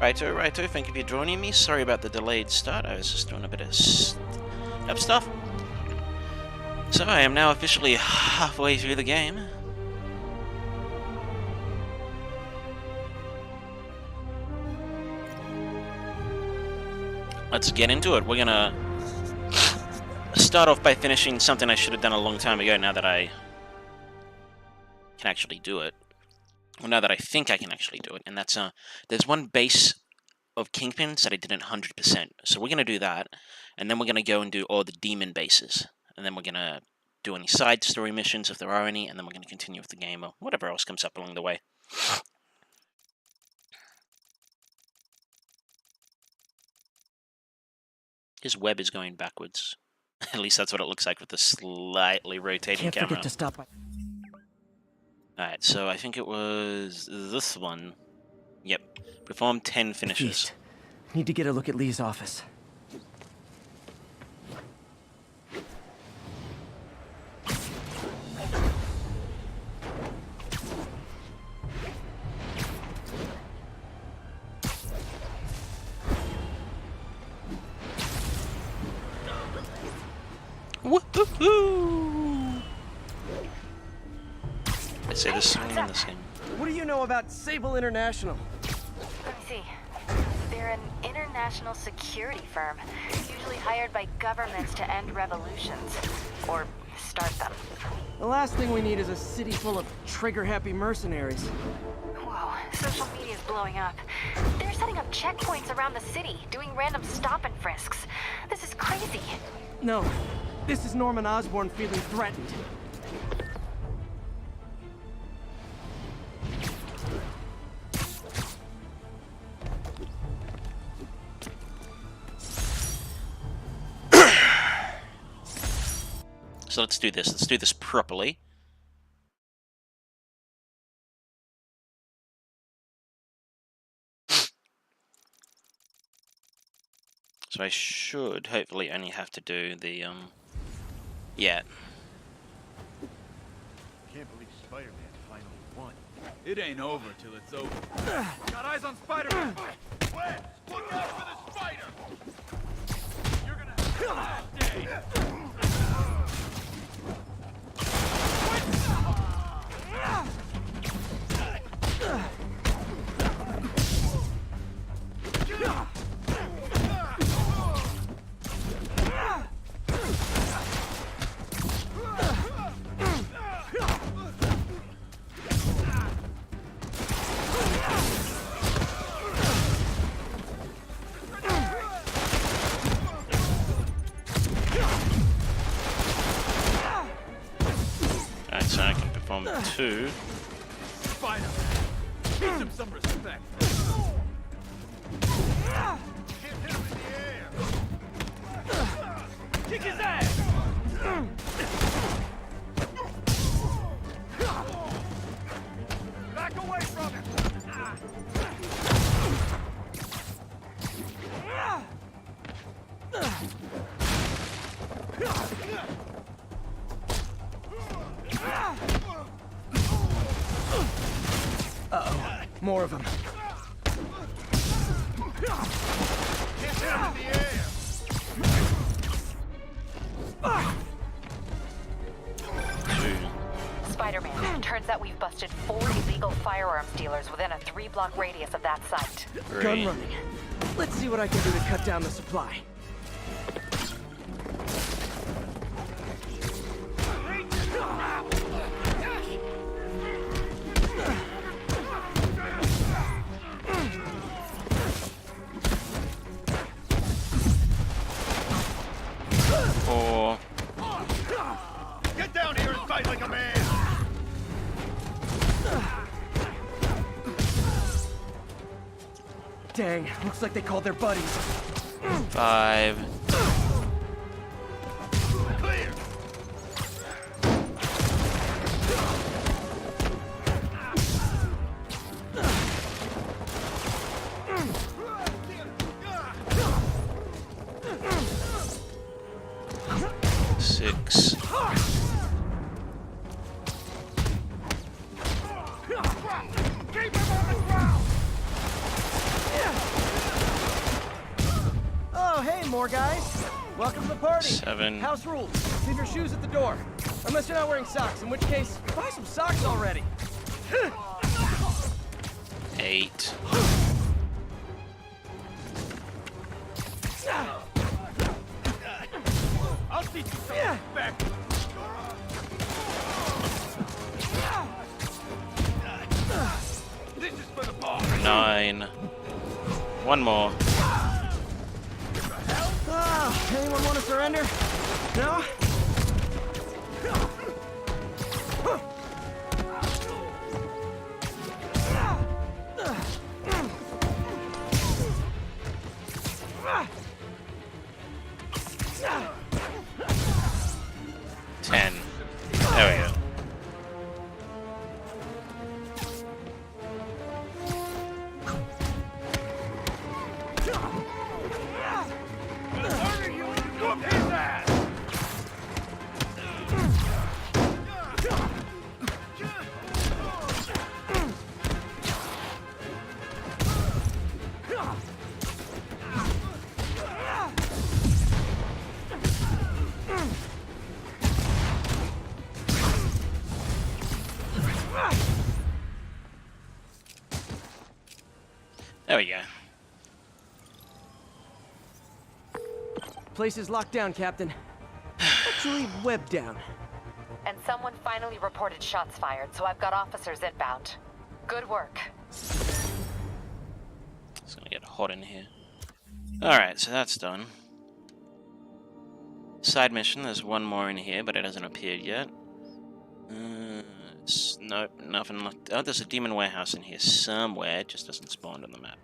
Righto, righto, thank you for joining me. Sorry about the delayed start, I was just doing a bit of stuff. So I am now officially halfway through the game. Let's get into it. We're gonna start off by finishing something I should have done a long time ago now that I can actually do it. Well, now that I think I can actually do it, and that's there's one base of Kingpins that I didn't 100%. So we're gonna do that, and then we're gonna go and do all the demon bases, and then we're gonna do any side story missions if there are any, and then we're gonna continue with the game or whatever else comes up along the way. His web is going backwards. At least that's what it looks like with the slightly rotating camera. Forget to stop by. Alright, so I think it was this one. Yep. Perform 10 finishes. Feast. Need to get a look at Lee's office. Woohoo! I say this song in the same. What do you know about Sable International? Let me see. They're an international security firm, usually hired by governments to end revolutions, or start them. The last thing we need is a city full of trigger-happy mercenaries. Whoa, social media's blowing up. They're setting up checkpoints around the city, doing random stop and frisks. This is crazy. No, this is Norman Osborn feeling threatened. So let's do this. Let's do this properly. So I should hopefully only have to do the, yeah. Can't believe Spider-Man finally won. It ain't over till it's over. Got eyes on Spider-Man! Wes, look out for the spider! You're gonna have a bad day! Alright, so I can perform 2. Spider-Man! Give him some respect! Can't hit him in the air! Kick his ass! Back away from him! Uh-oh, more of them. Can't hit him in the air! Spider-Man, turns out we've busted 4 illegal firearms dealers within a 3-block radius of that site. Gun running. Let's see what I can do to cut down the supply. Or Get down here and fight like a man! Dang, looks like they called their buddies. 5. Clear! 6. Keep him on the ground! Oh, hey, more guys. Welcome to the party. 7. House rules. Leave your shoes at the door. Unless you're not wearing socks, in which case, buy some socks already. 8. I'll teach you some respect. This is for the boss. 9. One more. Anyone want to surrender? No? Ten. There we go. Whoop his ass! 'There we go. Place is locked down, Captain. Actually, webbed down. And someone finally reported shots fired, so I've got officers inbound. Good work. It's gonna get hot in here. Alright, so that's done. Side mission, there's one more in here, but it hasn't appeared yet. Nope, nothing left. Oh, there's a demon warehouse in here somewhere, it just doesn't spawn on the map.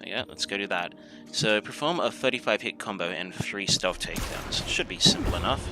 Yeah, let's go do that. So, perform a 35 hit combo and 3 stealth takedowns. Should be simple enough.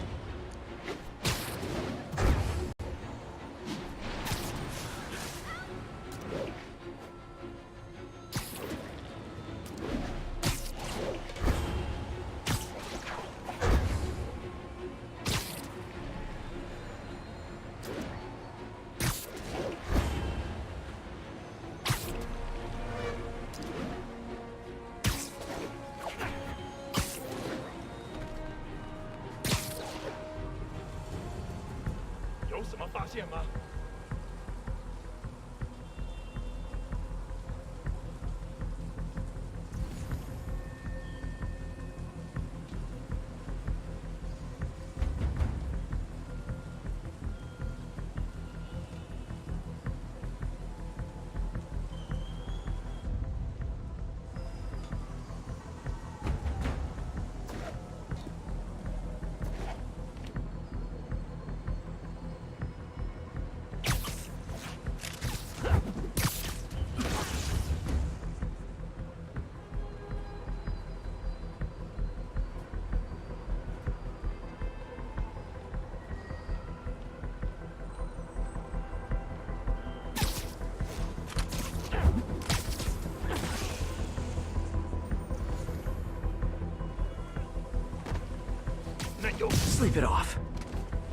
Sleep it off.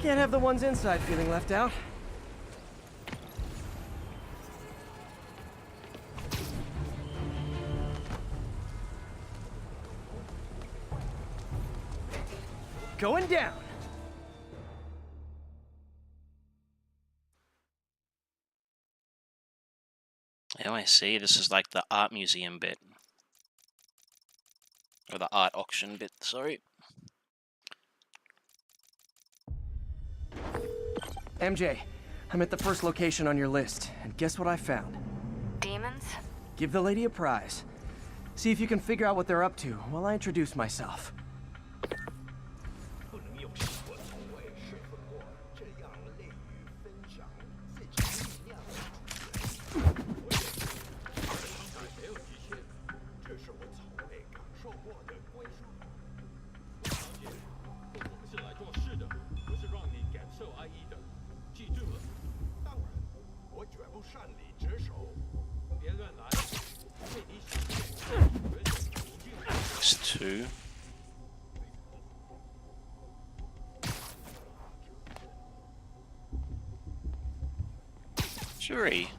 Can't have the ones inside feeling left out. Going down. Oh, I see. This is like the art museum bit. Or the art auction bit, sorry. MJ, I'm at the first location on your list, and guess what I found? Demons? Give the lady a prize. See if you can figure out what they're up to while I introduce myself. It's 2. 3.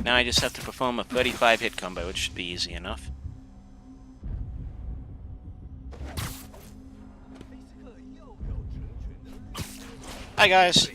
Now I just have to perform a 35 hit combo, which should be easy enough. Hi guys.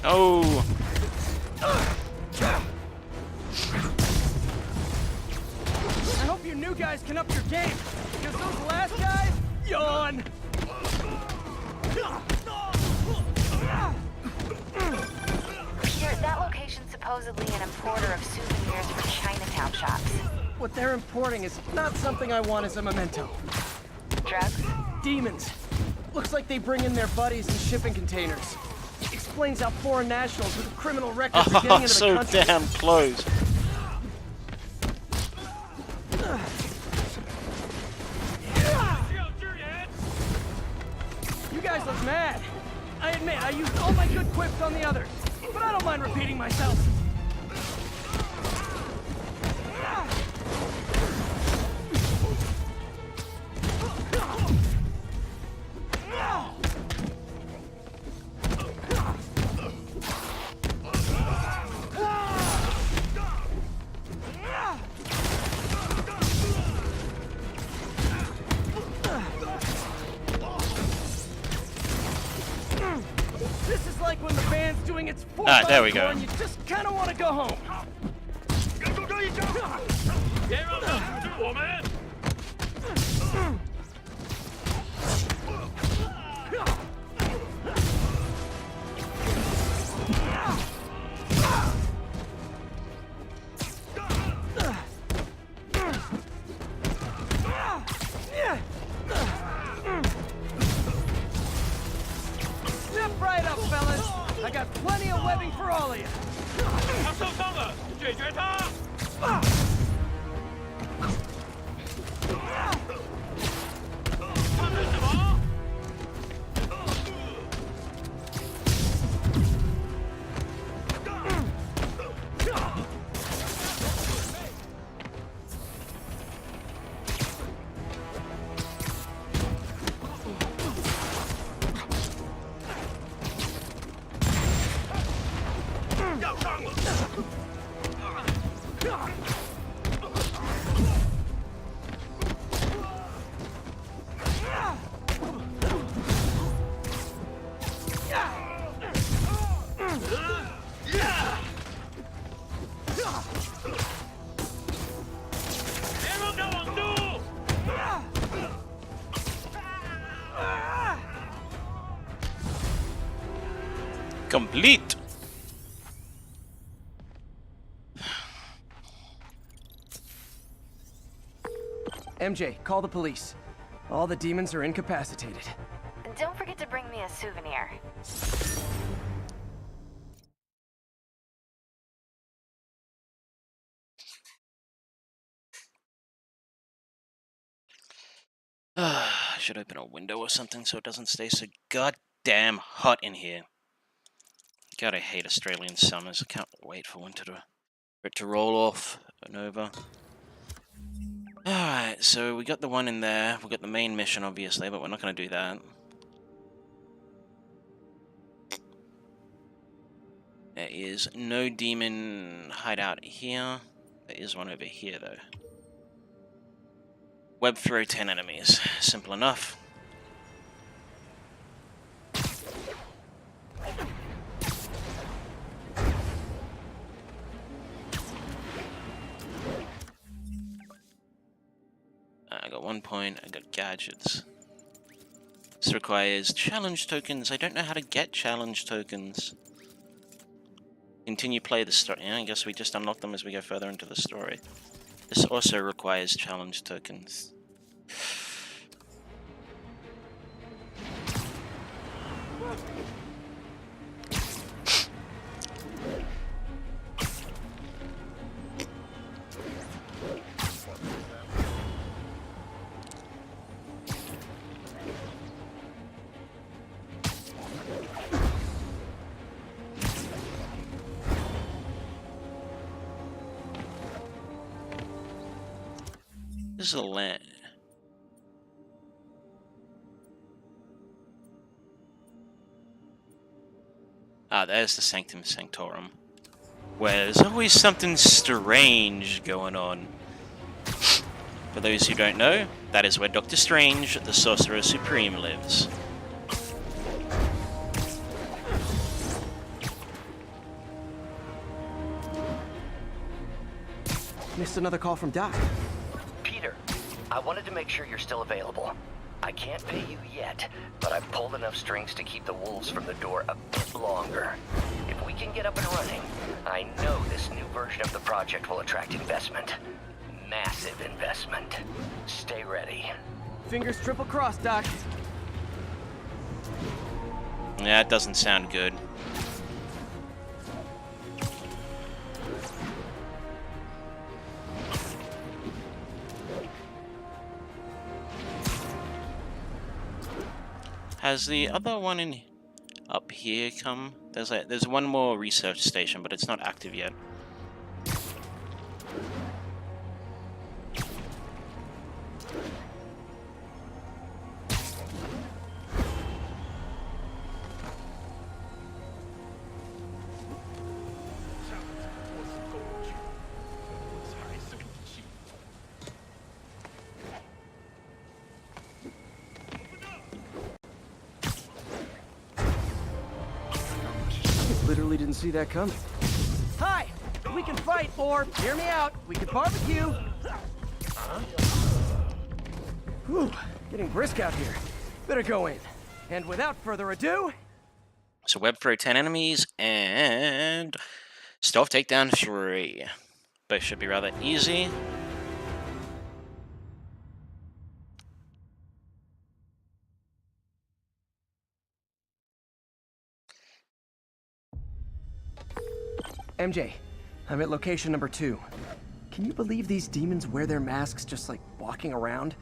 Oh. I hope you new guys can up your game, because those last guys, yawn. Peter, that location's supposedly an importer of souvenirs for Chinatown shops. What they're importing is not something I want as a memento. Drugs? Demons. Looks like they bring in their buddies in shipping containers. Explains how foreign nationals with criminal records are getting Oh, into the so country. damn close. You guys look mad. I admit, I used all my good quips on the others, but I don't mind repeating myself. This is like when the band's doing its fourth Ah, there we go. encore and you just kind of want to go home. Step right up, fellas. I got plenty of webbing for all of you. 他受伤了，解决他！ 他们什么？ 别让他网住！ Complete. MJ, call the police. All the demons are incapacitated. Don't forget to bring me a souvenir. I should open a window or something so it doesn't stay so goddamn hot in here. God, I hate Australian summers. I can't wait for winter for it to roll off and over. Alright, so we got the one in there. We got the main mission, obviously, but we're not going to do that. There is no demon hideout here. There is one over here, though. Web throw 10 enemies. Simple enough. 1 point. I got gadgets. This requires challenge tokens. I don't know how to get challenge tokens. Continue play the story. Yeah, I guess we just unlock them as we go further into the story. This also requires challenge tokens. This is a land. Ah, there's the Sanctum Sanctorum, where there's always something strange going on. For those who don't know, that is where Doctor Strange, the Sorcerer Supreme, lives. Missed another call from Doc. Peter, I wanted to make sure you're still available. I can't pay you yet, but I've pulled enough strings to keep the wolves from the door a bit longer. If we can get up and running, I know this new version of the project will attract investment. Massive investment. Stay ready. Fingers triple crossed, Doc. Yeah, it doesn't sound good. Has the other one in up here come? There's one more research station, but it's not active yet. Literally didn't see that coming. Hi! We can fight, or, hear me out, we could barbecue! Whew, getting brisk out here. Better go in. And without further ado... So web throw 10 enemies, and stealth takedown 3. Both should be rather easy. MJ, I'm at location number 2. Can you believe these demons wear their masks just like walking around?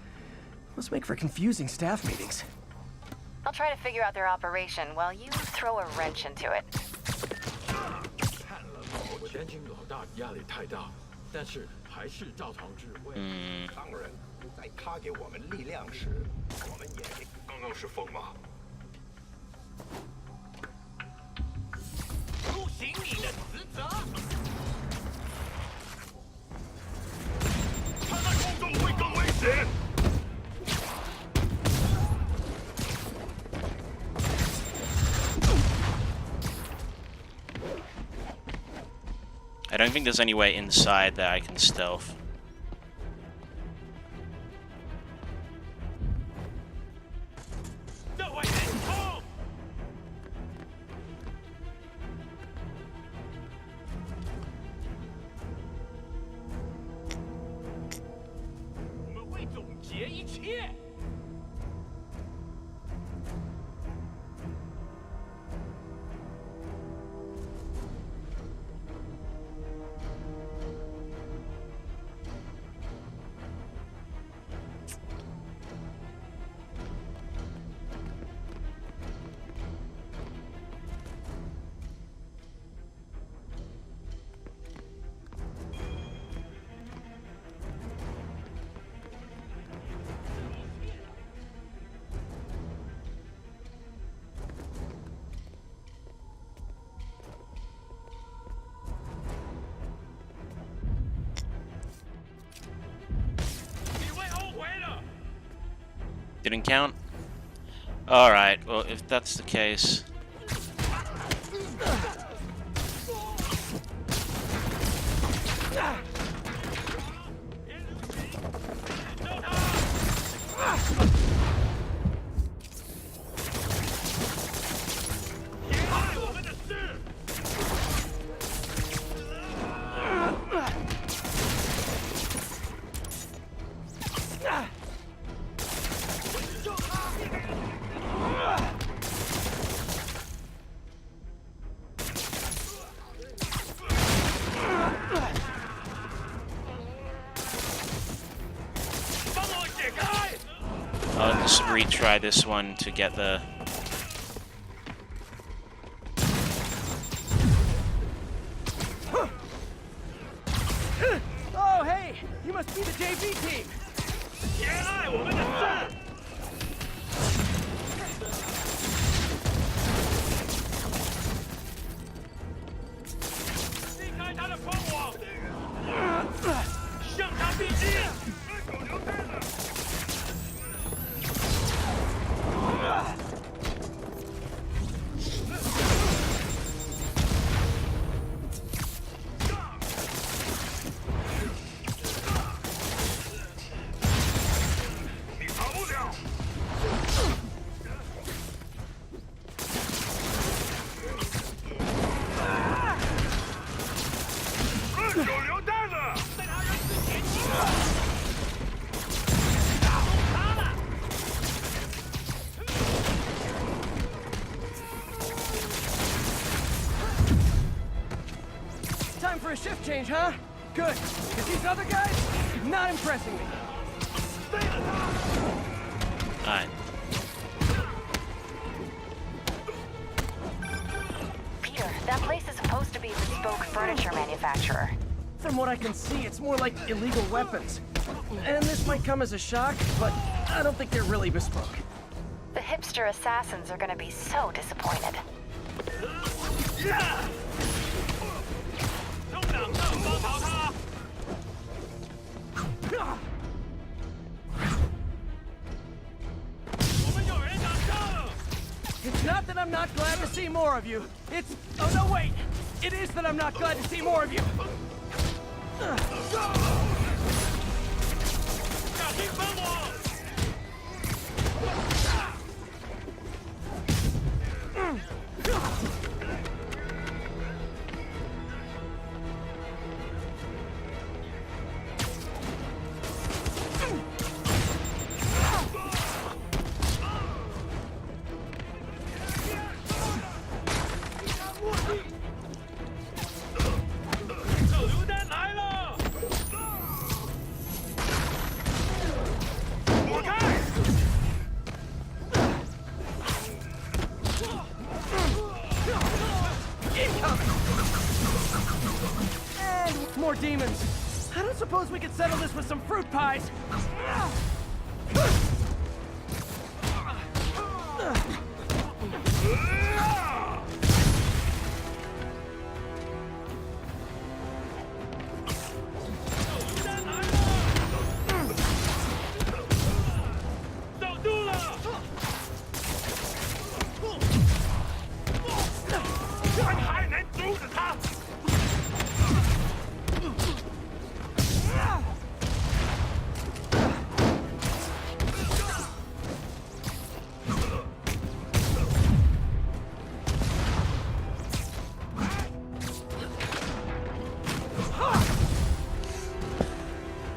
Must make for confusing staff meetings. I'll try to figure out their operation while you throw a wrench into it. 我担心老大压力太大，但是还是照常指挥。当然，在他给我们力量时，我们也刚刚是疯吗？履行你的职责。他在空中会更危险。 I don't think there's any way inside that I can stealth. Didn't count? Alright, well, if that's the case... Just retry this one to get the... Oh, hey! You must be the JV team! 别碍我们的事！避开他的封网，向他逼近！狗流蛋了！ Time for a shift change, huh? Good, because these other guys, not impressing me. Alright. Peter, that place is supposed to be a bespoke furniture manufacturer. From what I can see, it's more like illegal weapons. And this might come as a shock, but I don't think they're really bespoke. The hipster assassins are gonna be so disappointed. 中党上包逃他！ 我们有人挡上！ It's not that I'm not glad to see more of you. It's... Oh, no, wait. It is that I'm not glad to see more of you. 小心分我！ 手榴弹来了！躲开！ And more demons. I don't suppose we could settle this with some fruit pies.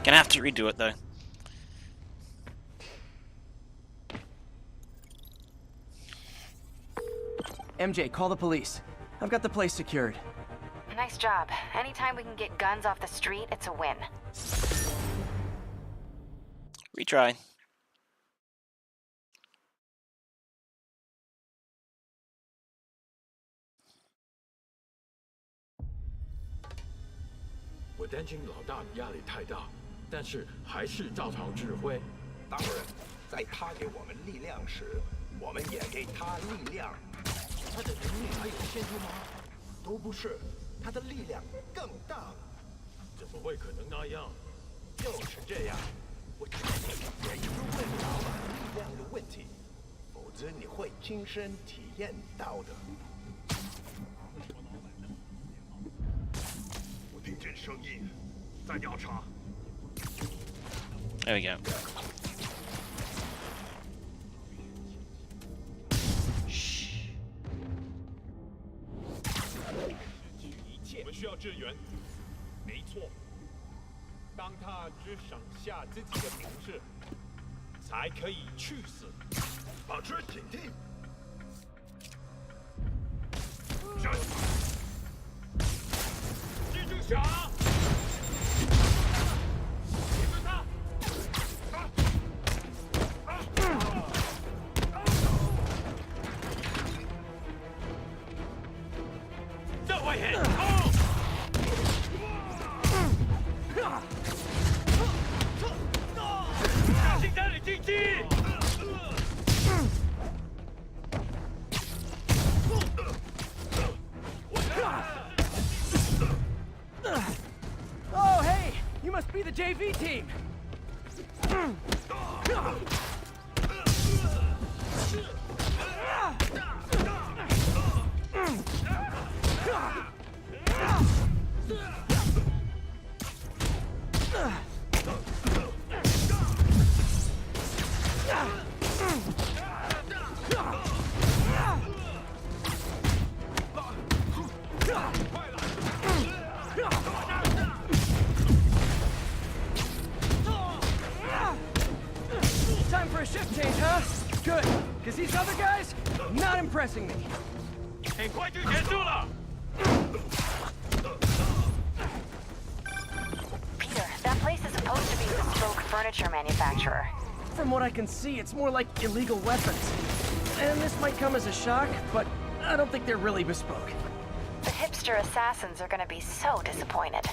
Gonna have to redo it though. MJ, call the police. I've got the place secured. Nice job. Anytime we can get guns off the street, it's a win. Retry. I 我担心老大压力太大，但是还是照常指挥。当然，在他给我们力量时，我们也给他力量。他的能力还有限制吗？都不是，他的力量更大。怎么会可能那样？就是这样，我知道也因为老板力量的问题，否则你会亲身体验到的。我听见声音，在调查。 There we go. 我们需要支援。没错。当他只剩下自己的同事，才可以去死。保持警惕。蜘蛛侠。 别跟他！ Good, because these other guys, not impressing me. 很快就结束了。 Peter, that place is supposed to be a bespoke furniture manufacturer. From what I can see, it's more like illegal weapons. And this might come as a shock, but I don't think they're really bespoke. The hipster assassins are gonna be so disappointed.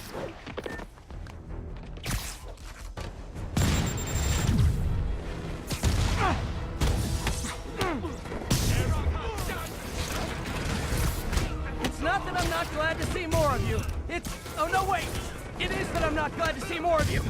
It's not that I'm not glad to see more of you. It's... oh no, wait! It is that I'm not glad to see more of you.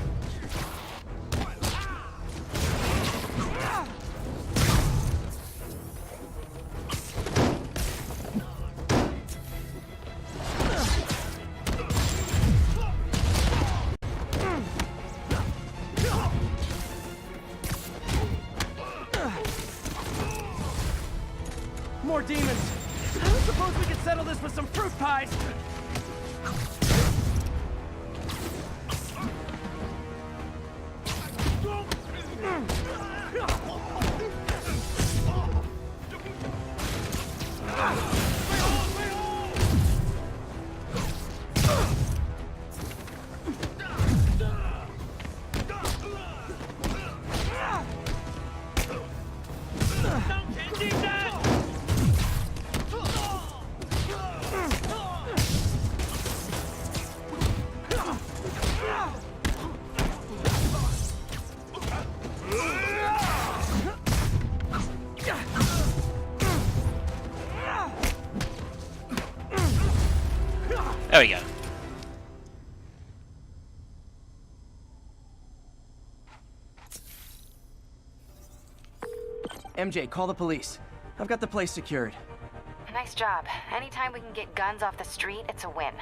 More demons. Suppose we could settle this with some fruit pies. There we go. MJ, call the police. I've got the place secured. Nice job. Anytime we can get guns off the street, it's a win.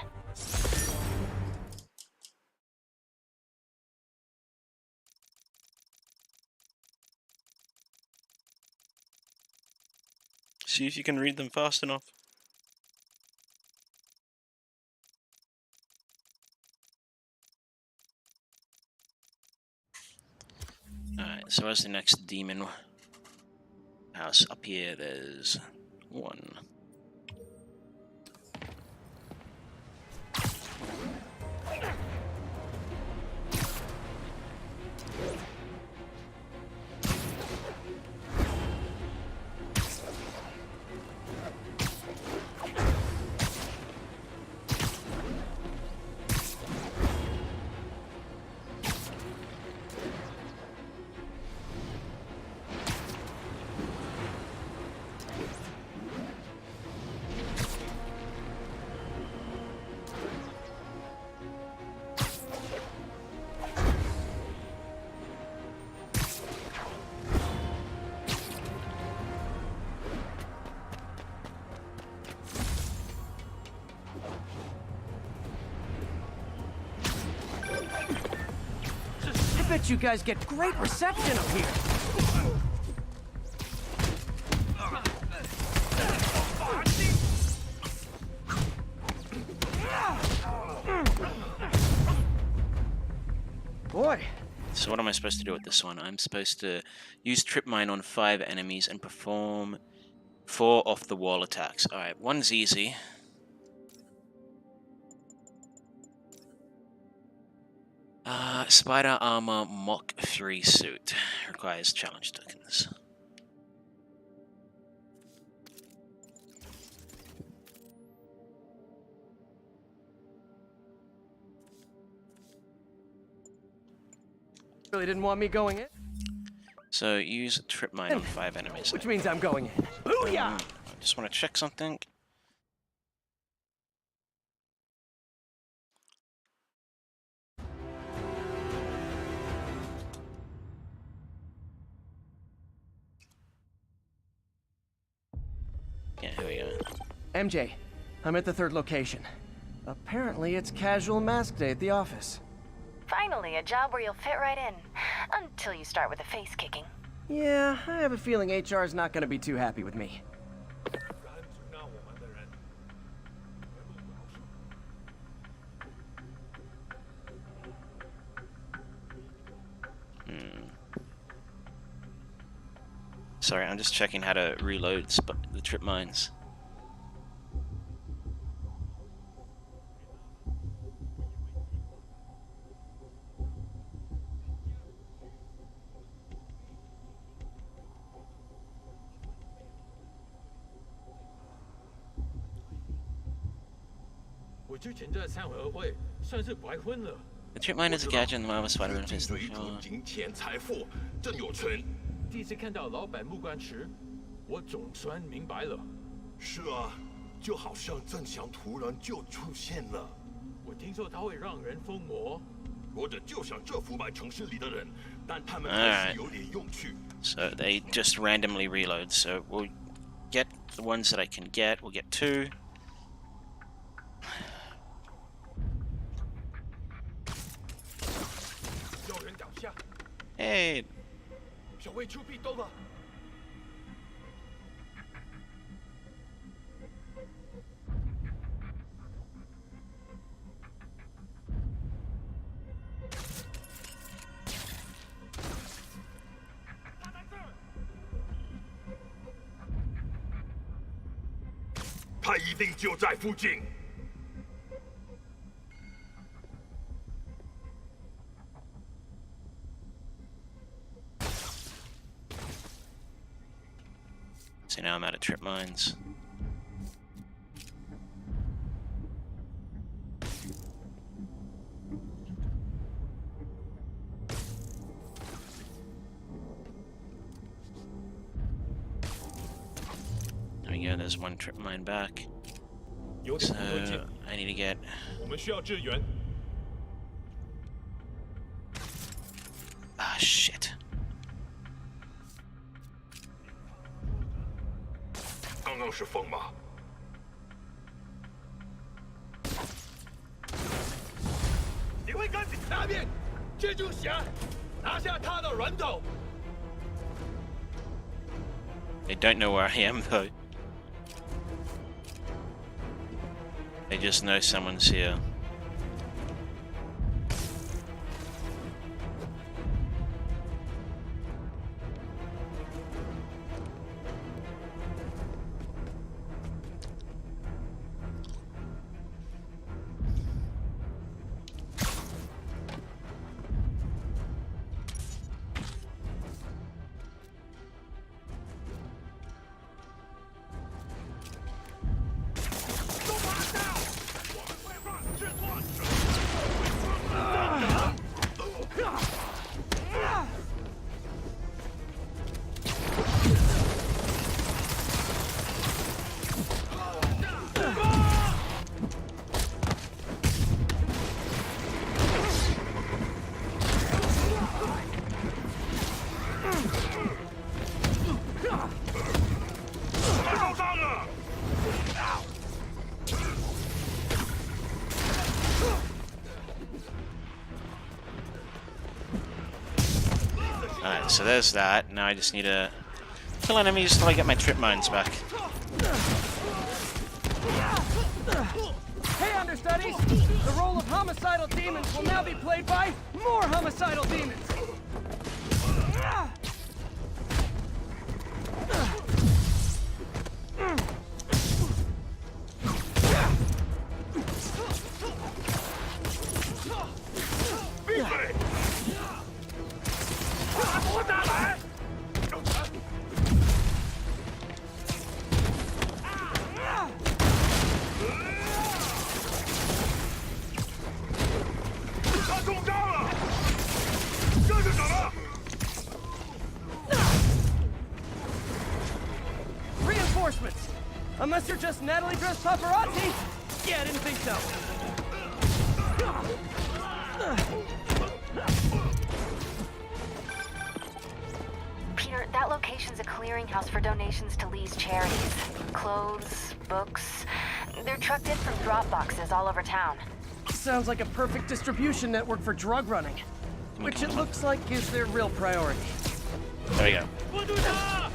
See if you can read them fast enough. Alright, so where's the next demon house? Up here, there's one. I bet you guys get great reception up here. Boy. So what am I supposed to do with this one? I'm supposed to use trip mine on 5 enemies and perform 4 off-the-wall attacks. Alright, one's easy. Spider Armor Mach 3 suit. Requires challenge tokens. Really didn't want me going in. So use trip mine on 5 enemies. Which means I'm going in. Booyah! I just want to check something. Yeah, here we go. MJ, I'm at the 3rd location. Apparently it's casual mask day at the office. Finally, a job where you'll fit right in. Until you start with the face kicking. Yeah, I have a feeling HR's not gonna be too happy with me. 敢阻挠我们的人，全部饶恕。Sorry, I'm just checking how to reload the trip mines. The trip mine is a gadget in the Marvel Spider-Man 追 festival. 逐金钱财富，真有存。第一次看到老板木棺时，我总算明白了。是啊，就好像真相突然就出现了。我听说它会让人疯魔，或者就像这腐败城市里的人，但他们还是有点用处。So they just randomly reload. So we'll get the ones that I can get. We'll get 2. 有人倒下， Hey, 小卫出壁兜了。他一定就在附近。 so now I'm out of trip mines. There we go, there's one trip mine back. 有点 So 不对劲， I need to get 我们需要支援。 ah shit. 刚刚是风吗？你会赶紧下面，蜘蛛侠，拿下他的人头。 They don't know where I am though. They just know someone's here. Alright, so there's that. Now I just need to kill enemies till I get my trip mines back. Hey, understudies! The role of homicidal demons will now be played by more homicidal demons! Reinforcements! Unless you're just Natalie dressed paparazzi? Yeah, I didn't think so. Peter, that location's a clearinghouse for donations to Lee's charities. Clothes, books. They're trucked in from drop boxes all over town. Sounds like a perfect distribution network for drug running. Which it looks like is their real priority. There we go. 关注他！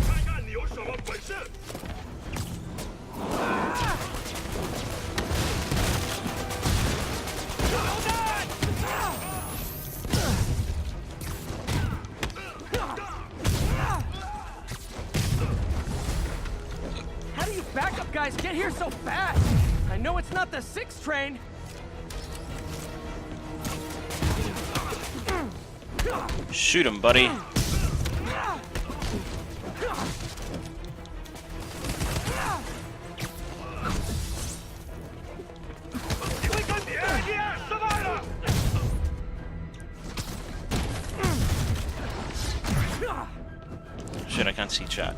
看看你有什么本事！ How do you backup guys get here so fast? I know it's not the 6 train. Shoot him, buddy. Shit, I can't see chat.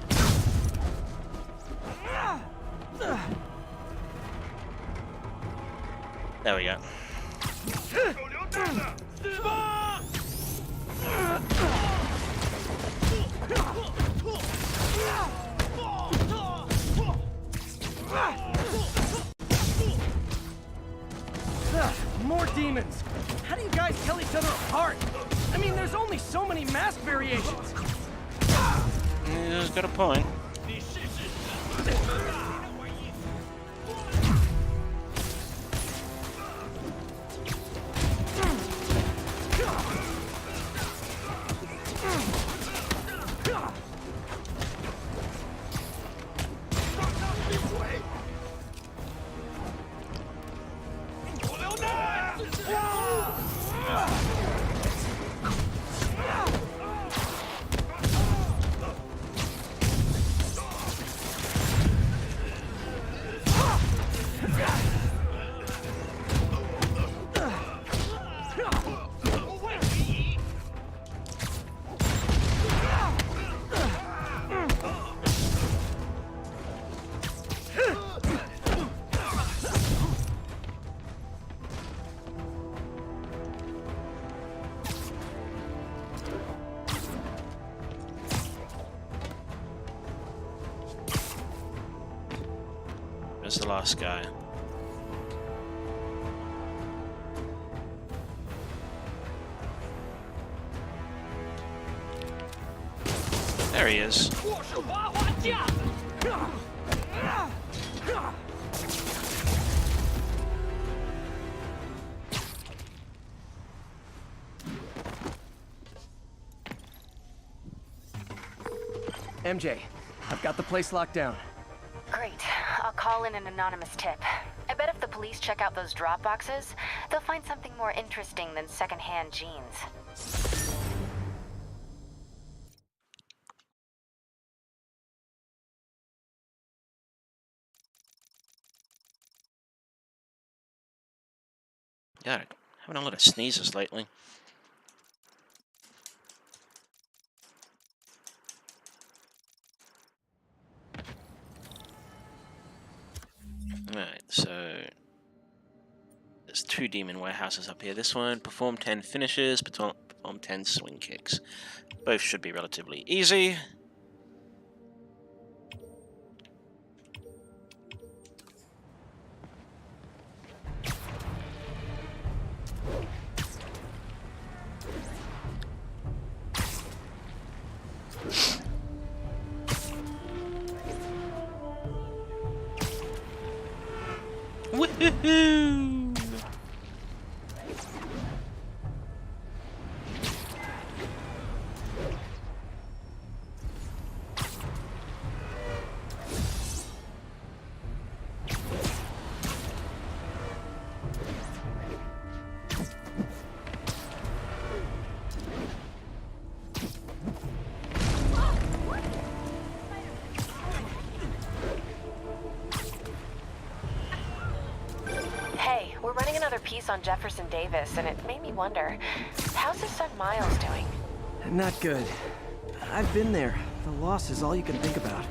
There we go. More demons. How do you guys tell each other apart? I mean, there's only so many mask variations. He's got a point. Where's the last guy? There he is. MJ, I've got the place locked down. Great. I'll call in an anonymous tip. I bet if the police check out those drop boxes, they'll find something more interesting than secondhand jeans. God, having a lot of sneezes lately. Alright, so there's 2 demon warehouses up here. This one, perform 10 finishes, perform 10 swing kicks. Both should be relatively easy. Woohoo! We're running another piece on Jefferson Davis, and it made me wonder, how's his son Miles doing? Not good. I've been there. The loss is all you can think about.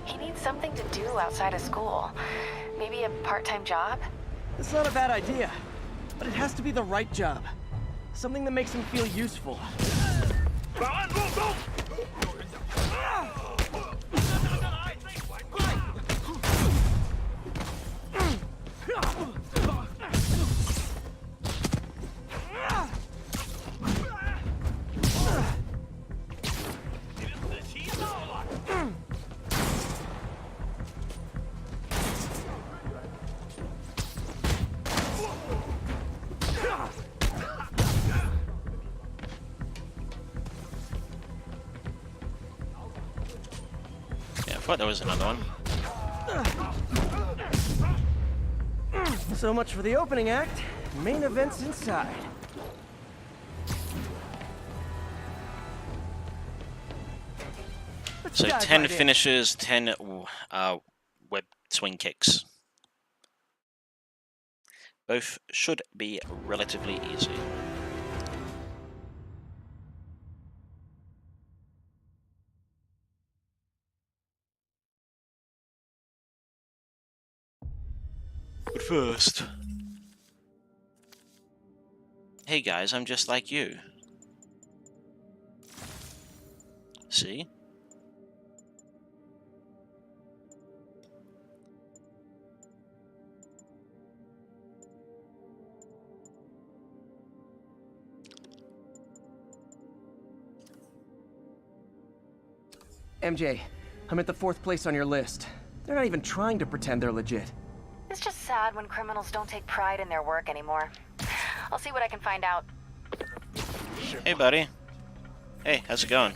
He needs something to do outside of school. Maybe a part-time job? It's not a bad idea, but it has to be the right job. Something that makes him feel useful. Yeah, I thought there was another one. So much for the opening act. Main event's inside. Let's So dive 10 right in. finishes, 10 web swing kicks. Both should be relatively easy. But first... Hey guys, I'm just like you. See? MJ, I'm at the 4th place on your list. They're not even trying to pretend they're legit. It's just sad when criminals don't take pride in their work anymore. I'll see what I can find out. Hey buddy. Hey, how's it going?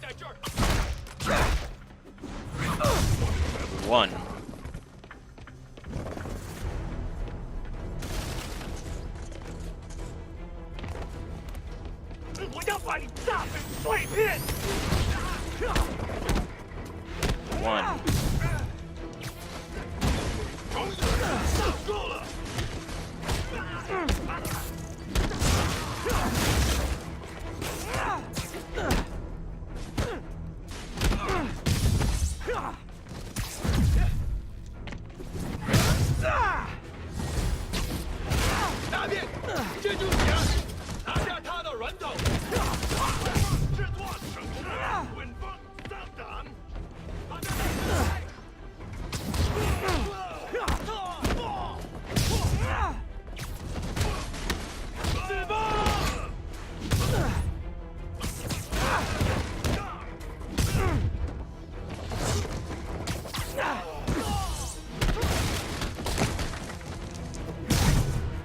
1. One.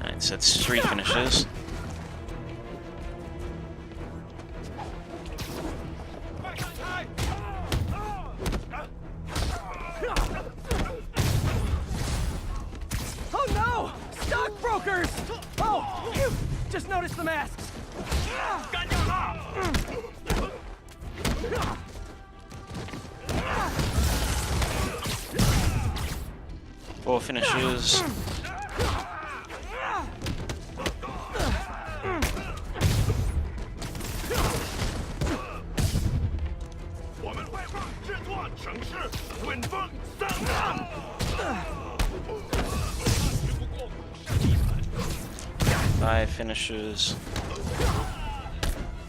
Alright, so that's 3 finishes. Oh no! Stockbrokers! Oh, you just noticed the masks. 4 finishes. Five finishes.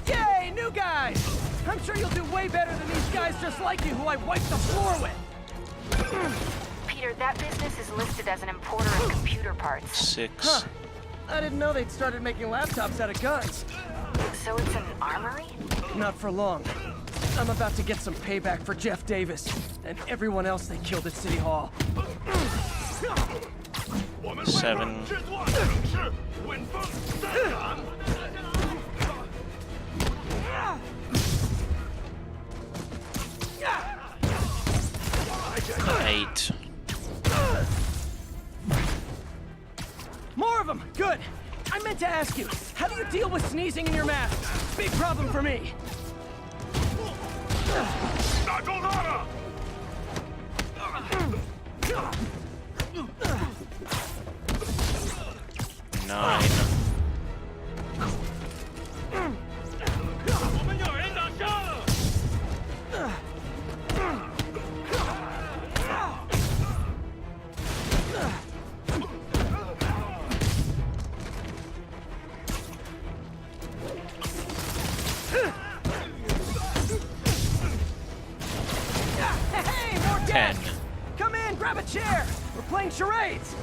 Yay, new guys! I'm sure you'll do way better than these guys just like you who I wiped the floor with. Peter, that business is listed as an importer of computer parts. 6. Huh. I didn't know they'd started making laptops out of guns. So it's an armory? Not for long. I'm about to get some payback for Jeff Davis and everyone else they killed at City Hall. 7. Eight. More of them! Good! I meant to ask you, how do you deal with sneezing in your mask? Big problem for me. 9. Hey, more 10. guests! Come in, grab a chair! We're playing charades!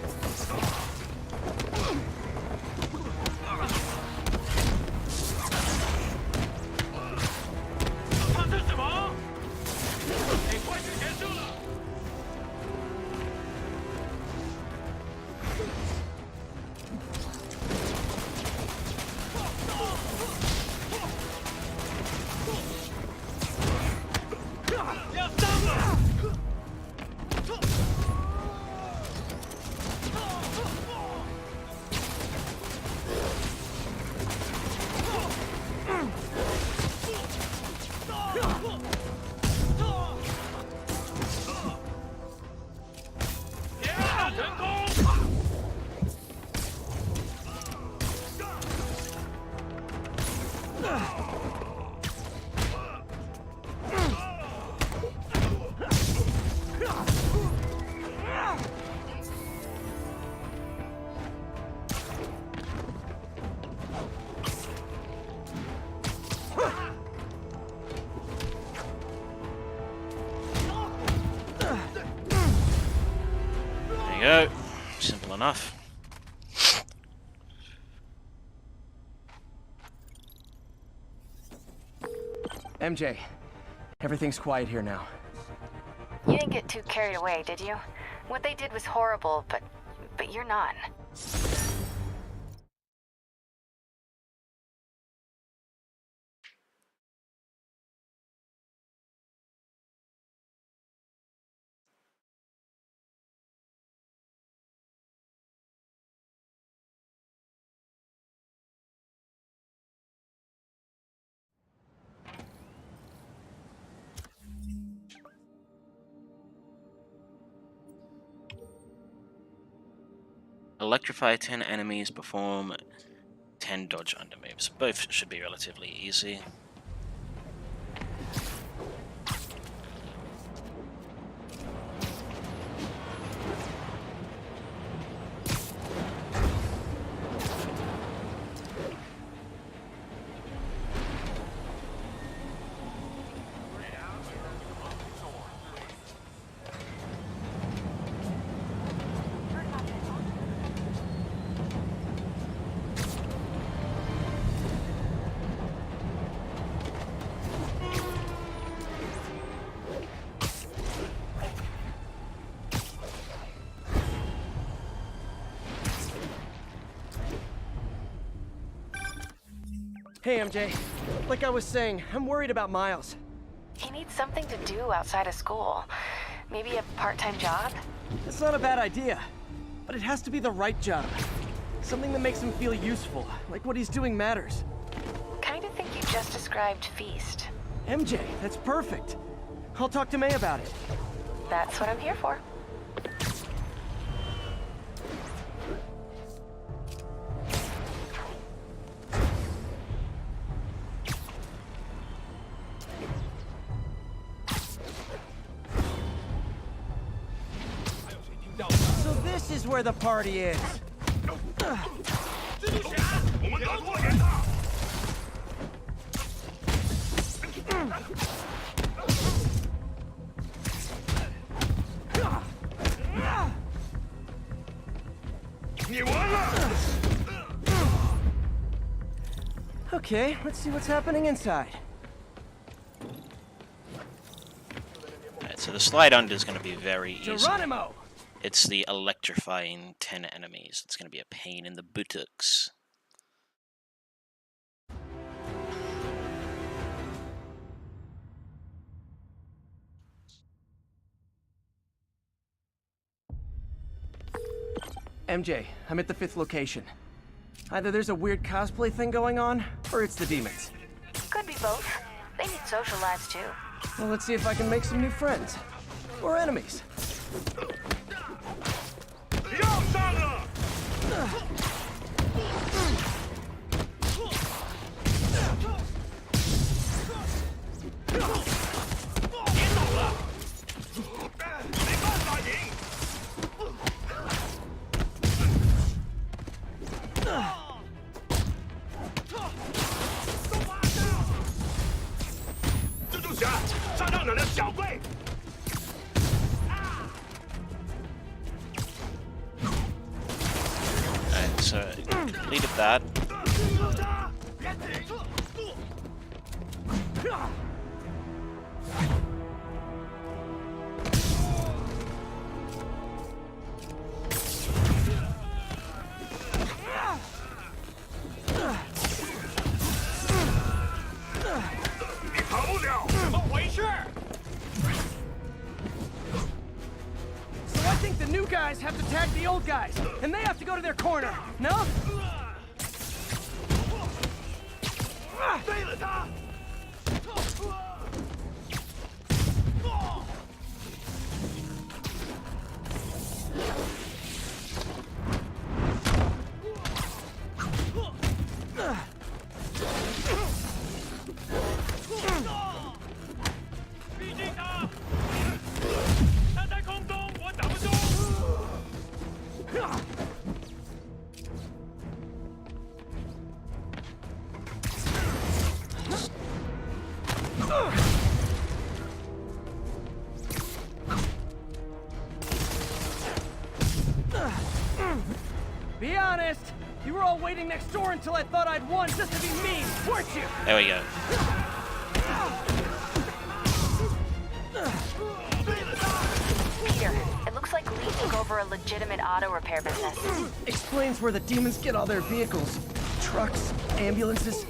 There you go. Simple enough. MJ, everything's quiet here now. You didn't get too carried away, did you? What they did was horrible, but you're not. Electrify 10 enemies, perform 10 dodge under moves. Both should be relatively easy. Hey, MJ. Like I was saying, I'm worried about Miles. He needs something to do outside of school. Maybe a part-time job? It's not a bad idea, but it has to be the right job. Something that makes him feel useful, like what he's doing matters. Kind of think you just described Feast. MJ, that's perfect. I'll talk to May about it. That's what I'm here for. So this is where the party is. Okay, let's see what's happening inside. Alright, so the slide under is going to be very easy. Geronimo! It's the electrifying 10 enemies. It's going to be a pain in the buttocks. MJ, I'm at the 5th location. Either there's a weird cosplay thing going on, or it's the demons. Could be both. They need social lives too. Well, let's see if I can make some new friends. Or enemies. Alright, so completed that. So I think the new guys have to tag the old guys, and they have to go to their corner, no? Be honest. You were all waiting next door until I thought I'd won just to be mean, weren't you? There we go. Peter, it looks like Lee took over a legitimate auto repair business. Explains where the demons get all their vehicles. Trucks, ambulances.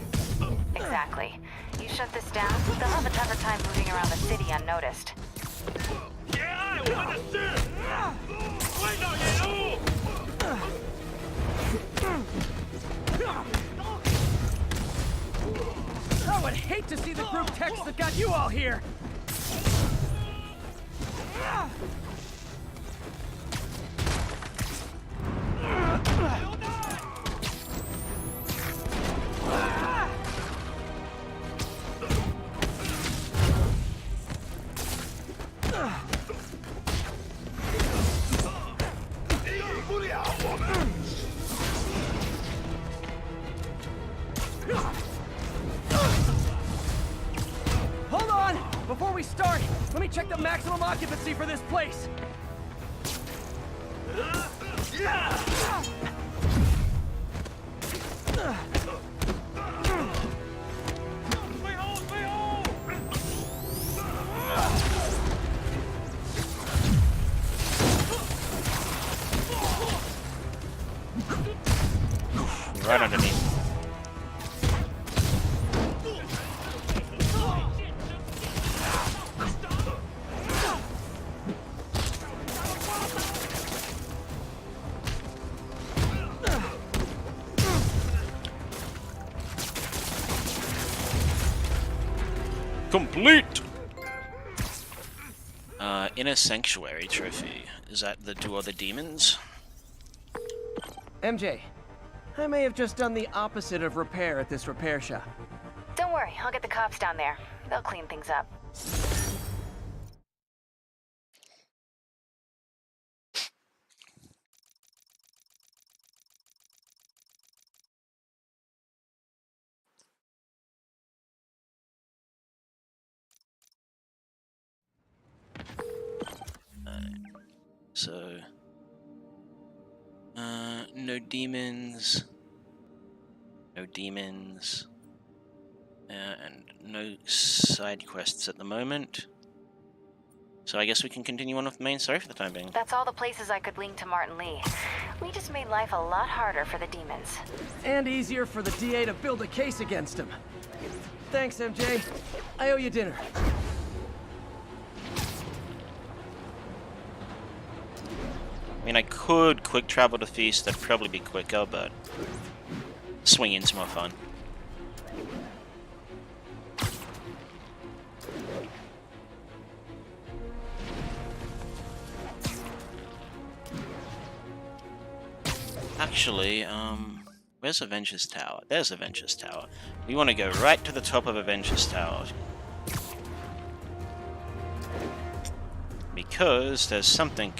Exactly. You shut this down, they'll have a tougher time moving around the city unnoticed. I would hate to see the group text that got you all here. Hold on! Before we start, let me check the maximum occupancy for this place. Right underneath. Complete! Inner Sanctuary Trophy. Is that the two other demons? MJ, I may have just done the opposite of repair at this repair shop. Don't worry, I'll get the cops down there. They'll clean things up. So, no demons, and no side quests at the moment. So I guess we can continue on with the main story for the time being. That's all the places I could link to Martin Lee. We just made life a lot harder for the demons. And easier for the DA to build a case against him. Thanks, MJ. I owe you dinner. I mean, I could quick travel to Feast, that'd probably be quicker, but swing in's more fun. Actually, where's Avengers Tower? There's Avengers Tower. We want to go right to the top of Avengers Tower. Because there's something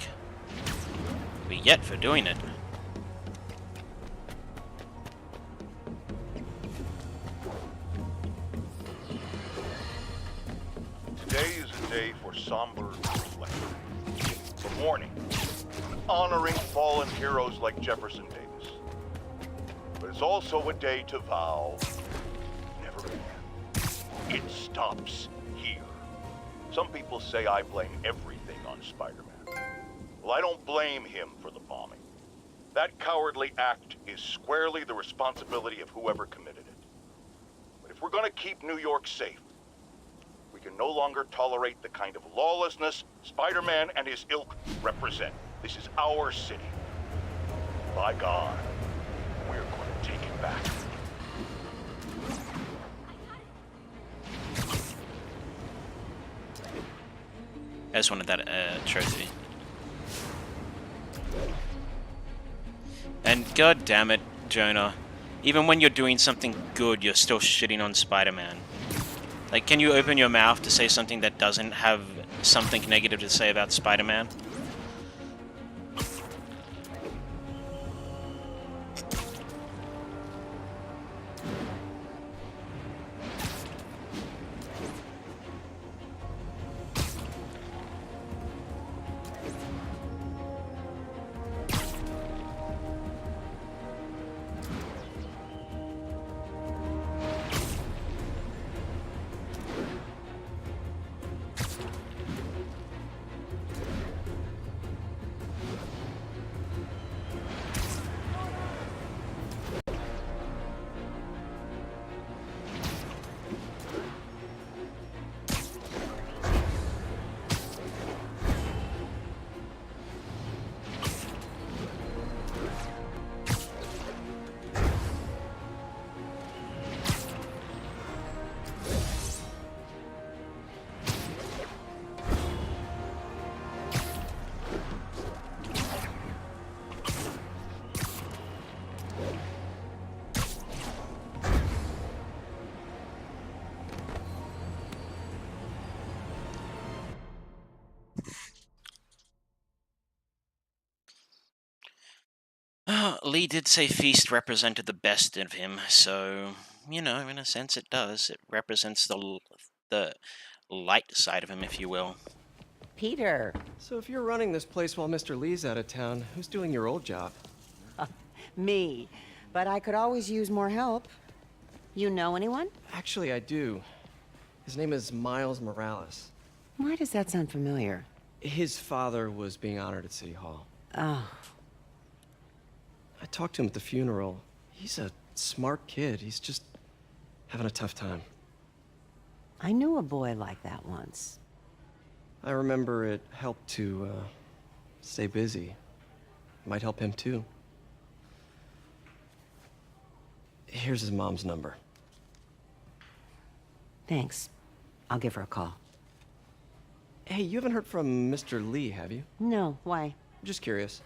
we get for doing it. Today is a day for somber reflection, for mourning, honoring fallen heroes like Jefferson Davis. But it's also a day to vow never again. It stops here. Some people say I blame everything on Spider-Man. Well, I don't blame him for the bombing. That cowardly act is squarely the responsibility of whoever committed it. But if we're gonna keep New York safe, we can no longer tolerate the kind of lawlessness Spider-Man and his ilk represent. This is our city. By God, we're going to take it back. I just wanted that trophy. And god damn it, Jonah. Even when you're doing something good, you're still shitting on Spider-Man. Like, can you open your mouth to say something that doesn't have something negative to say about Spider-Man? Lee did say Feast represented the best of him, so, you know, in a sense it does. It represents the light side of him, if you will. Peter. So if you're running this place while Mr. Lee's out of town, who's doing your old job? Me. But I could always use more help. You know anyone? Actually, I do. His name is Miles Morales. Why does that sound familiar? His father was being honored at City Hall. Oh. I talked to him at the funeral. He's a smart kid. He's just having a tough time. I knew a boy like that once. I remember it helped to, stay busy. Might help him, too. Here's his mom's number. Thanks. I'll give her a call. Hey, you haven't heard from Mr. Lee, have you? No, why? Just curious.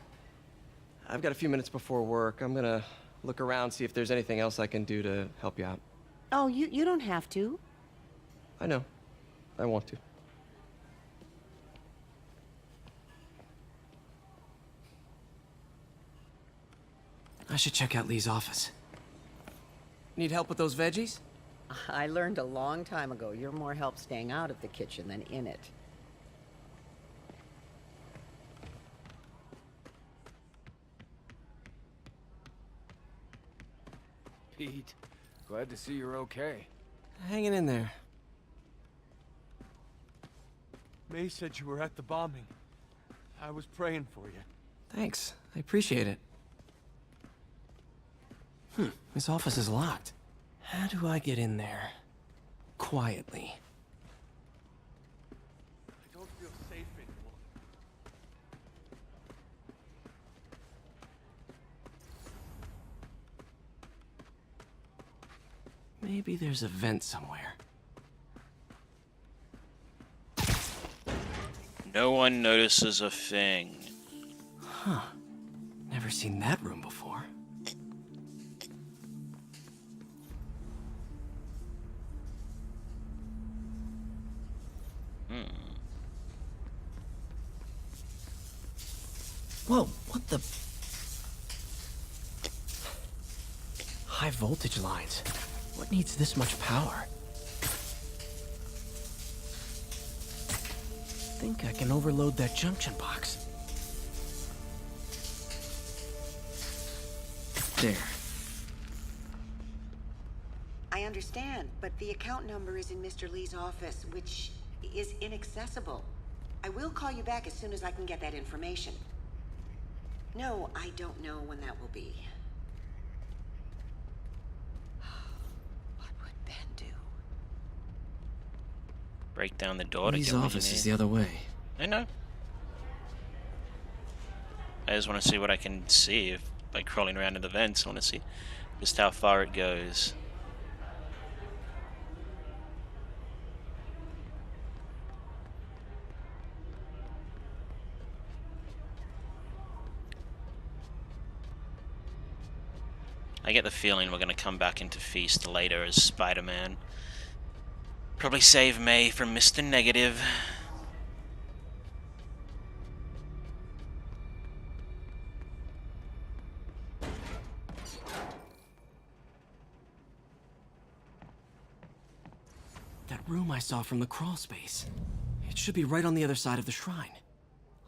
I've got a few minutes before work. I'm gonna look around, see if there's anything else I can do to help you out. Oh, you don't have to. I know. I want to. I should check out Lee's office. Need help with those veggies? I learned a long time ago you're more help staying out of the kitchen than in it. Pete, glad to see you're okay. Hanging in there. May said you were at the bombing. I was praying for you. Thanks. I appreciate it. This office is locked. How do I get in there? Quietly. I don't feel safe anymore. Maybe there's a vent somewhere. No one notices a thing. Huh. Never seen that room before. Whoa, what the? High voltage lines. What needs this much power? Think I can overload that junction box. There. I understand, but the account number is in Mr. Lee's office, which is inaccessible. I will call you back as soon as I can get that information. No, I don't know when that will be. What would Ben do? Break down the door to Lee's get what office you is need. the other way. I know. I just want to see what I can see if by crawling around in the vents. I want to see just how far it goes. I get the feeling we're going to come back into Feast later as Spider-Man. Probably save May from Mr. Negative. That room I saw from the crawl space. It should be right on the other side of the shrine.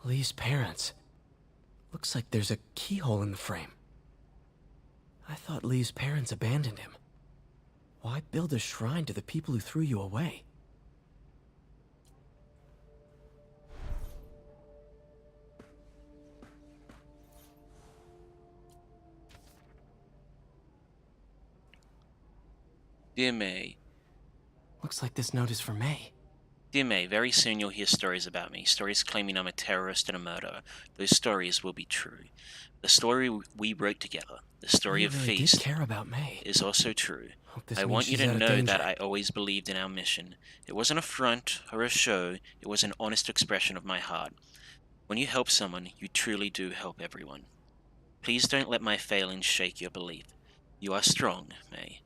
Lee's parents. Looks like there's a keyhole in the frame. I thought Lee's parents abandoned him. Why build a shrine to the people who threw you away? Dear May. Looks like this note is for May. Dear May, very soon you'll hear stories about me. Stories claiming I'm a terrorist and a murderer. Those stories will be true. The story we wrote together, the story You of really Feast, did care about May. is also true. Hope this I means want you she's to out of know danger. that I always believed in our mission. It wasn't a front or a show, it was an honest expression of my heart. When you help someone, you truly do help everyone. Please don't let my failings shake your belief. You are strong, May.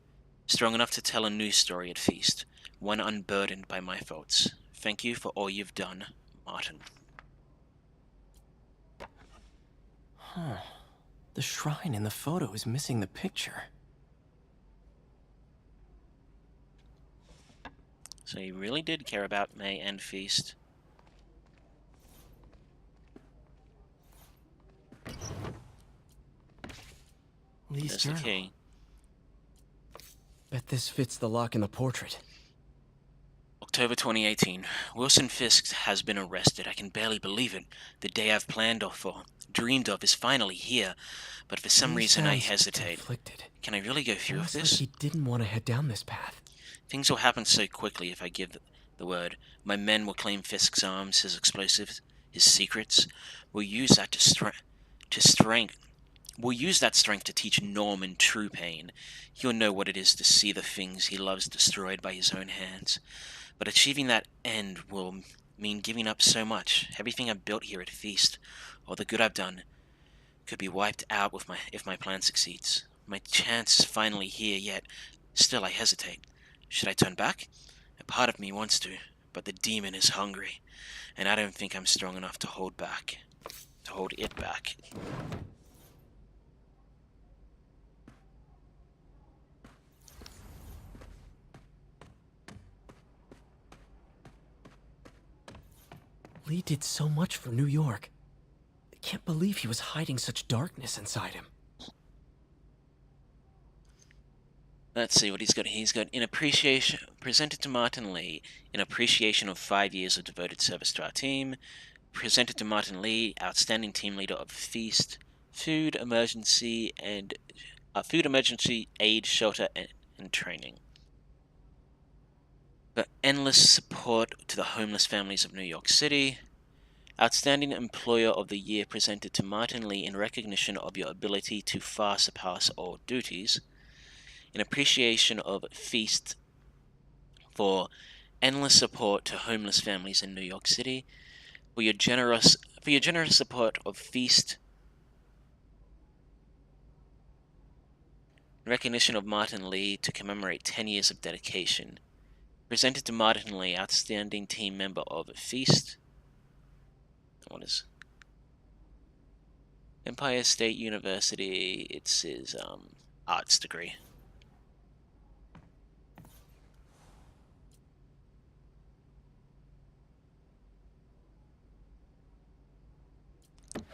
Strong enough to tell a new story at Feast, one unburdened by my faults. Thank you for all you've done, Martin. Huh. The shrine in the photo is missing the picture. So he really did care about May and Feast. Lee's There's the journal. key. Bet this fits the lock in the portrait. October 2018. Wilson Fisk has been arrested. I can barely believe it. The day I've planned for, dreamed of, is finally here. But for some Lee reason I sounds hesitate. conflicted. Can I really go through with Almost like this? he didn't want to head down this path. Things will happen so quickly if I give the word. My men will claim Fisk's arms, his explosives, his secrets. We'll use that We'll use that strength to teach Norman true pain. He'll know what it is to see the things he loves destroyed by his own hands. But achieving that end will mean giving up so much. Everything I've built here at Feast, all the good I've done, could be wiped out if my plan succeeds. My chance is finally here, yet still I hesitate. Should I turn back? A part of me wants to, but the demon is hungry, and I don't think I'm strong enough to hold it back. Lee did so much for New York. I can't believe he was hiding such darkness inside him. Let's see what he's got. He's got in appreciation, presented to Martin Lee, in appreciation of 5 years of devoted service to our team. Presented to Martin Lee, outstanding team leader of Feast, food emergency aid, shelter, and training. For endless support to the homeless families of New York City. Outstanding Employer of the Year presented to Martin Lee in recognition of your ability to far surpass all duties. In appreciation of Feast for endless support to homeless families in New York City. For your generous support of Feast. In recognition of Martin Lee to commemorate 10 years of dedication. Presented to Martin Lee, outstanding team member of Feast. What is Empire State University? It's his arts degree.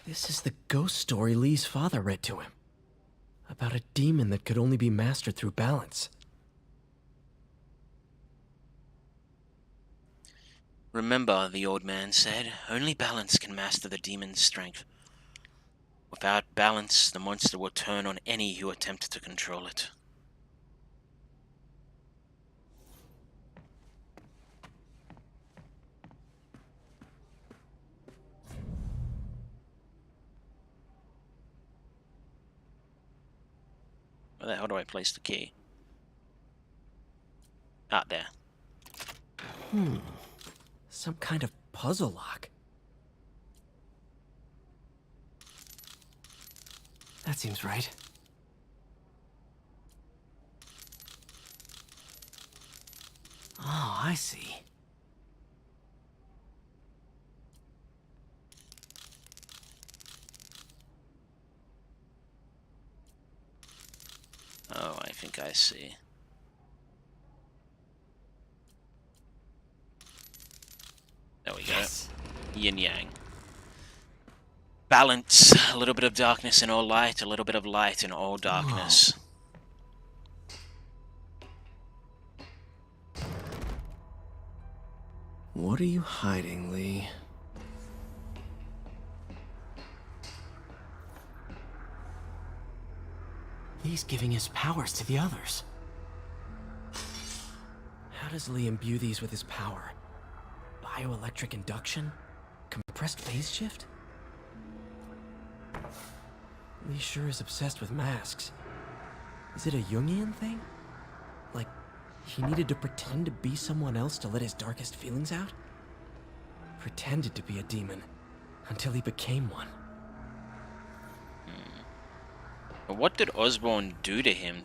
This is the ghost story Lee's father read to him. About a demon that could only be mastered through balance. Remember, the old man said, only balance can master the demon's strength. Without balance, the monster will turn on any who attempt to control it. Where the hell do I place the key? Ah, there. Some kind of puzzle lock. That seems right. Oh, I see. Oh, I think I see. There we go. Yes. Yin yang. Balance. A little bit of darkness in all light, a little bit of light in all darkness. What are you hiding, Lee? He's giving his powers to the others. How does Lee imbue these with his power? Bioelectric induction? Compressed phase shift? Lee sure is obsessed with masks. Is it a Jungian thing? Like, he needed to pretend to be someone else to let his darkest feelings out? Pretended to be a demon, until he became one. But what did Osborn do to him?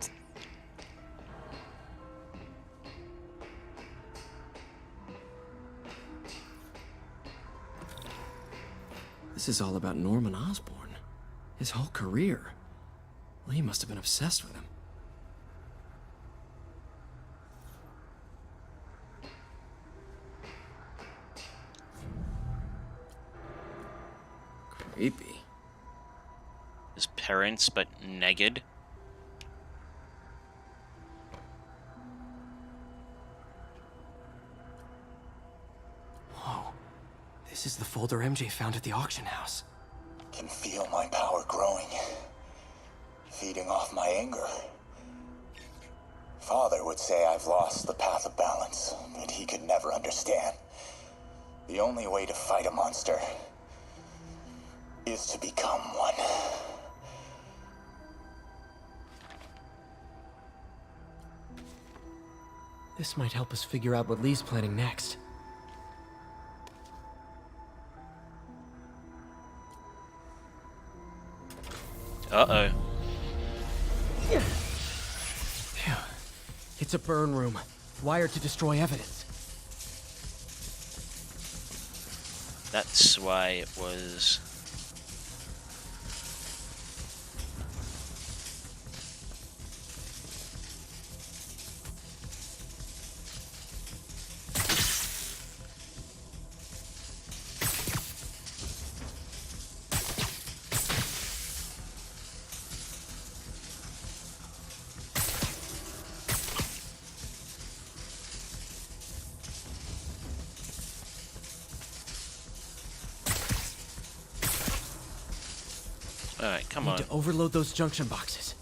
This is all about Norman Osborn. His whole career. Lee must have been obsessed with him. Creepy. His parents, but naked. Whoa. This is the folder MJ found at the auction house. Can feel my power growing, feeding off my anger. Father would say I've lost the path of balance, but he could never understand. The only way to fight a monster is to become one. This might help us figure out what Lee's planning next. Uh-oh. Phew. It's a burn room, wired to destroy evidence. That's why it was... Alright, come on. Need to overload those junction boxes.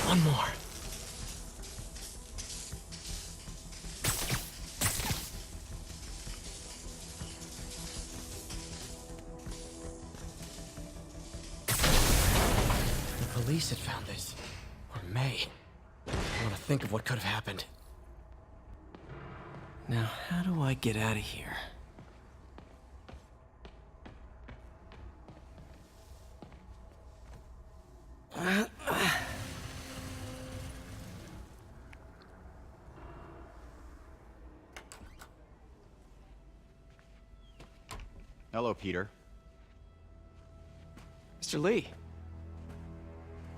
One more. The police had found this. Or may. I want to think of what could have happened. Now, how do I get out of here? Hello, Peter. Mr. Lee.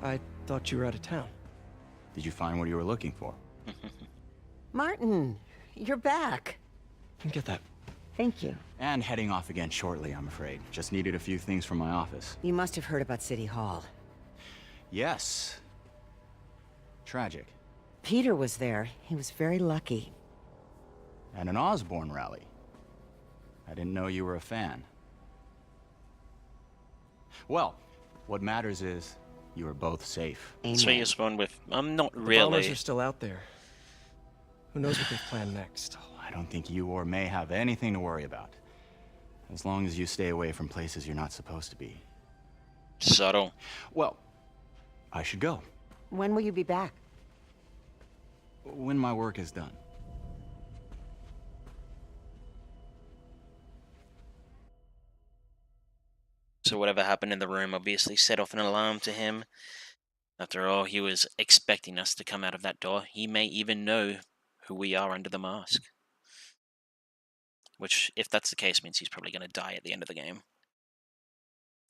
I thought you were out of town. Did you find what you were looking for? Martin, you're back. Get that. Thank you. And heading off again shortly, I'm afraid. Just needed a few things from my office. You must have heard about City Hall. Yes. Tragic. Peter was there. He was very lucky. And an Osborne rally. I didn't know you were a fan. Well, what matters is you are both safe. So you spawned with... I'm not The bombers really... are still out there. Who knows what they've planned next? I don't think you or May have anything to worry about. As long as you stay away from places you're not supposed to be. Subtle. Well, I should go. When will you be back? When my work is done. So whatever happened in the room obviously set off an alarm to him. After all, he was expecting us to come out of that door. He may even know who we are under the mask. Which, if that's the case, means he's probably going to die at the end of the game.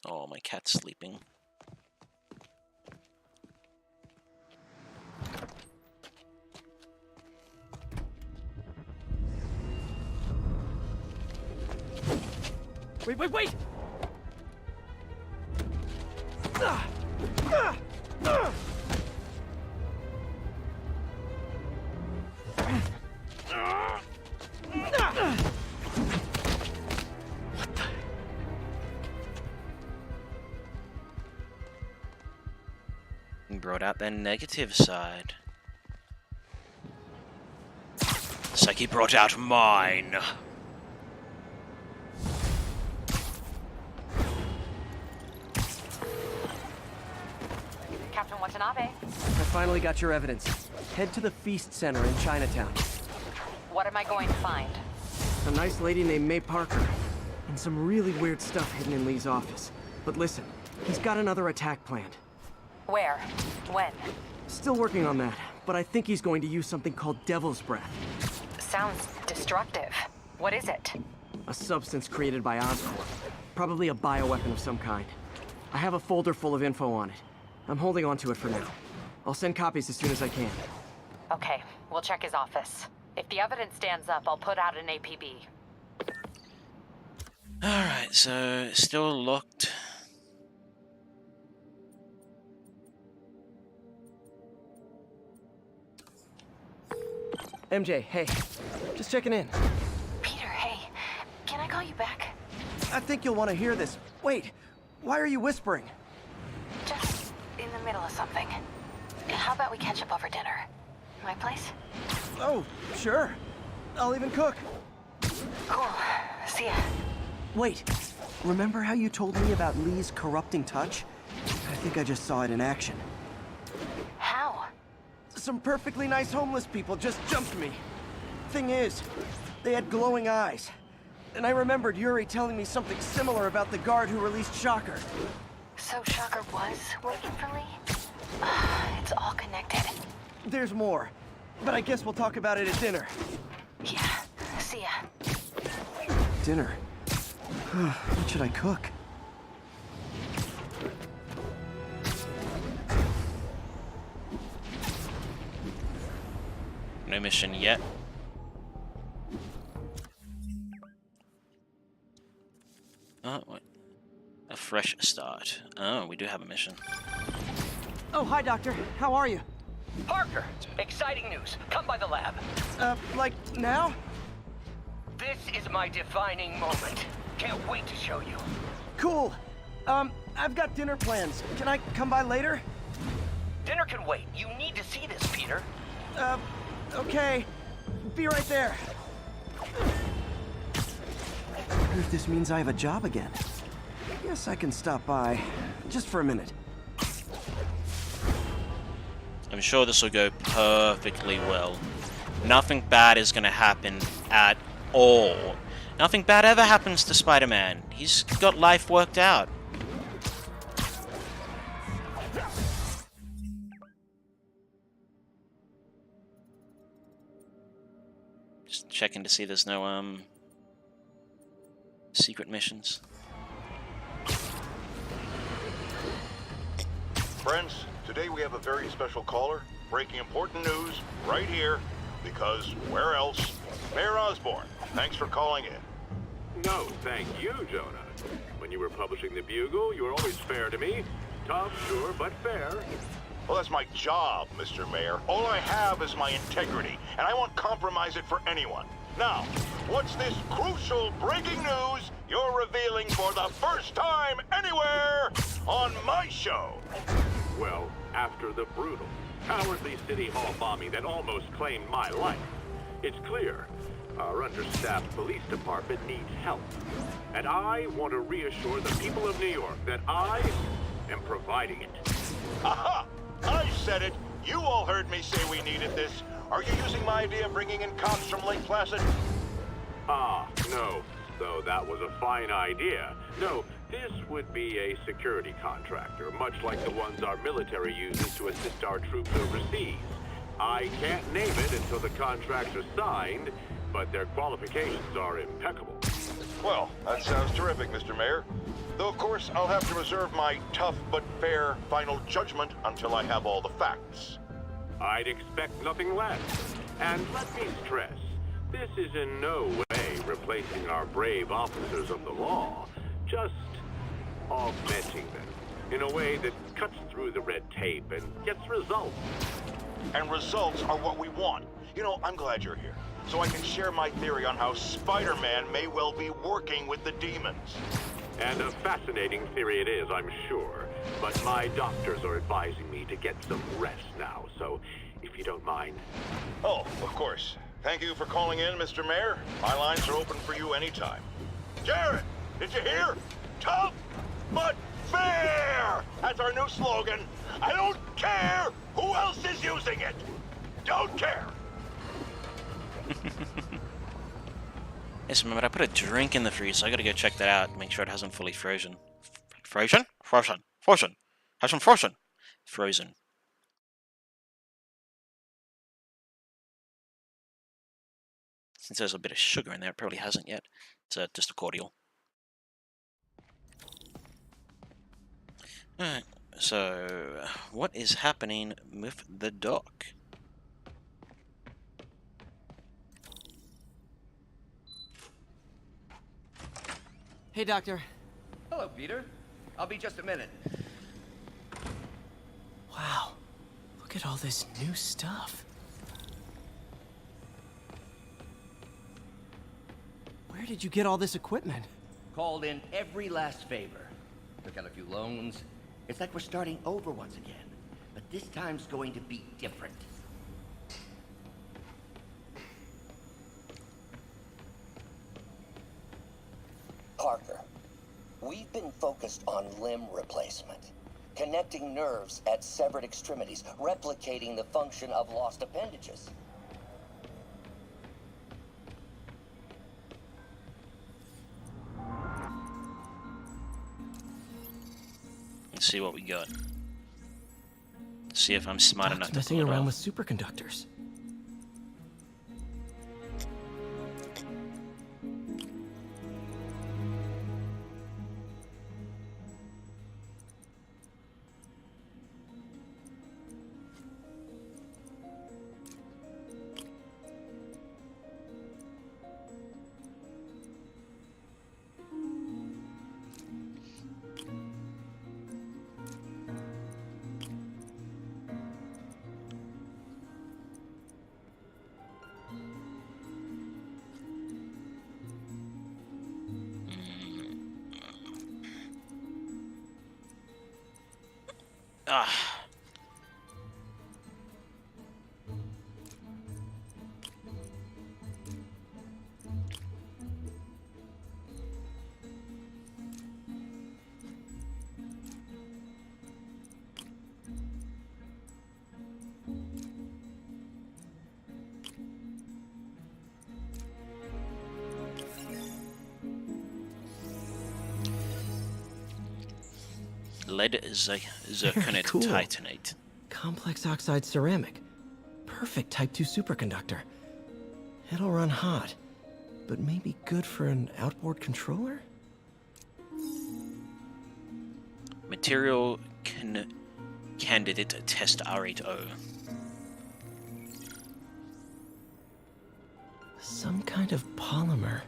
Oh, my cat's sleeping. Wait, wait, wait! Brought out their negative side. Seki brought out mine. Captain Watanabe, I finally got your evidence. Head to the Feast Center in Chinatown. what am I going to find? A nice lady named May Parker. And some really weird stuff hidden in Lee's office. But listen, he's got another attack planned. Where? When? Still working on that, but I think he's going to use something called Devil's Breath. Sounds destructive. What is it? A substance created by Oscorp. Probably a bioweapon of some kind. I have a folder full of info on it. I'm holding on to it for now. I'll send copies as soon as I can. Okay, we'll check his office. If the evidence stands up, I'll put out an APB. Alright, so still locked. MJ, hey. Just checking in. Peter, hey. Can I call you back? I think you'll want to hear this. Wait, why are you whispering? Just in the middle of something. How about we catch up over dinner? My place? Oh, sure. I'll even cook. Cool. See ya. Wait, remember how you told me about Lee's corrupting touch? I think I just saw it in action. How? Some perfectly nice homeless people just jumped me. Thing is, they had glowing eyes. And I remembered Yuri telling me something similar about the guard who released Shocker. So Shocker was working for Lee? It's all connected. There's more, but I guess we'll talk about it at dinner. Yeah, see ya. Dinner? What should I cook? No mission yet. Oh, what? A fresh start. Oh, we do have a mission. Oh, hi, Doctor. How are you? Parker, exciting news. Come by the lab. Like now? This is my defining moment. Can't wait to show you. Cool. I've got dinner plans. Can I come by later? Dinner can wait. You need to see this, Peter. Okay. Be right there. I wonder if this means I have a job again. Guess I can stop by. Just for a minute. I'm sure this will go perfectly well. Nothing bad is gonna happen at all. Nothing bad ever happens to Spider-Man. He's got life worked out. Just checking to see there's no, secret missions. Friends, today we have a very special caller, breaking important news right here, because where else? Mayor Osborn, thanks for calling in. No, thank you, Jonah. When you were publishing the Bugle, you were always fair to me. Tough, sure, but fair. Well, that's my job, Mr. Mayor. All I have is my integrity, and I won't compromise it for anyone. Now, what's this crucial breaking news you're revealing for the first time anywhere on my show? Well, after the brutal, cowardly City Hall bombing that almost claimed my life, it's clear our understaffed police department needs help. And I want to reassure the people of New York that I am providing it. Aha! I said it! You all heard me say we needed this. Are you using my idea of bringing in cops from Lake Placid? Ah, no. Though that was a fine idea. No, this would be a security contractor, much like the ones our military uses to assist our troops overseas. I can't name it until the contracts are signed, but their qualifications are impeccable. Well, that sounds terrific, Mr. Mayor. Though, of course, I'll have to reserve my tough but fair final judgment until I have all the facts. I'd expect nothing less. And let me stress, this is in no way replacing our brave officers of the law, just augmenting them in a way that cuts through the red tape and gets results. And results are what we want. You know, I'm glad you're here, so I can share my theory on how Spider-Man may well be working with the demons. And a fascinating theory it is, I'm sure. But my doctors are advising me to get some rest now, so if you don't mind. Oh, of course. Thank you for calling in, Mr. Mayor. My lines are open for you anytime. Jared, did you hear? Tough but fair! That's our new slogan. I don't care who else is using it. Don't care. Yes, remember, I put a drink in the freezer, so I gotta go check that out, make sure it hasn't fully frozen. Frozen? Frozen. Frozen. Hasn't frozen. Frozen. Since there's a bit of sugar in there, it probably hasn't yet. It's just a cordial. Alright, so what is happening with the dock? Hey, Doctor. Hello, Peter. I'll be just a minute. Wow. Look at all this new stuff. Where did you get all this equipment? Called in every last favor. Took out a few loans. It's like we're starting over once again. But this time's going to be different. Parker, we've been focused on limb replacement. Connecting nerves at severed extremities, replicating the function of lost appendages. Let's see what we got. See if I'm smart enough to messing pull it around off. with superconductors. Ah. Lead zirconate Cool. titanate. Complex oxide ceramic. Perfect Type 2 superconductor. It'll run hot, but maybe good for an outboard controller? Material candidate test R80. Some kind of polymer.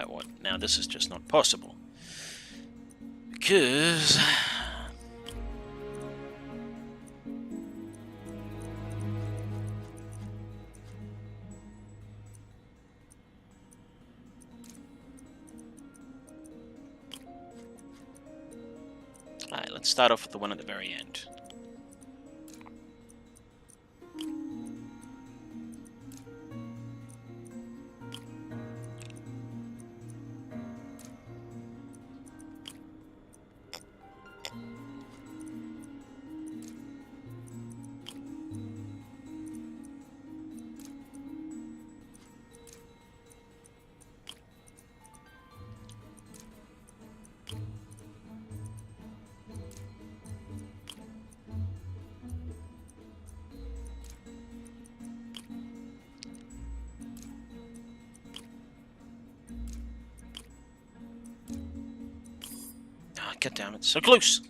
What? Now this is just not possible. Because... Alright, let's start off with the one at the very end. Oh, God damn it, so close!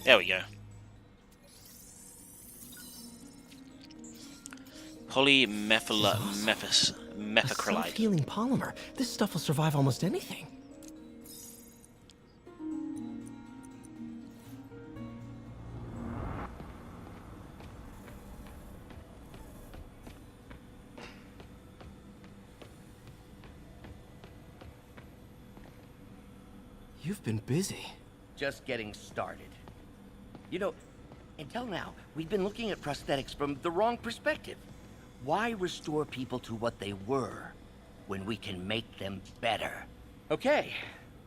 There we go. Methacrylate. Self-healing polymer. This stuff will survive almost anything. You've been busy. Just getting started. You know, until now, we've been looking at prosthetics from the wrong perspective. Why restore people to what they were when we can make them better? Okay,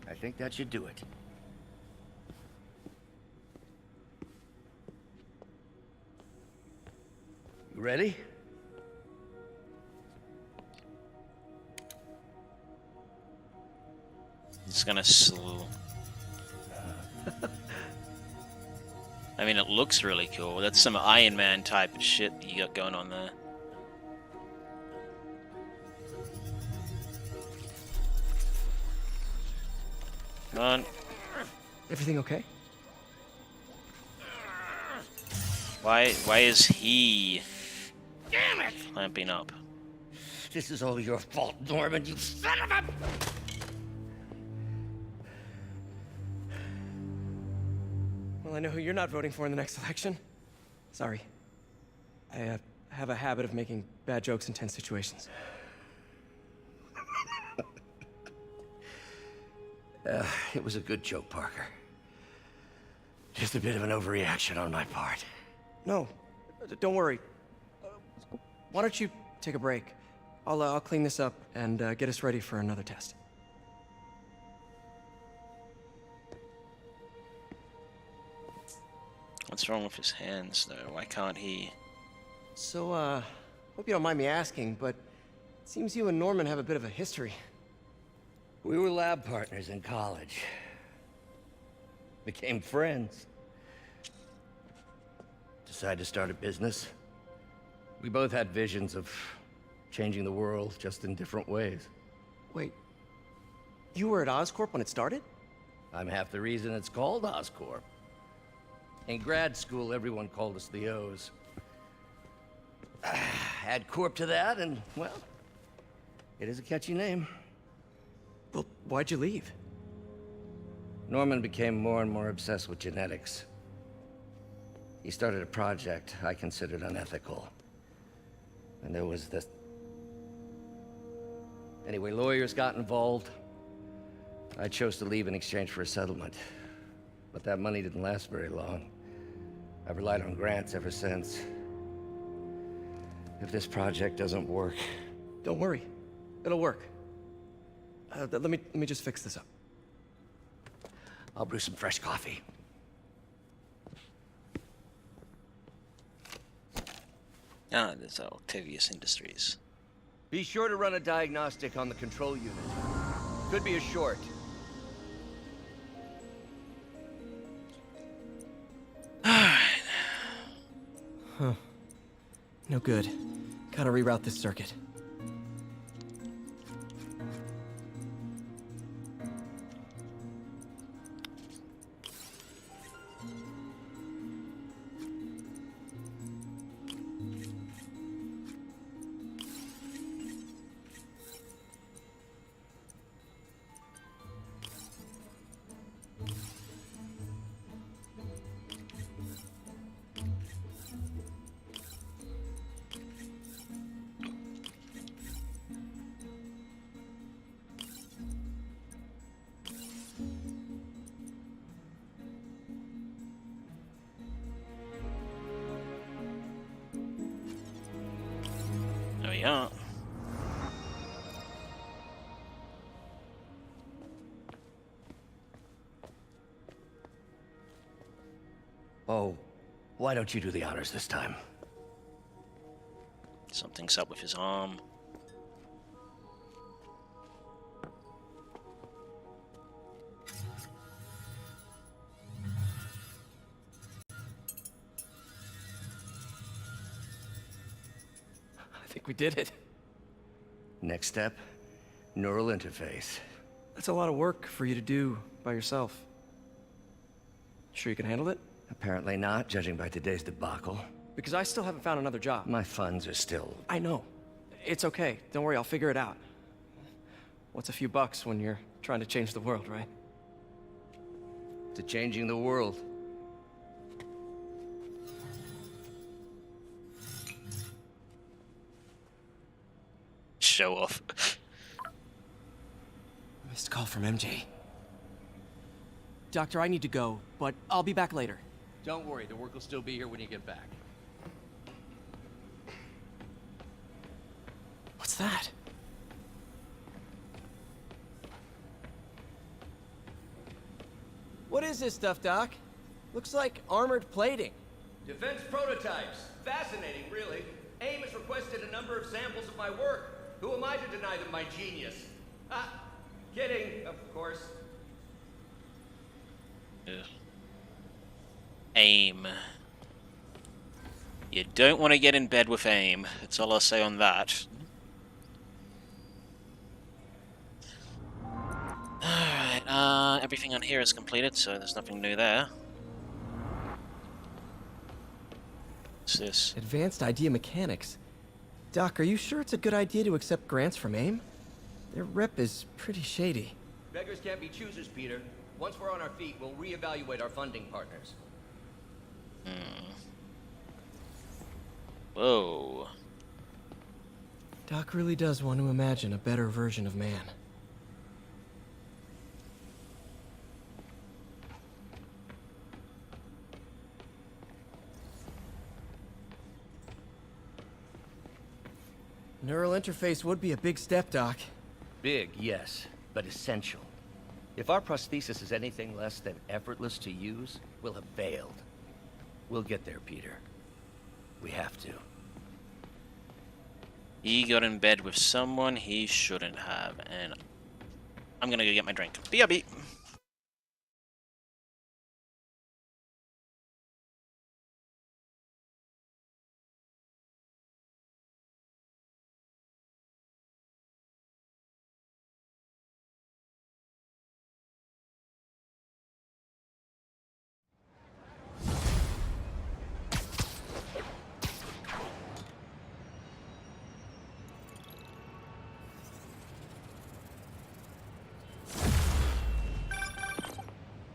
I think that should do it. You ready? It's gonna slow. I mean, it looks really cool. That's some Iron Man type of shit that you got going on there. Come on. Everything okay? Why is he Damn it! clamping up? This is all your fault, Norman, you son of a... Well, I know who you're not voting for in the next election. Sorry. I have a habit of making bad jokes in tense situations. It was a good joke, Parker. Just a bit of an overreaction on my part. No, don't worry. Why don't you take a break? I'll clean this up and get us ready for another test. What's wrong with his hands, though? Why can't he? So, hope you don't mind me asking, but it seems you and Norman have a bit of a history. We were lab partners in college. Became friends. Decided to start a business. We both had visions of changing the world, just in different ways. Wait, you were at Oscorp when it started? I'm half the reason it's called Oscorp. In grad school, everyone called us the O's. Add Corp to that, and, well, it is a catchy name. Well, why'd you leave? Norman became more and more obsessed with genetics. He started a project I considered unethical. And there was this... Anyway, lawyers got involved. I chose to leave in exchange for a settlement. But that money didn't last very long. I've relied on grants ever since. If this project doesn't work... Don't worry. It'll work. Let me just fix this up. I'll brew some fresh coffee. Ah, there's Octavius Industries. Be sure to run a diagnostic on the control unit. Could be a short. Huh. No good. Gotta reroute this circuit. There we are. Oh, why don't you do the honors this time? Something's up with his arm. I think we did it. Next step, neural interface. That's a lot of work for you to do by yourself. Sure you can handle it? Apparently not, judging by today's debacle. because I still haven't found another job. My funds are still... I know. It's okay. Don't worry, I'll figure it out. What's a few bucks when you're trying to change the world, right? to changing the world. Show off. Missed call from MJ. Doctor, I need to go, but I'll be back later. Don't worry, the work will still be here when you get back. What's that? What is this stuff, Doc? Looks like armored plating. Defense prototypes. Fascinating, really. AIM has requested a number of samples of my work. Who am I to deny them my genius? Ah, kidding, of course. Ugh. AIM. You don't want to get in bed with AIM. That's all I'll say on that. Alright, everything on here is completed, so there's nothing new there. What's this? Advanced idea mechanics. Doc, are you sure it's a good idea to accept grants from AIM? Their rep is pretty shady. Beggars can't be choosers, Peter. Once we're on our feet, we'll reevaluate our funding partners. Whoa. Doc really does want to imagine a better version of man. Neural interface would be a big step, Doc. Big, yes, but essential. If our prosthesis is anything less than effortless to use, we'll have failed. We'll get there, Peter. We have to. He got in bed with someone he shouldn't have, and I'm gonna go get my drink. BRB.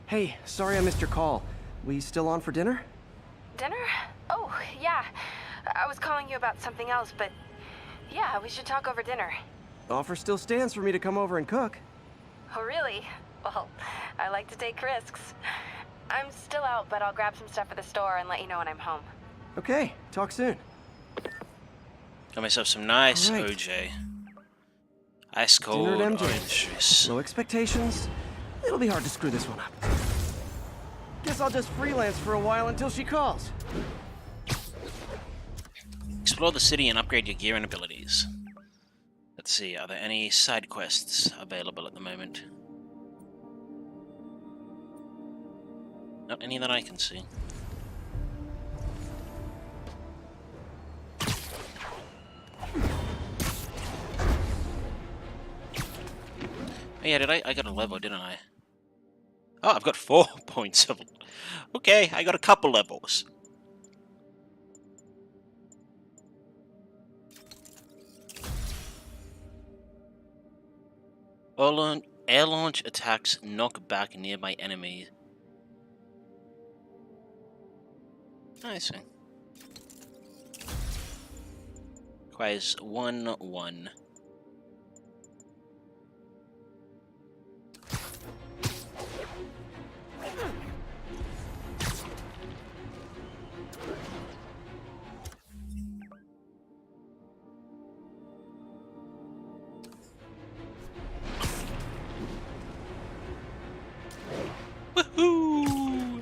Hey, sorry I missed your call. We still on for dinner? Dinner? Oh, yeah. I was calling you about something else, but yeah, we should talk over dinner. Offer still stands for me to come over and cook. Oh, really? Well, I like to take risks. I'm still out, but I'll grab some stuff at the store and let you know when I'm home. Okay, talk soon. Got myself some nice All right. OJ. Ice cold Dinner at MJ's. orange juice. Low expectations. It'll be hard to screw this one up. Guess I'll just freelance for a while until she calls. Explore the city and upgrade your gear and abilities. Let's see, are there any side quests available at the moment? Not any that I can see. Oh yeah, I got a level, didn't I? Oh, I've got 4 points of... Okay, I got a couple levels. Air launch attacks knock back nearby enemies. I see. Requires 1-1. Woohoo!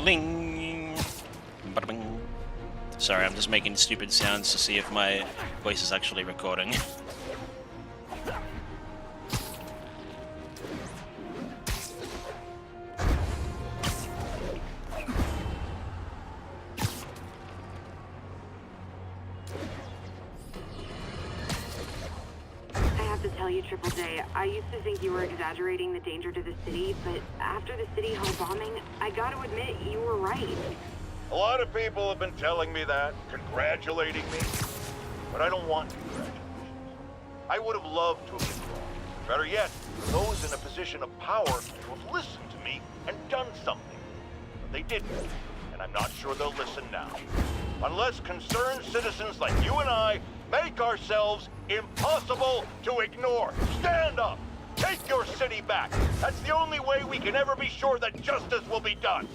Ling! Ba-da-bing. Sorry, I'm just making stupid sounds to see if my voice is actually recording. I have to tell you, Triple J. I used to think you were exaggerating the danger to the city, but after the City Hall bombing, I gotta admit, you were right. A lot of people have been telling me that, congratulating me, but I don't want congratulations. I would have loved to have been wrong. Better yet, those in a position of power who have listened to me and done something. But they didn't, and I'm not sure they'll listen now. Unless concerned citizens like you and I make ourselves impossible to ignore. Stand up! Take your city back! That's the only way we can ever be sure that justice will be done.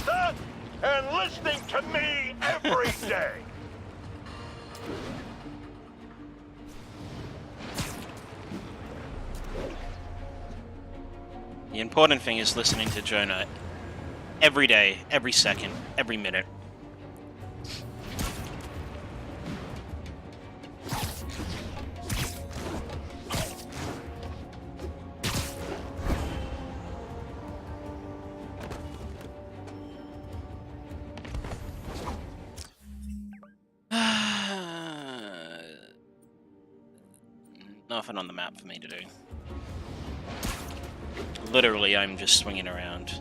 That and listening to me every day! The important thing is listening to Jonah every day, every second, every minute. Nothing on the map for me to do. Literally, I'm just swinging around.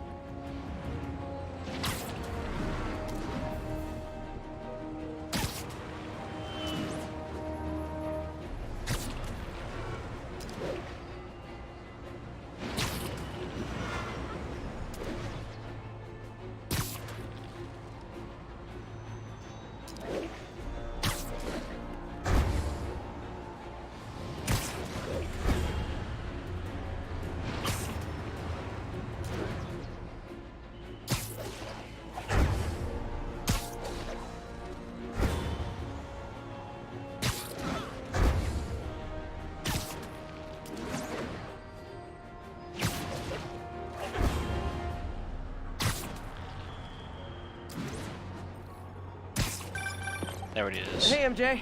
There it is. Hey, MJ.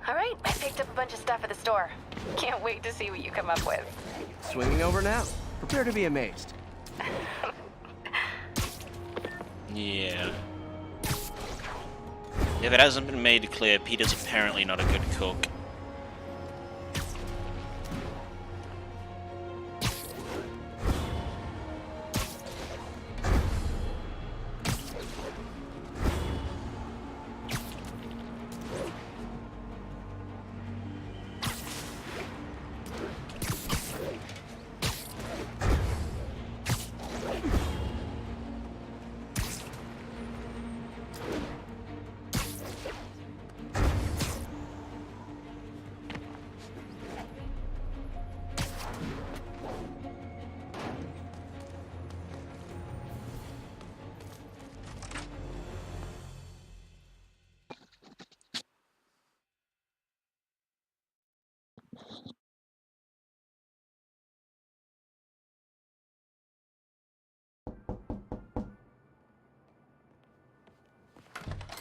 All right, I picked up a bunch of stuff at the store. Can't wait to see what you come up with. Swinging over now. Prepare to be amazed. Yeah. If it hasn't been made clear, Peter's apparently not a good cook.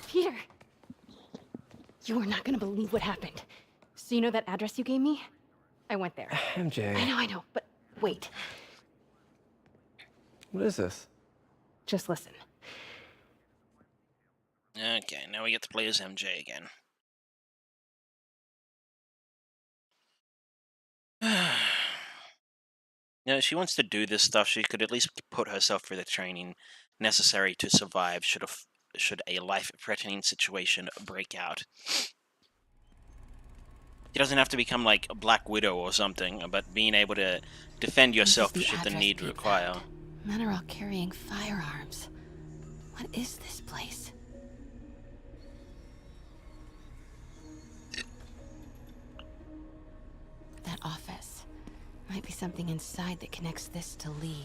Peter! You are not gonna believe what happened. So you know that address you gave me? I went there. MJ. I know, but wait. What is this? Just listen. Okay, now we get to play as MJ again. You know, she wants to do this stuff. She could at least put herself through the training necessary to survive should a life-threatening situation break out. She doesn't have to become like a Black Widow or something, but being able to defend yourself should the need require. Men are all carrying firearms. What is this place? That office. Might be something inside that connects this to Lee.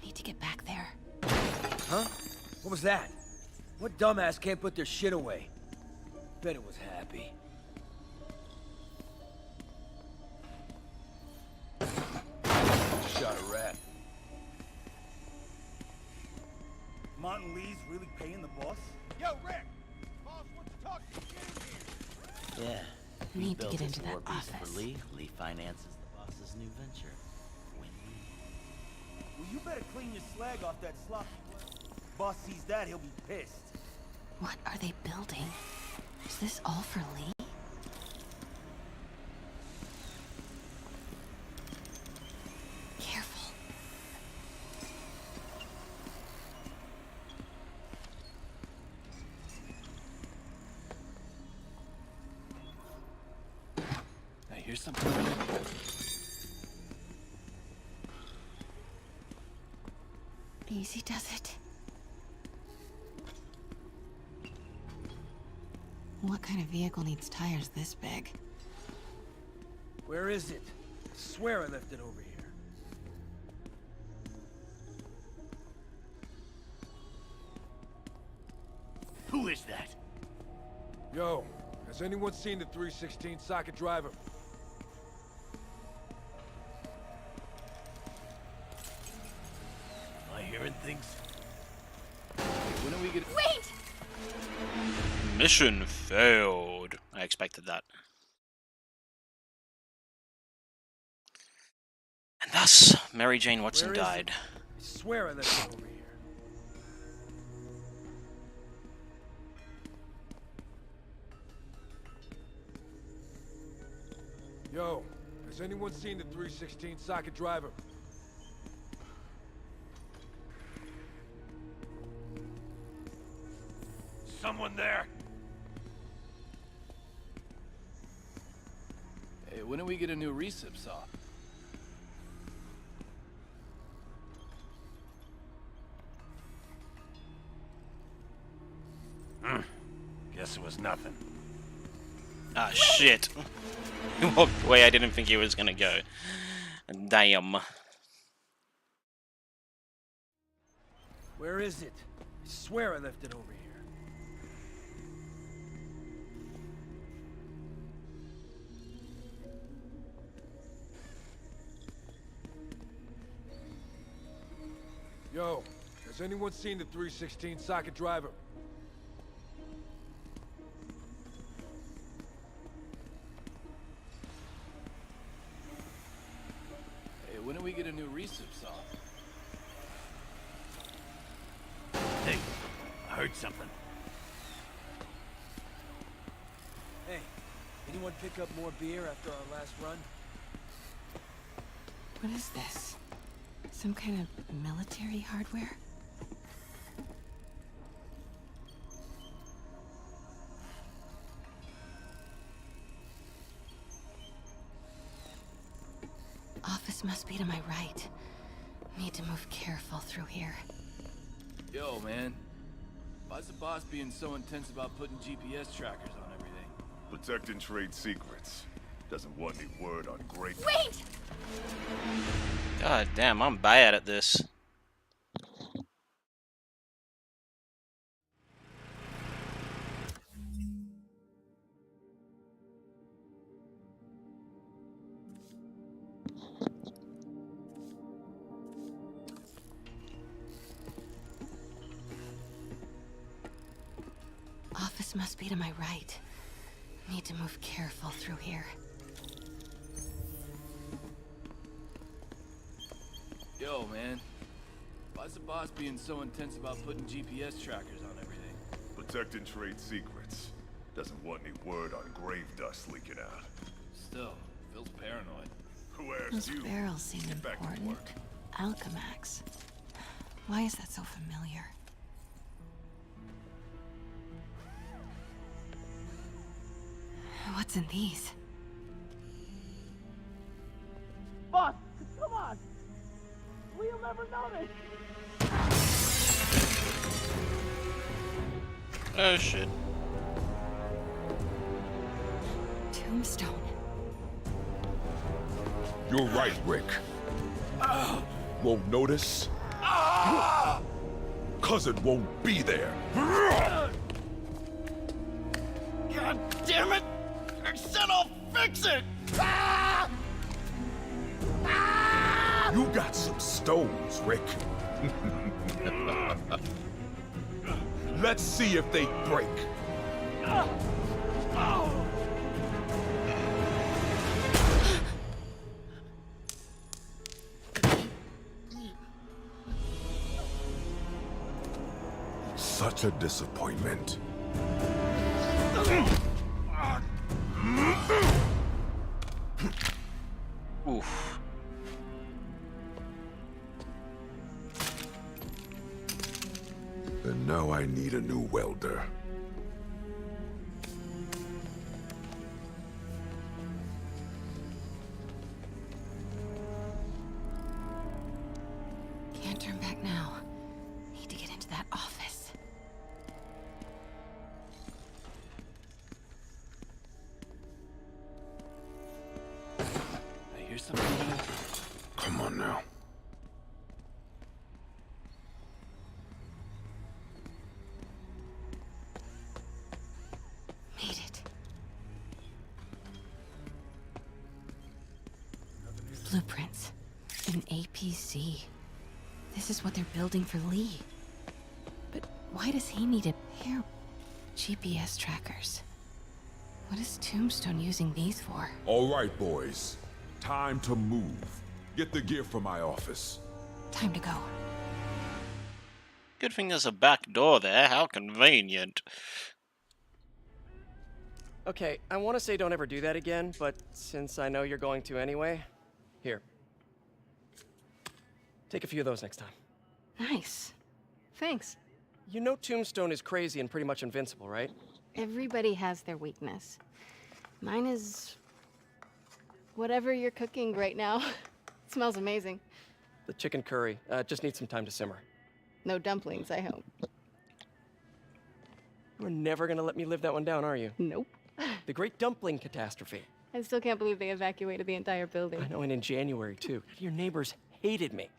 Need to get back there. Huh? What was that? What dumbass can't put their shit away? Bet it was Happy. Shot a rat. Martin Lee's really paying the boss? Yo, Rick! Boss wants to talk to you here. Yeah. Need to get into that war beast office. For Lee. Lee finances the boss's new venture. Well, you better clean your slag off that sloppy work. Boss sees that, he'll be pissed. What are they building? Is this all for Lee? There's something in it. Easy does it. What kind of vehicle needs tires this big? Where is it? I swear I left it over here. Who is that? Yo, has anyone seen the 316 socket driver? Am I hearing things? When are we gonna... Wait! Mission failed. I expected that. And thus, Mary Jane Watson Where is died. it? I swear I left it over here. Yo, has anyone seen the 316 socket driver? Someone there? Hey, when do we get a new recip saw? Guess it was nothing. Ah, shit. He walked away. I didn't think he was gonna go. Damn. Where is it? I swear I left it over here. Yo, has anyone seen the 316 socket driver? Hey, when do we get a new recip saw? Hey, I heard something. Hey, anyone pick up more beer after our last run? What is this? Some kind of military hardware? Office must be to my right. Need to move careful through here. Yo, man. Why's the boss being so intense about putting GPS trackers on everything? Protecting trade secrets. Doesn't want any word on great. Wait! God damn, I'm bad at this. Office must be to my right. Need to move careful through here. Yo, man. Why's the boss being so intense about putting GPS trackers on everything? Protecting trade secrets. Doesn't want any word on grave dust leaking out. Still, feels paranoid. Who asked Those you? barrels seem Get back to important. work. Alchemax. Why is that so familiar? What's in these? Boss, come on! We'll never notice! Oh shit. Tombstone. You're right, Rick. Won't notice? Cause it won't be there. God damn it! I said I'll fix it! You got some stones, Rick. Let's see if they break. Such a disappointment. Oof. And now I need a new welder. blueprints. An APC. This is what they're building for Lee. But why does he need a pair of GPS trackers? What is Tombstone using these for? All right, boys. Time to move. Get the gear from my office. Time to go. Good thing there's a back door there. How convenient. Okay, I want to say don't ever do that again, but since I know you're going to anyway, here. Take a few of those next time. Nice. Thanks. You know Tombstone is crazy and pretty much invincible, right? Everybody has their weakness. Mine is... whatever you're cooking right now. It smells amazing. The chicken curry. Just needs some time to simmer. No dumplings, I hope. You're never gonna let me live that one down, are you? Nope. The Great Dumpling Catastrophe. I still can't believe they evacuated the entire building. I know, and in January, too. Your neighbors hated me.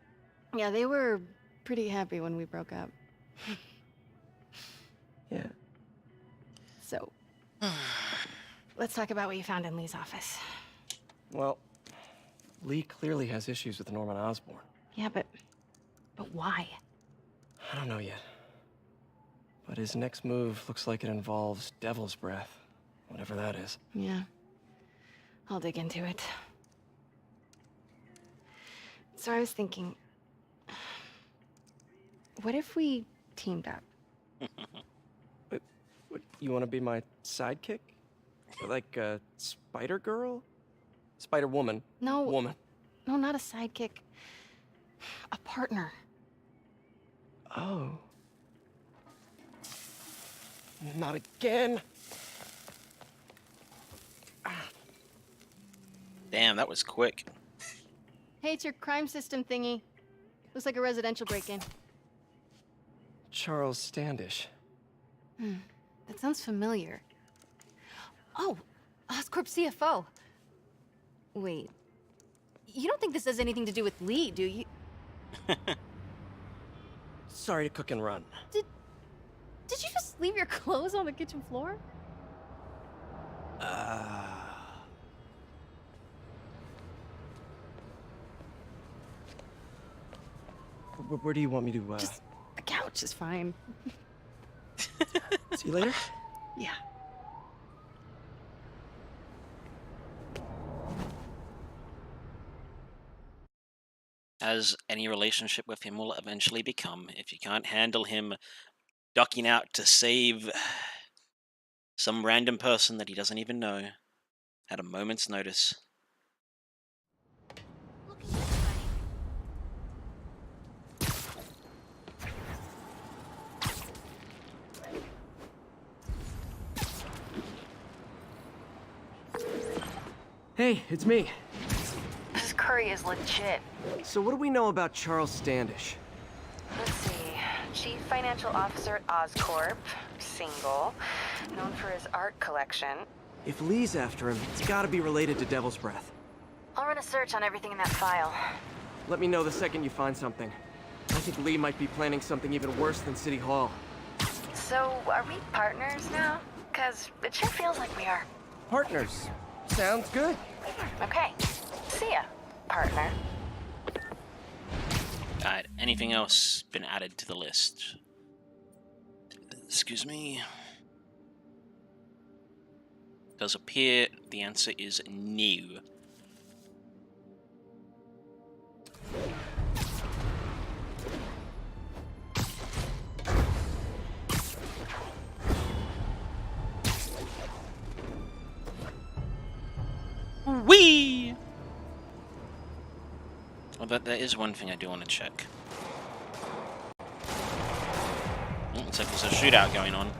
Yeah, they were pretty happy when we broke up. Yeah. So, let's talk about what you found in Lee's office. Well, Lee clearly has issues with Norman Osborn. Yeah, but why? I don't know yet. But his next move looks like it involves Devil's Breath. Whatever that is. Yeah. I'll dig into it. So I was thinking, what if we teamed up? What, you want to be my sidekick? Like a Spider Girl? Spider Woman? No. Woman. No, not a sidekick. A partner. Oh. Not again. Damn, that was quick. Hey, it's your crime system thingy. Looks like a residential break-in. Charles Standish. That sounds familiar. Oh, Oscorp CFO. Wait. You don't think this has anything to do with Lee, do you? Sorry to cook and run. Did you just leave your clothes on the kitchen floor? Where do you want me to, Just the couch is fine. See you later? Yeah. As any relationship with him will eventually become, if you can't handle him ducking out to save some random person that he doesn't even know at a moment's notice. Hey, it's me. This curry is legit. So what do we know about Charles Standish? Let's see. Chief Financial Officer at Oscorp. Single. Known for his art collection. If Lee's after him, it's gotta be related to Devil's Breath. I'll run a search on everything in that file. Let me know the second you find something. I think Lee might be planning something even worse than City Hall. So, are we partners now? Because it sure feels like we are. Partners. Sounds good. Okay. See ya, partner. Alright, anything else been added to the list? Excuse me. Does appear the answer is no. Whee! Well, but there is one thing I do want to check. Looks like there's a shootout going on.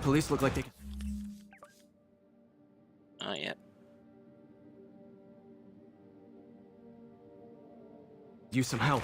Police look like they... Not yet. Use some help.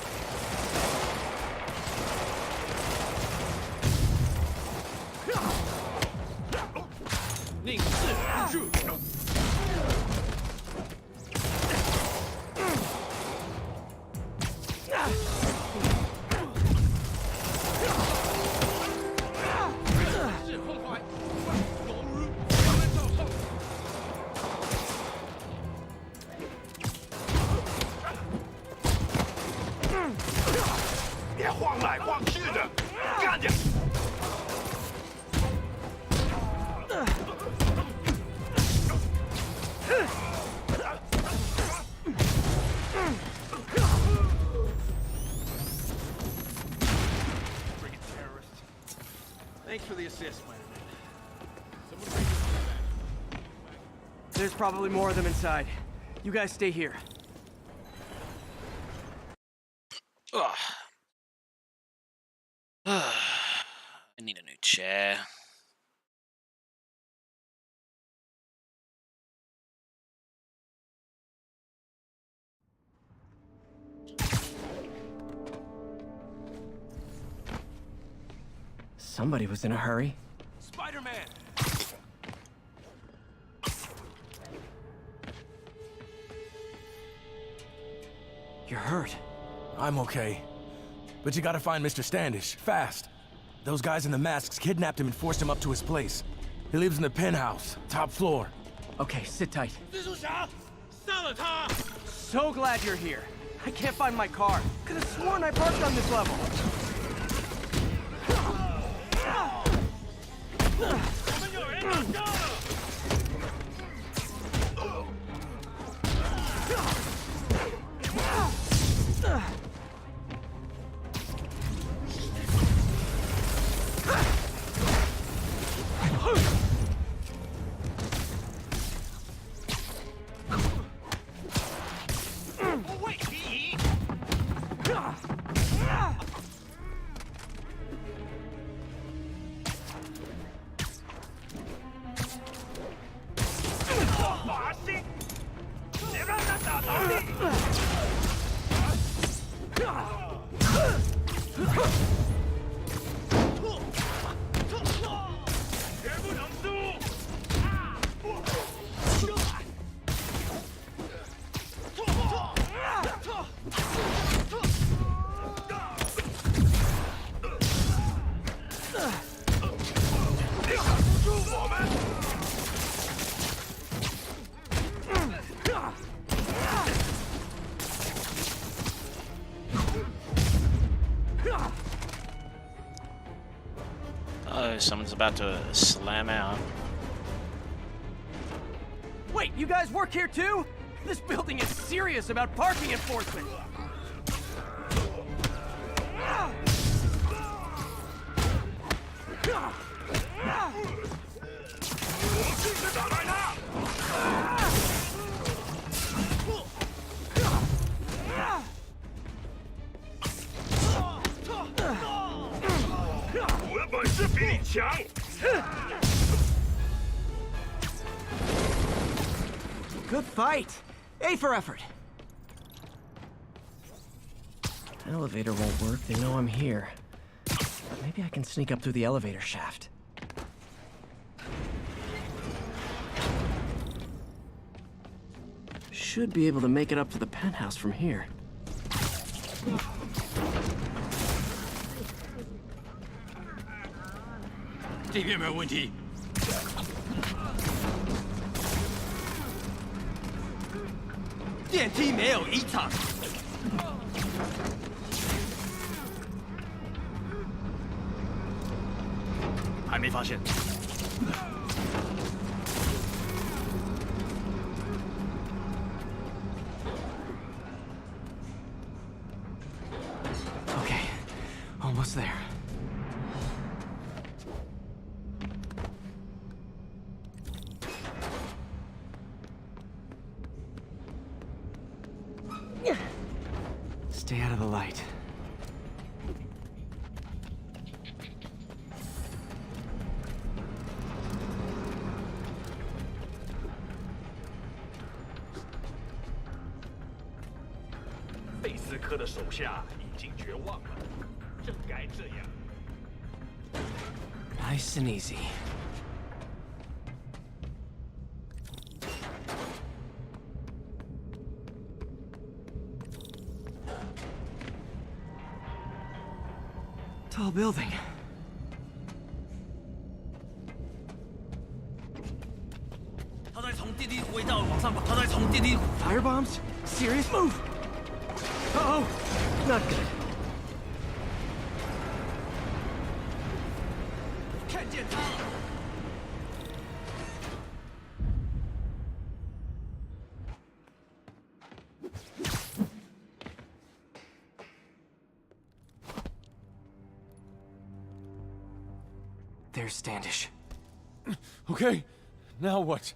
this, Spider-Man? There's probably more of them inside. You guys stay here. Ugh. I need a new chair. Somebody was in a hurry. Spider-Man! You're hurt. I'm okay. But you gotta find Mr. Standish, fast. Those guys in the masks kidnapped him and forced him up to his place. He lives in the penthouse, top floor. Okay, sit tight. 蜘蛛侠，杀了他！ So glad you're here. I can't find my car. Could have sworn I parked on this level. 我们有人打架了！ Oh, someone's about to slam out. Wait, you guys work here too? This building is serious about parking enforcement. Good fight. A for effort. Elevator won't work. They know I'm here. Maybe I can sneak up through the elevator shaft. Should be able to make it up to the penthouse from here. 这边没有问题。电梯没有异常。还没发现。Okay, almost there. Stay out of the light. Nice and easy. Tall building. Firebombs? Serious move? Uh-oh! Not good. 看见他了。 There There's Standish. Okay, now what?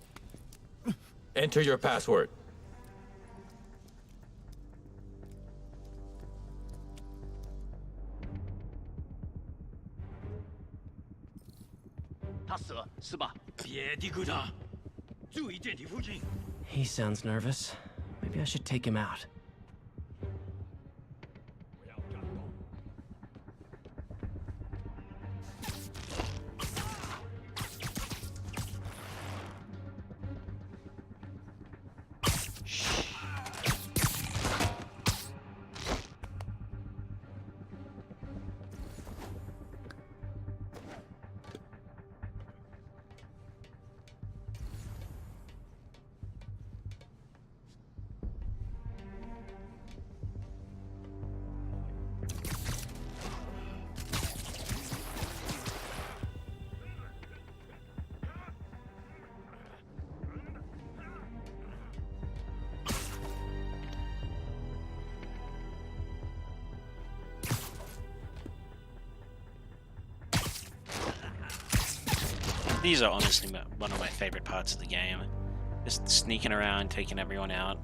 Enter your password. He sounds nervous. Maybe I should take him out. These are honestly one of my favorite parts of the game. Just sneaking around, taking everyone out.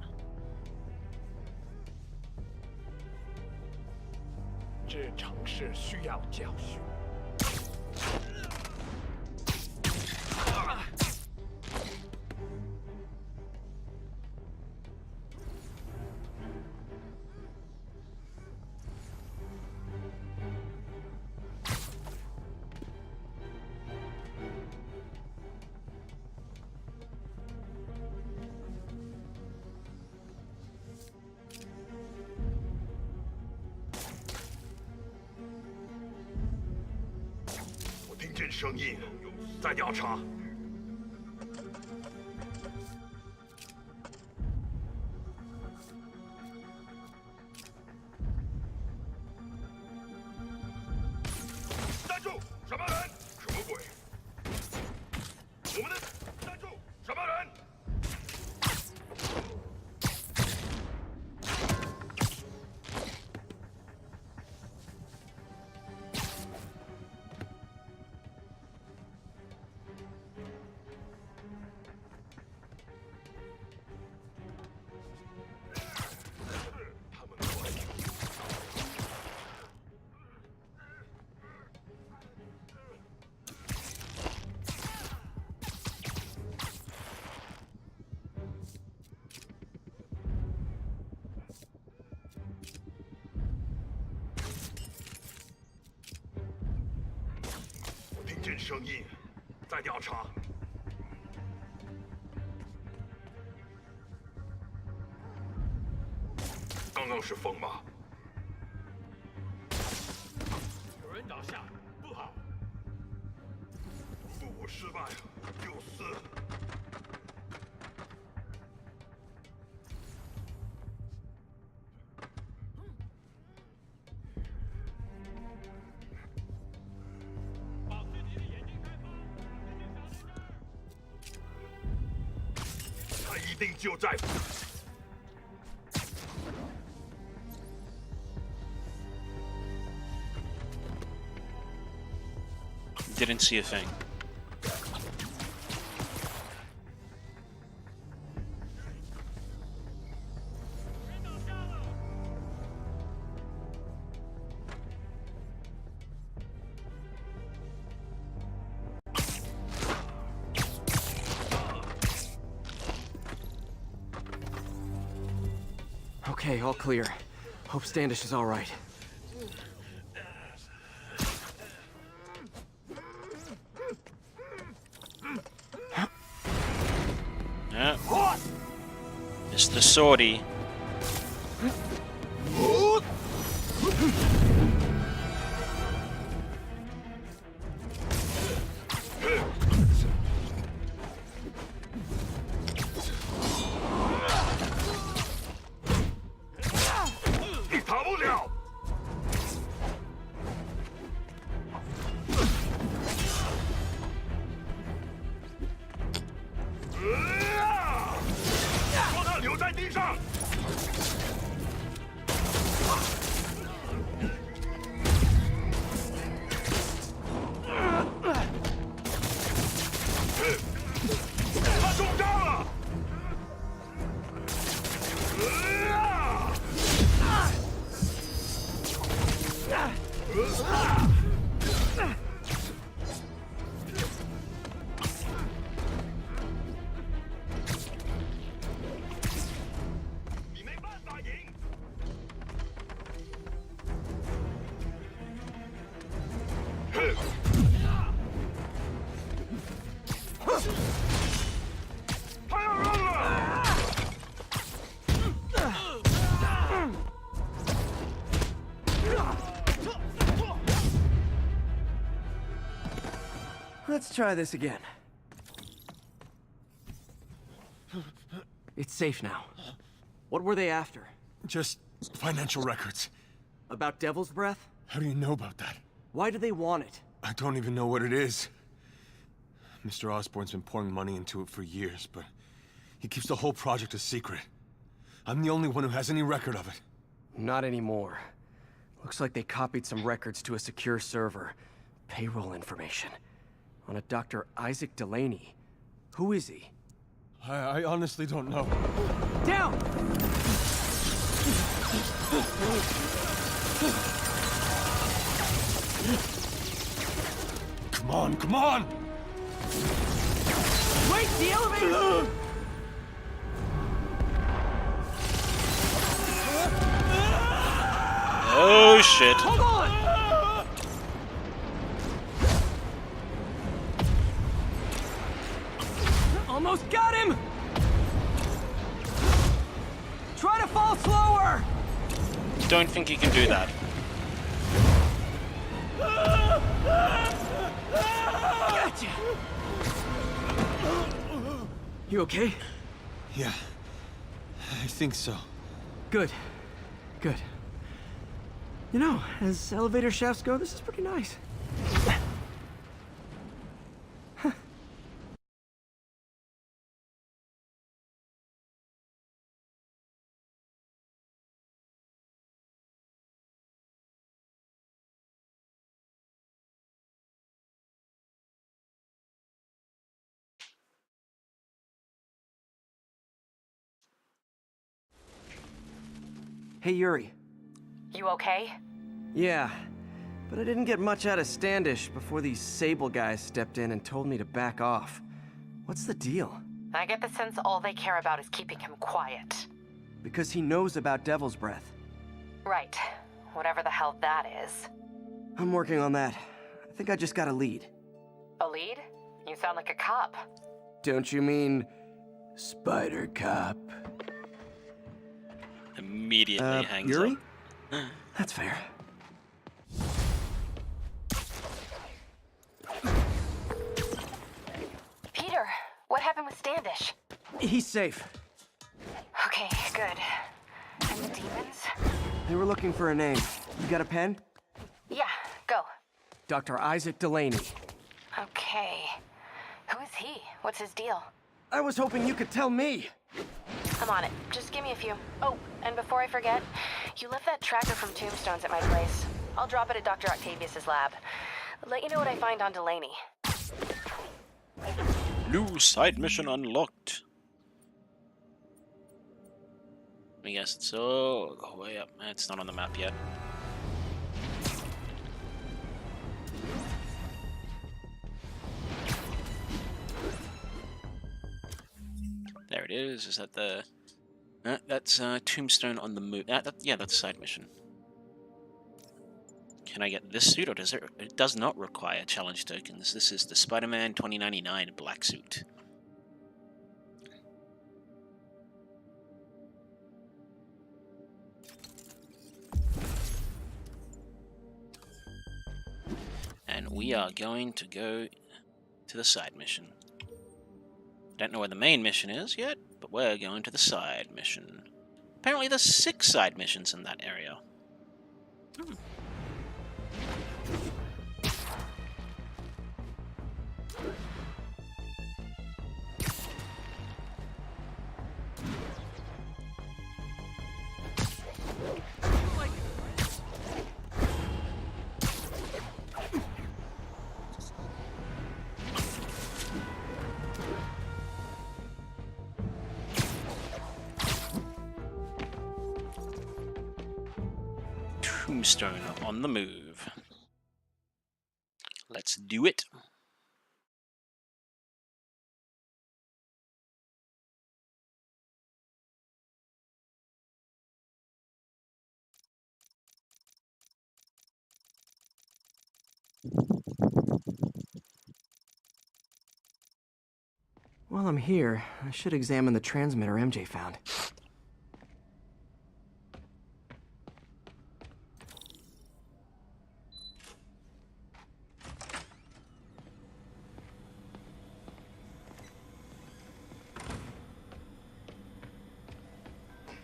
Didn't see a thing. Okay, all clear. Hope Standish is all right. Yeah. Mr. Swordy. Let's try this again. It's safe now. What were they after? Just financial records. About Devil's Breath? How do you know about that? Why do they want it? I don't even know what it is. Mr. Osborn's been pouring money into it for years, but he keeps the whole project a secret. I'm the only one who has any record of it. Not anymore. Looks like they copied some records to a secure server. Payroll information. On a Dr. Isaac Delaney. Who is he? I honestly don't know. Down! Come on, come on! Wait, the elevator! Oh shit. Hold on! Almost got him! Try to fall slower! Don't think you can do that. Gotcha! You okay? Yeah, I think so. Good. Good. You know, as elevator shafts go, this is pretty nice. Hey, Yuri. You okay? Yeah, but I didn't get much out of Standish before these Sable guys stepped in and told me to back off. What's the deal? I get the sense all they care about is keeping him quiet. Because he knows about Devil's Breath. Right. Whatever the hell that is. I'm working on that. I think I just got a lead. A lead? You sound like a cop. Don't you mean... Spider Cop? Immediately hangs Yuri? up. That's fair. Peter, what happened with Standish? He's safe. Okay, good. And the demons? They were looking for a name. You got a pen? Yeah, go. Dr. Isaac Delaney. Okay. Who is he? What's his deal? I was hoping you could tell me. I'm on it. Just give me a few. Oh, and before I forget, you left that tracker from Tombstones at my place. I'll drop it at Dr. Octavius's lab. Let you know what I find on Delaney. New side mission unlocked. I guess it's all the way up. It's not on the map yet. There it is. Is that the... that's Tombstone on the Moon. Yeah, that's a side mission. Can I get this suit, or does it? It does not require challenge tokens. This is the Spider-Man 2099 black suit. And we are going to go to the side mission. Don't know where the main mission is yet, but we're going to the side mission. Apparently there's 6 side missions in that area. Tombstone on the move. Let's do it. While I'm here, I should examine the transmitter MJ found.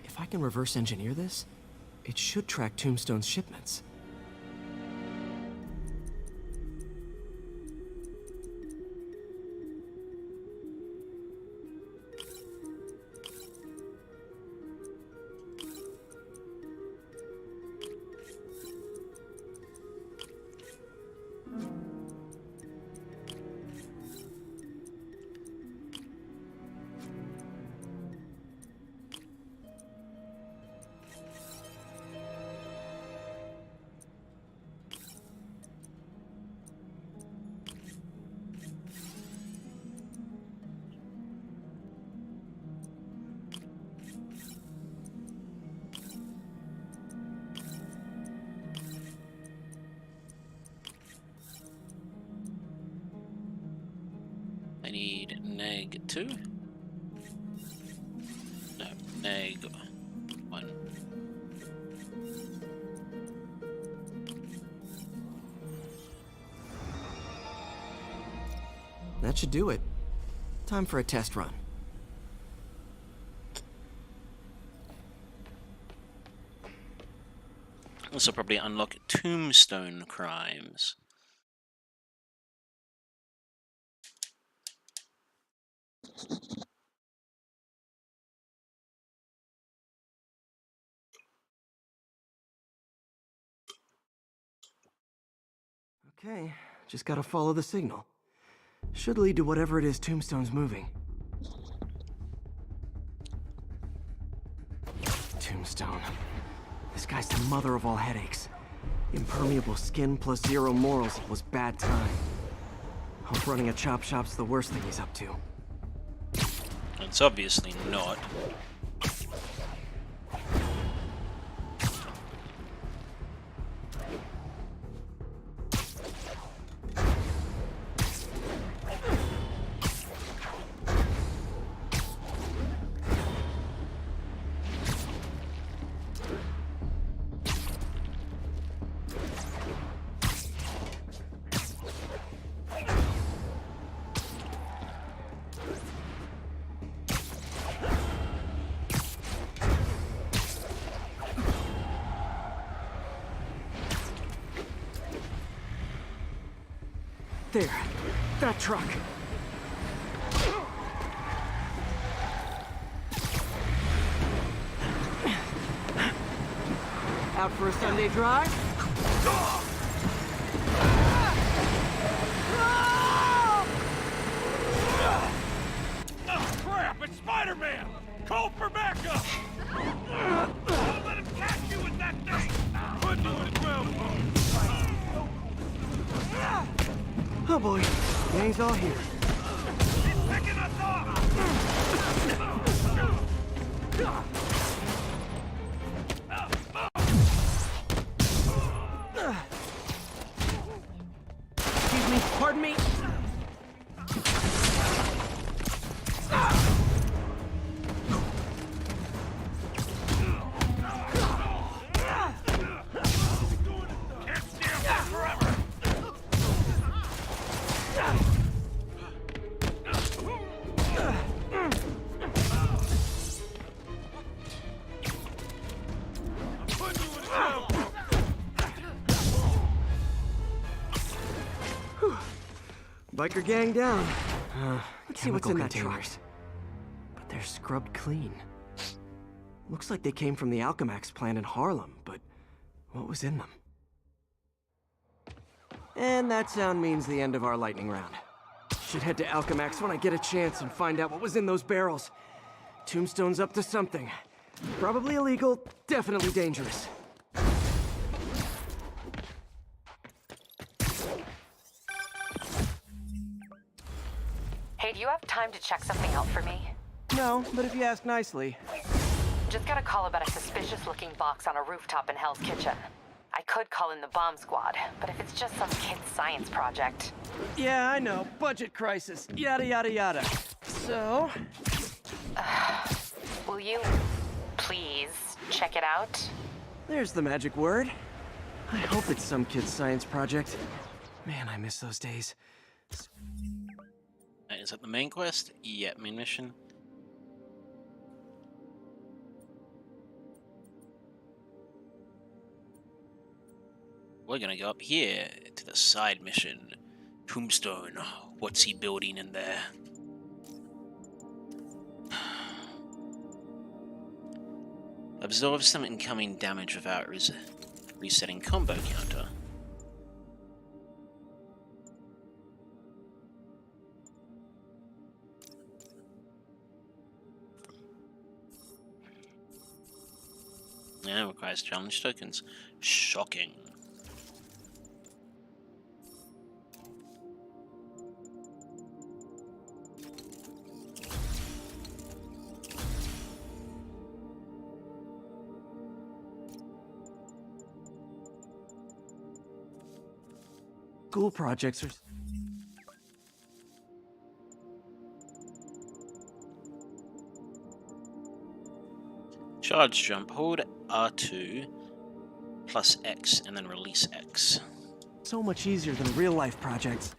If I can reverse engineer this, it should track Tombstone's shipments. I need neg 2. No, neg 1. That should do it. Time for a test run. This will probably unlock Tombstone crimes. Okay, just gotta follow the signal. Should lead to whatever it is Tombstone's moving. Tombstone. This guy's the mother of all headaches. Impermeable skin plus zero morals equals bad time. Hope running a chop shop's the worst thing he's up to. It's obviously not. There, that truck. Out for a Sunday drive? Oh, crap! It's Spider-Man! Call for backup! Don't let him catch you with that thing! Put you in 12. Oh boy, gang's all here. He's picking us off! Excuse me, pardon me. Biker gang down. Let's see what's in that truck. But they're scrubbed clean. Looks like they came from the Alchemax plant in Harlem, but what was in them? And that sound means the end of our lightning round. Should head to Alchemax when I get a chance and find out what was in those barrels. Tombstone's up to something. Probably illegal, definitely dangerous. Hey, do you have time to check something out for me? No, but if you ask nicely. Just got a call about a suspicious-looking box on a rooftop in Hell's Kitchen. I could call in the bomb squad, but if it's just some kid's science project... Yeah, I know. Budget crisis. Yada, yada, yada. So... will you please check it out? There's the magic word. I hope it's some kid's science project. Man, I miss those days. Is that the main quest? Yeah, main mission. We're gonna go up here to the side mission. Tombstone. What's he building in there? Absorb some incoming damage without resetting combo counter. Yeah, requires challenge tokens. Shocking. School projects are... Charge jump. Hold R2 plus X and then release X. so much easier than real-life projects.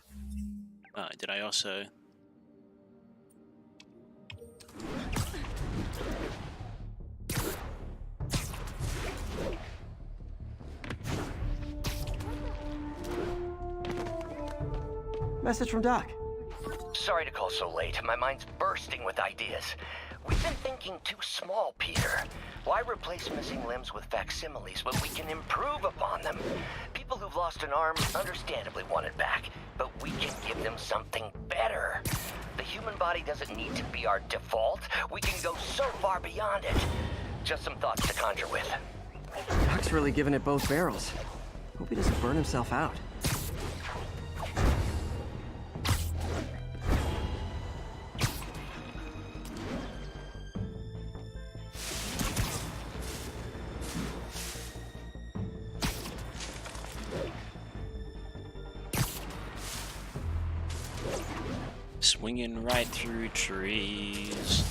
Did I also... Message from Doc. Sorry to call so late. My mind's bursting with ideas. We've been thinking too small, Peter. Why replace missing limbs with facsimiles when we can improve upon them? People who've lost an arm understandably want it back, but we can give them something better. The human body doesn't need to be our default. We can go so far beyond it. Just some thoughts to conjure with. Doc's really giving it both barrels. Hope he doesn't burn himself out. Swinging right through trees.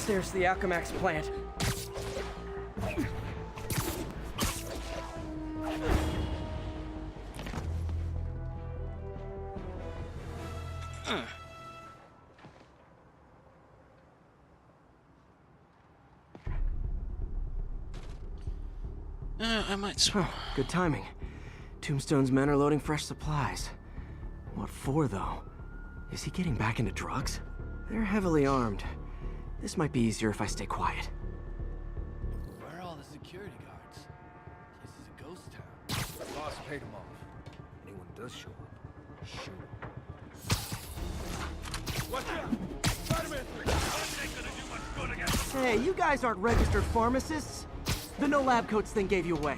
There's the Alchemax plant. I might swim. Oh, good timing. Tombstone's men are loading fresh supplies. What for, though? Is he getting back into drugs? They're heavily armed. This might be easier if I stay quiet. Where are all the security guards? This is a ghost town. The boss paid them off. Anyone does show up, shoot. Watch out! Spider-Man 3! Ain't gonna do much good against them. Hey, you guys aren't registered pharmacists. The no lab coats thing gave you away.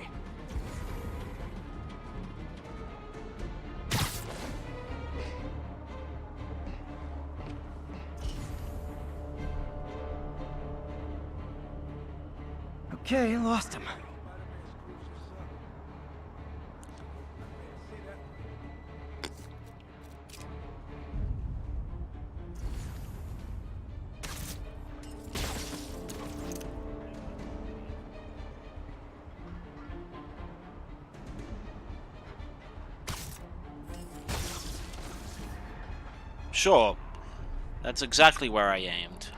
Okay, I lost him. Sure. That's exactly where I aimed.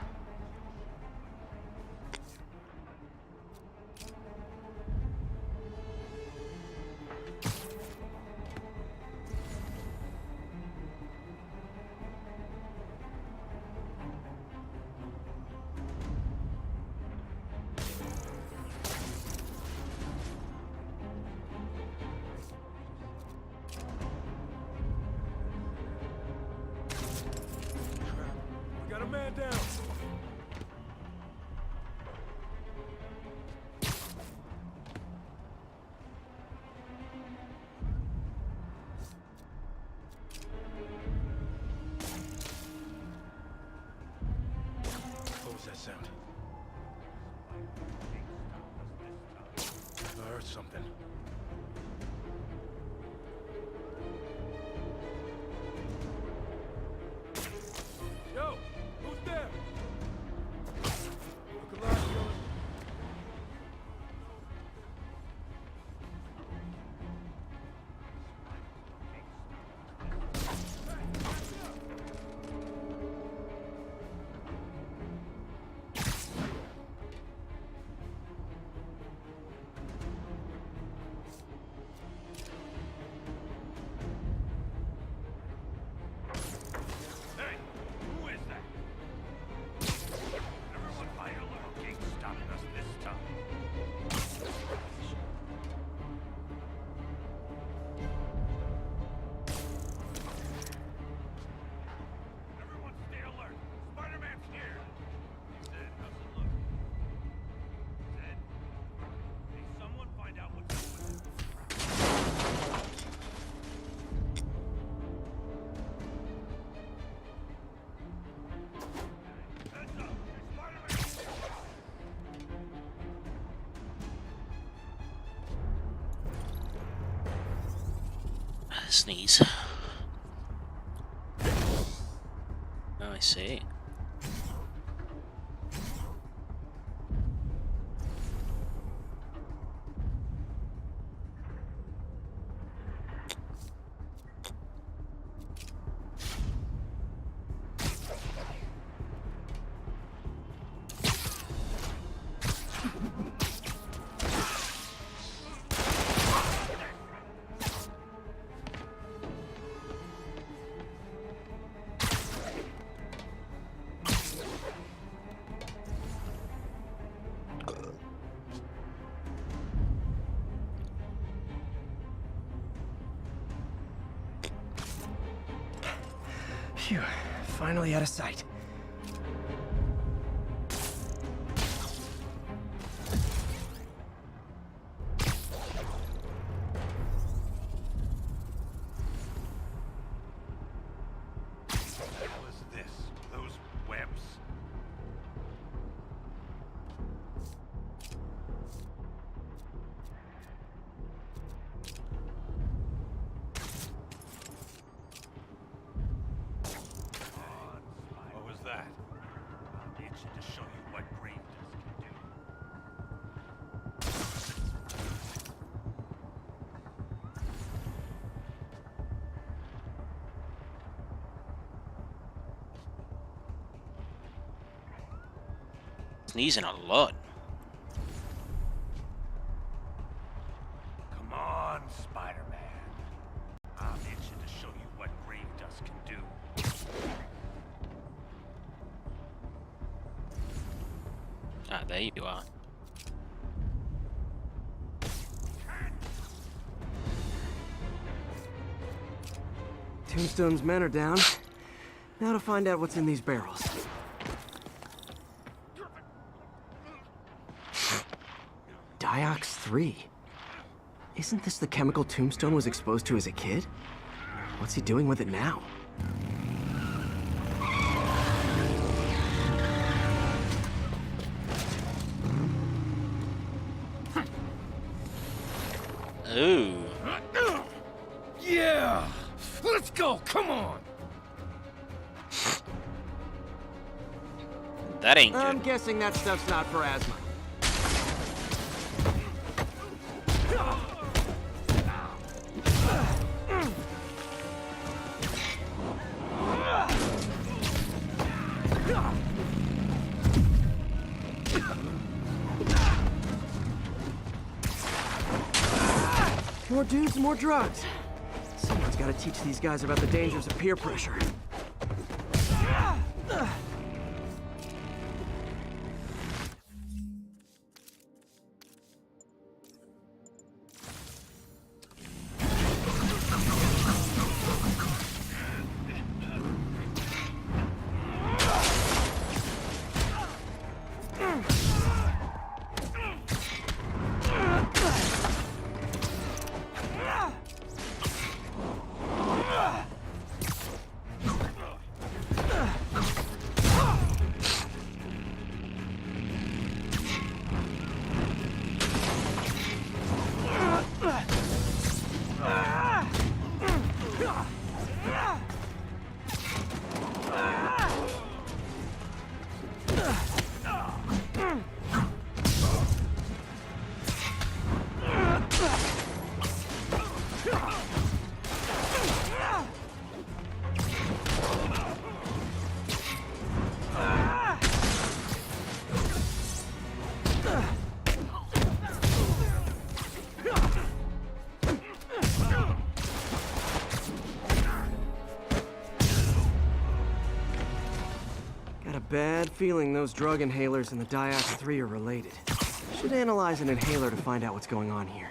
We got a man down. What was that sound? I heard something. Yo, who's there? Look alive, killer. Hey, who is that? Everyone high alert. Ain't stopping us this time. Everyone stay alert. Spider-Man's here. Zed, how's it look? Zed? Hey, someone find out what's up with it. Heads up. Spider-Man! Sneeze. Oh, I see. Phew, finally out of sight. What the hell is this? Those webs? What was that? I'm itching to show you what grave dust can do. Sneezing a lot. Come on, Spider-Man. I'm itching to show you what grave dust can do. Ah, there you are. Tombstone's men are down. Now to find out what's in these barrels. Diox 3. Isn't this the chemical Tombstone was exposed to as a kid? What's he doing with it now? Ooh. Yeah! Let's go, come on! That ain't I'm good. guessing that stuff's not for asthma. More dudes, more drugs. Someone's got to teach these guys about the dangers of peer pressure. Bad feeling those drug inhalers and the Diox 3 are related. Should analyze an inhaler to find out what's going on here.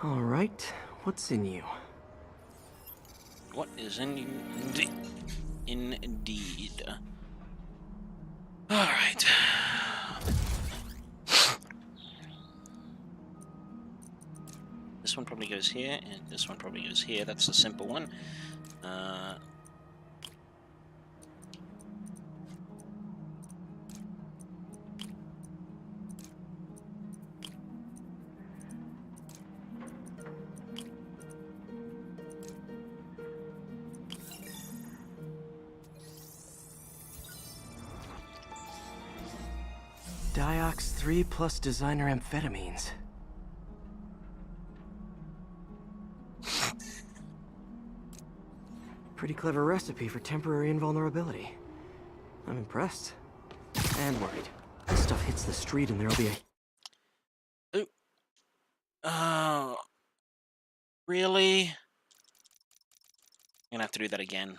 All right, what's in you? What is in you? Indeed. All right. This one probably goes here, and this one probably goes here. That's the simple one. Diox 3 plus designer amphetamines. Pretty clever recipe for temporary invulnerability. I'm impressed. And worried. This stuff hits the street and there'll be a... Ooh. Oh. Really? I'm gonna have to do that again.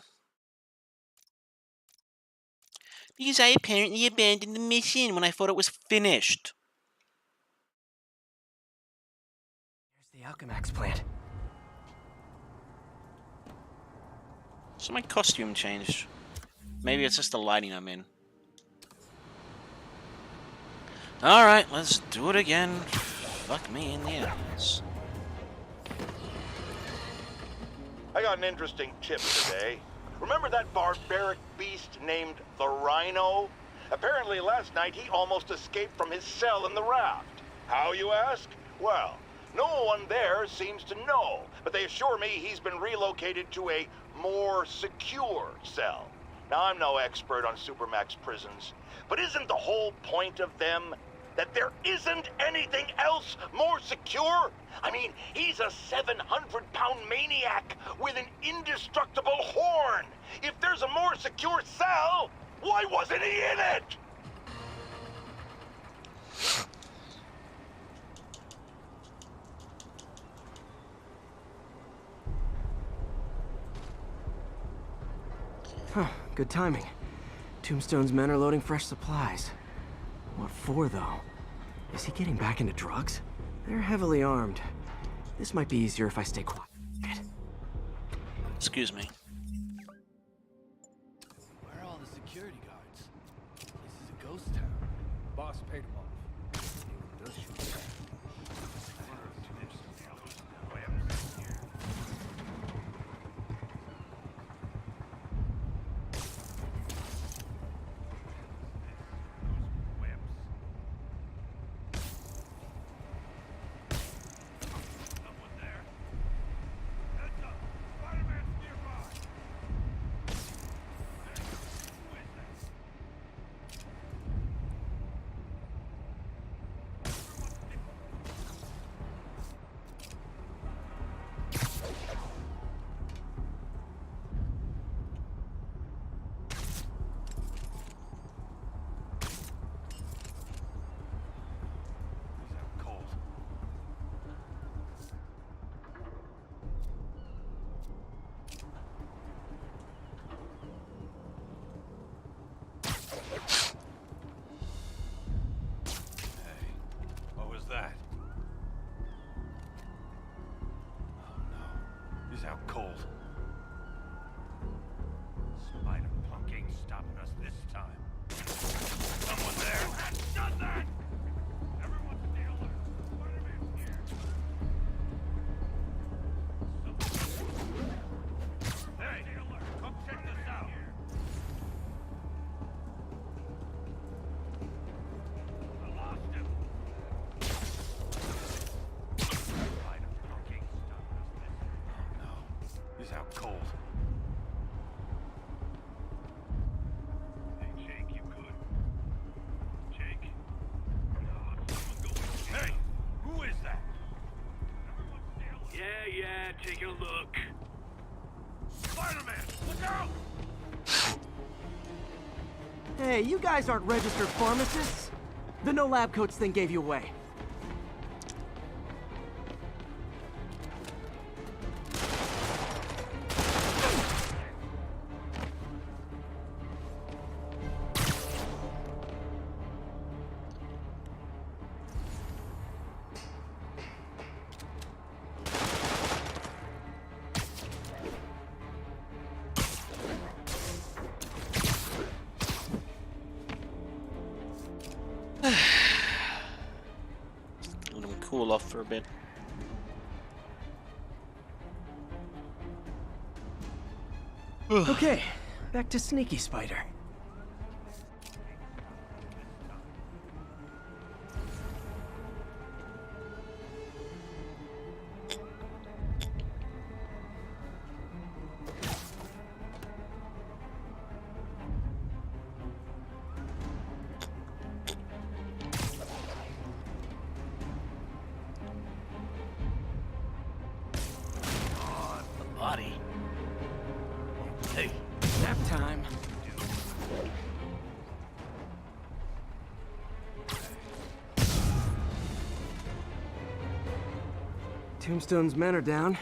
Because I apparently abandoned the mission when I thought it was finished. There's the Alchemax plant. So my costume changed. Maybe it's just the lighting I'm in. Alright, let's do it again. Fuck me in the ass. I got an interesting tip today. Remember that barbaric beast named the Rhino? Apparently last night he almost escaped from his cell in the raft. How, you ask? Well, no one there seems to know, but they assure me he's been relocated to a more secure cell. Now, I'm no expert on Supermax prisons, but isn't the whole point of them that there isn't anything else more secure? I mean, he's a 700-pound maniac with an indestructible horn. If there's a more secure cell, why wasn't he in it? Huh, good timing. Tombstone's men are loading fresh supplies. What for, though? Is he getting back into drugs? They're heavily armed. This might be easier if I stay quiet. Excuse me. Where are all the security guards? This is a ghost town. Boss paid them off. Anyone does shoot. He's out cold. Spider punk ain't stopping us this time. Someone there has done that! Everyone stay alert. Spider-Man's here. Hey, come check this out. I lost him. Spider punk ain't stopping us this time. Oh no. He's out cold. Hey, Jake, you good? Jake? No, someone go with you. Hey, who is that? Everyone stay alert. Yeah, taking a look. Spider-Man, look out! Hey, you guys aren't registered pharmacists. The no lab coats thing gave you away. Let him cool off for a bit. Okay, back to Sneaky Spider. Body. Hey. Nap time. Tombstone's men are down.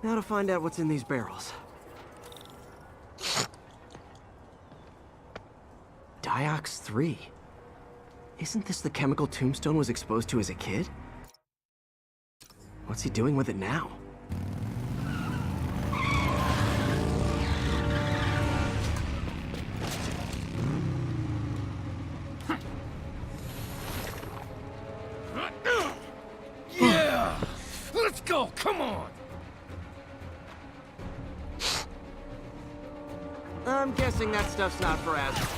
Now to find out what's in these barrels. Diox 3. Isn't this the chemical Tombstone was exposed to as a kid? What's he doing with it now? Yeah! Let's go, come on! I'm guessing that stuff's not for Azrael.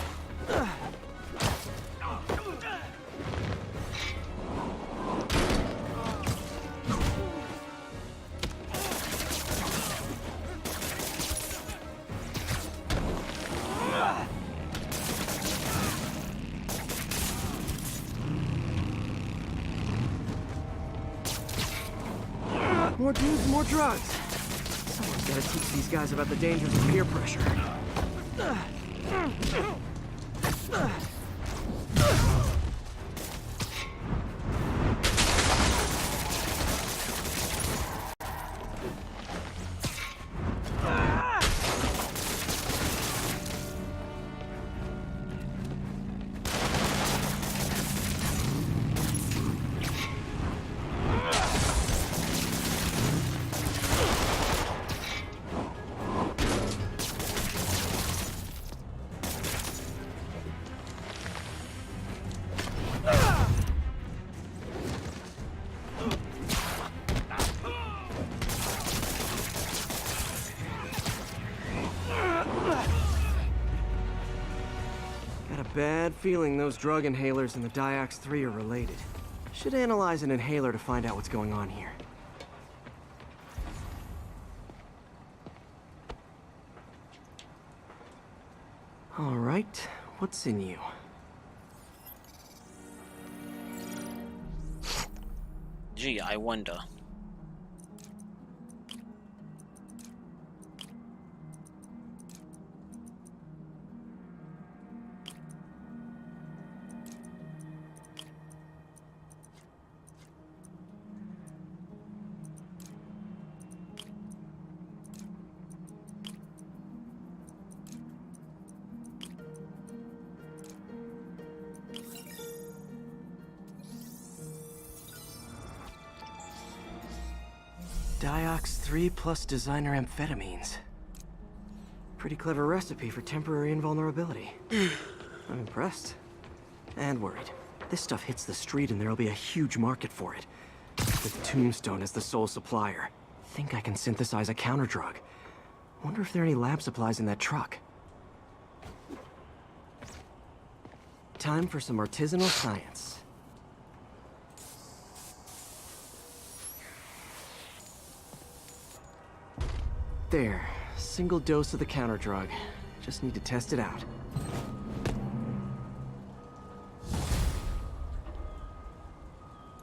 More dudes, more drugs. Someone's gotta teach these guys about the dangers of peer pressure. Got a bad feeling those drug inhalers and the Diox 3 are related. Should analyze an inhaler to find out what's going on here. All right, what's in you? Gee, I wonder. Diox 3 plus designer amphetamines. Pretty clever recipe for temporary invulnerability. I'm impressed. And worried. This stuff hits the street and there'll be a huge market for it. With Tombstone as the sole supplier. Think I can synthesize a counter-drug. Wonder if there are any lab supplies in that truck. Time for some artisanal science. There. Single dose of the counter-drug. Just need to test it out.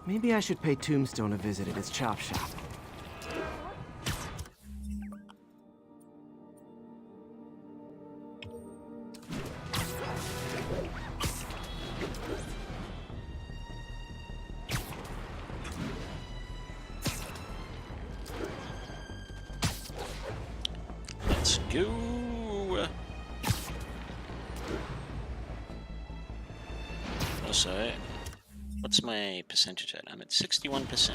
Maybe I should pay Tombstone a visit at his chop shop. Let's go. Also, what's my percentage at? I'm at 61%.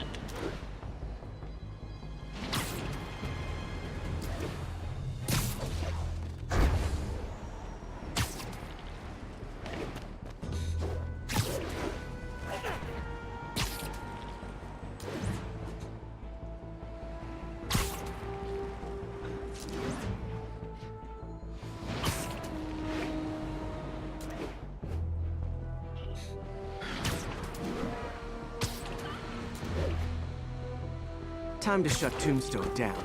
Time to shut Tombstone down.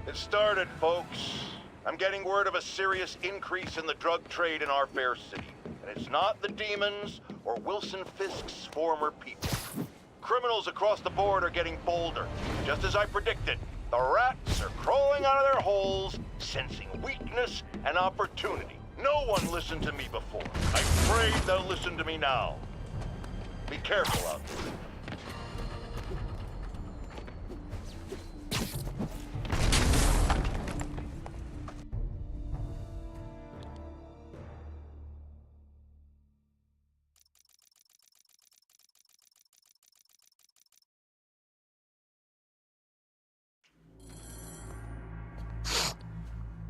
It started, folks. I'm getting word of a serious increase in the drug trade in our fair city. And it's not the demons or Wilson Fisk's former people. Criminals across the board are getting bolder. Just as I predicted, the rats are crawling out of their holes, sensing weakness and opportunity. No one listened to me before. I pray they'll listen to me now. Be careful out there.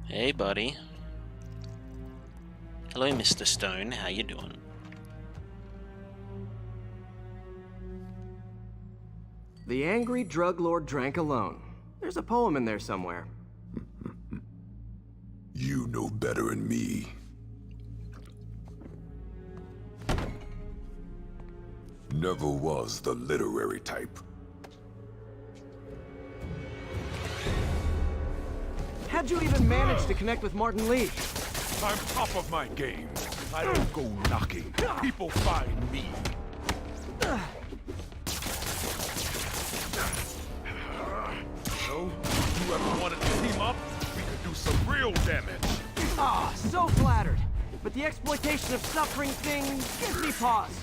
Hey, buddy. Hello, Mr. Stone. How you doing? The angry drug lord drank alone. There's a poem in there somewhere. You know better than me. Never was the literary type. How'd you even manage to connect with Martin Lee? I'm top of my game. I don't go knocking. People find me. So, you ever wanted to team up? We could do some real damage. Ah, so flattered. But the exploitation of suffering thing gives me pause.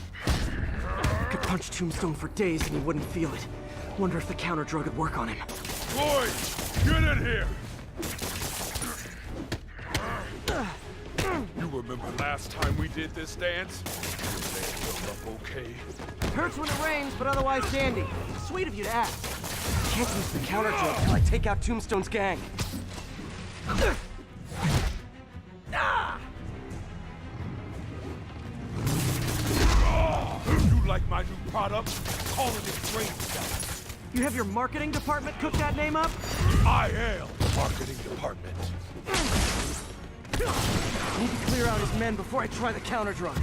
Could punch Tombstone for days and he wouldn't feel it. Wonder if the counter drug would work on him. Boy, get in here! You remember last time we did this dance? Your leg held up okay? Hurts when it rains, but otherwise dandy. Sweet of you to ask. Can't use the counter drug till I take out Tombstone's gang. You like my new product? Calling it Brain Cells. You have your marketing department cook that name up? I am the marketing department. Need to clear out his men before I try the counter drug.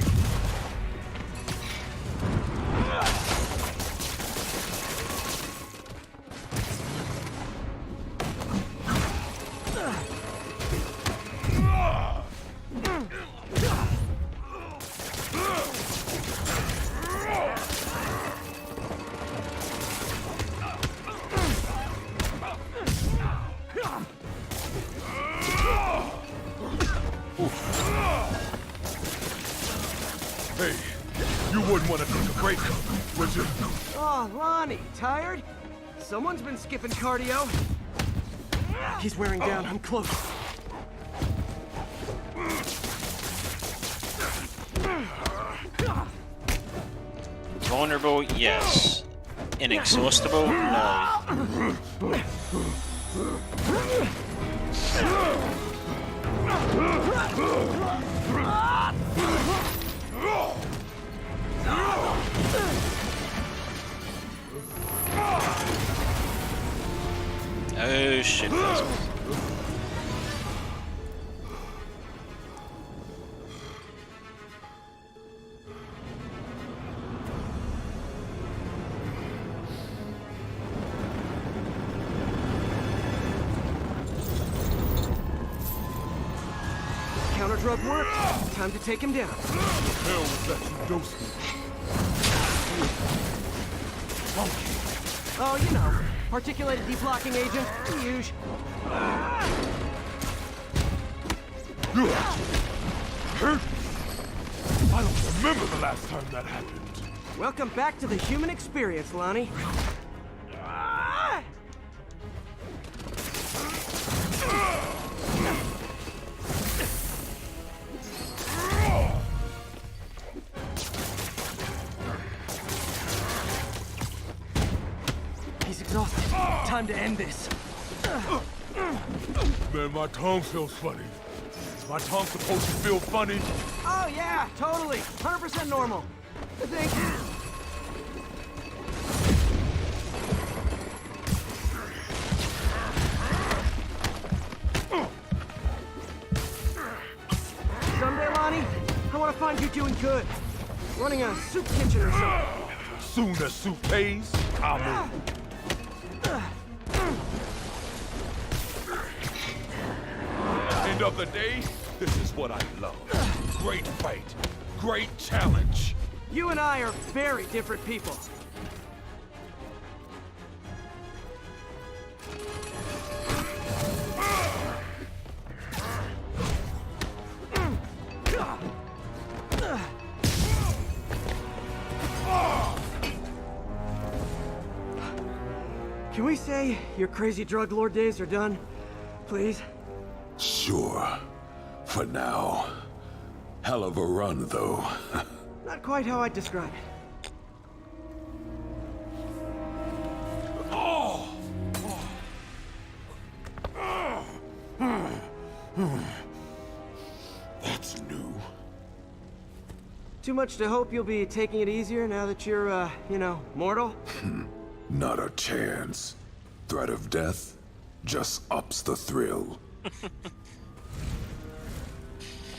Hey, you wouldn't want to take a break, would you? Oh, Lonnie, tired? Someone's been skipping cardio. He's wearing down. I'm close. Vulnerable, yes. inexhaustible? No. Oh shit. Counter drug work. Time to take him down. Hell was that you dosed me? Oh, you know, articulated deblocking agent. Huge. Hurt? I don't remember the last time that happened. Welcome back to the human experience, Lonnie. He's exhausted. Time to end this. Man, my tongue feels funny. Is my tongue supposed to feel funny? Oh yeah, totally. 100% normal. I think. Someday, Lonnie, I want to find you doing good. Running a soup kitchen or something. Soon as soup pays, I'll move. End of the day, this is what I love. Great fight. Great challenge. You and I are very different people. Can we say your crazy drug lord days are done? Please? Sure. For now. Hell of a run, though. Not quite how I'd describe it. Oh! That's new. Too much to hope you'll be taking it easier now that you're, you know, mortal? Not a chance. Threat of death just ups the thrill.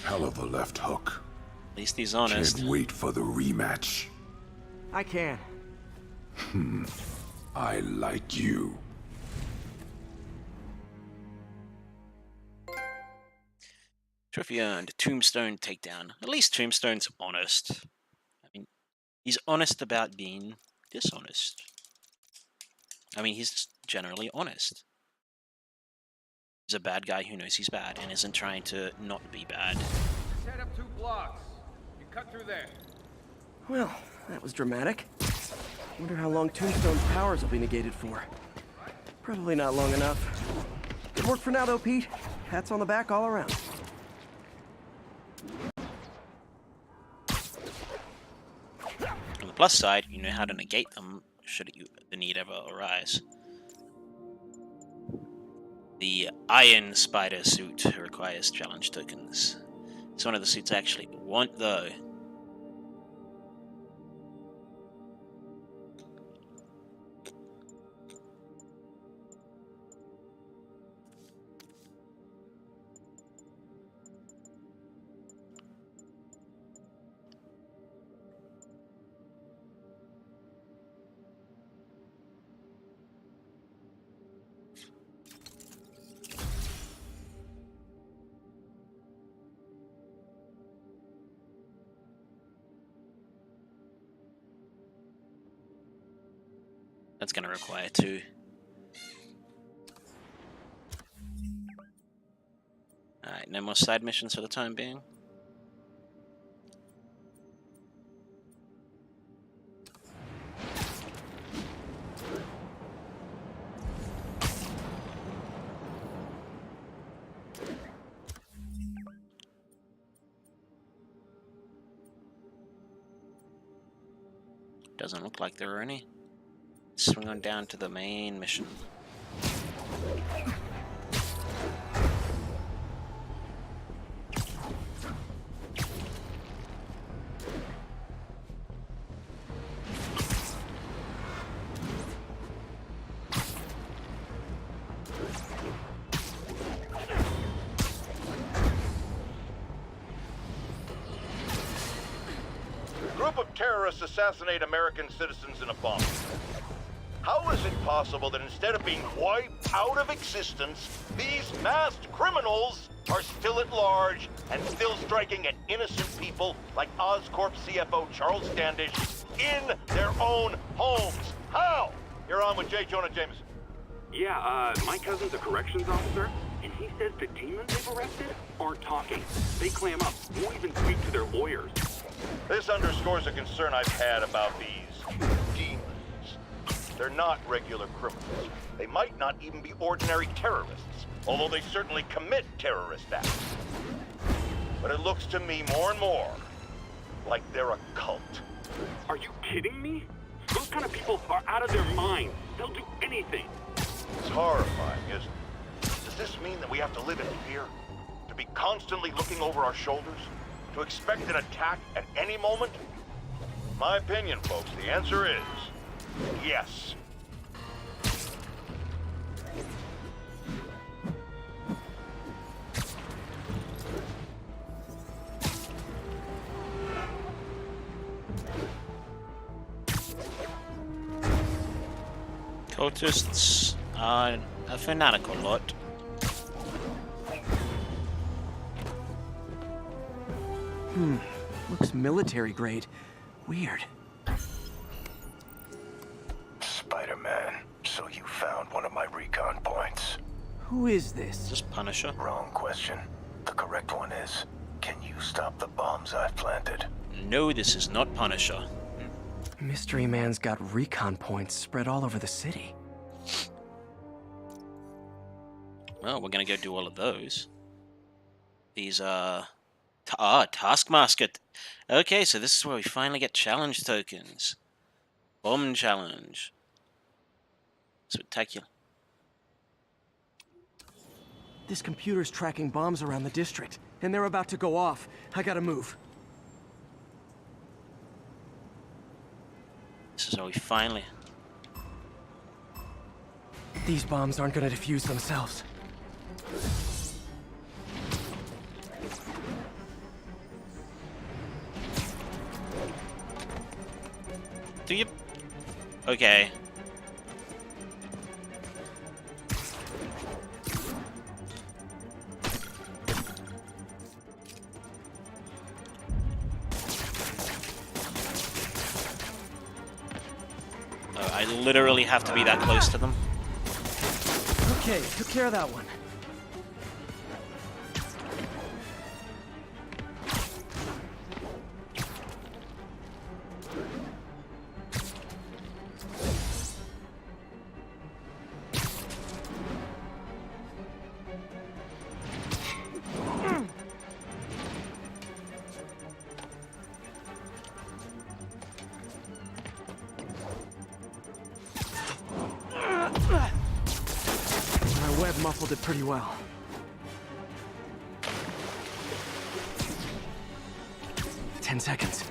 Hell of a left hook. At least he's honest. Can't wait for the rematch. I can. I like you. Trophy earned. Tombstone takedown. At least Tombstone's honest. I mean, he's honest about being dishonest. I mean, he's generally honest. He's a bad guy who knows he's bad and isn't trying to not be bad. Just head up 2 blocks. You cut through there. Well, that was dramatic. Wonder how long Tombstone's powers will be negated for. Probably not long enough. Good work for now, though, Pete. Pats on the back all around. On the plus side, you know how to negate them should the need ever arise. The Iron Spider suit requires challenge tokens. It's one of the suits I actually want, though. That's going to require 2. Alright, no more side missions for the time being. Doesn't look like there are any. Swing on down to the main mission. Group of terrorists assassinate American citizens in a bomb. How is it possible that instead of being wiped out of existence, these masked criminals are still at large and still striking at innocent people like Oscorp CFO Charles Standish in their own homes? How? You're on with J. Jonah Jameson. Yeah, my cousin's a corrections officer, and he says the demons they've arrested aren't talking. They clam up, won't even speak to their lawyers. This underscores a concern I've had about these demons. They're not regular criminals. They might not even be ordinary terrorists, although they certainly commit terrorist acts. But it looks to me more and more like they're a cult. Are you kidding me? Those kind of people are out of their minds. They'll do anything. It's horrifying, isn't it? Does this mean that we have to live in fear? To be constantly looking over our shoulders? To expect an attack at any moment? In my opinion, folks, the answer is yes. Cultists are a fanatical lot. Looks military grade. Weird. Spider-Man, so you found one of my recon points. Who is this? Just Punisher. Wrong question. The correct one is, can you stop the bombs I've planted? No, this is not Punisher. Mystery Man's got recon points spread all over the city. Well, we're gonna go do all of those. These, Taskmaster. Okay, so this is where we finally get challenge tokens. Bomb challenge. Spectacular. This computer's tracking bombs around the district, and they're about to go off. I gotta move. This is where we finally... These bombs aren't gonna defuse themselves. Do you... Okay. Oh, I literally have to be that close to them. Okay, took care of that one. Muffled it pretty well. Ten seconds.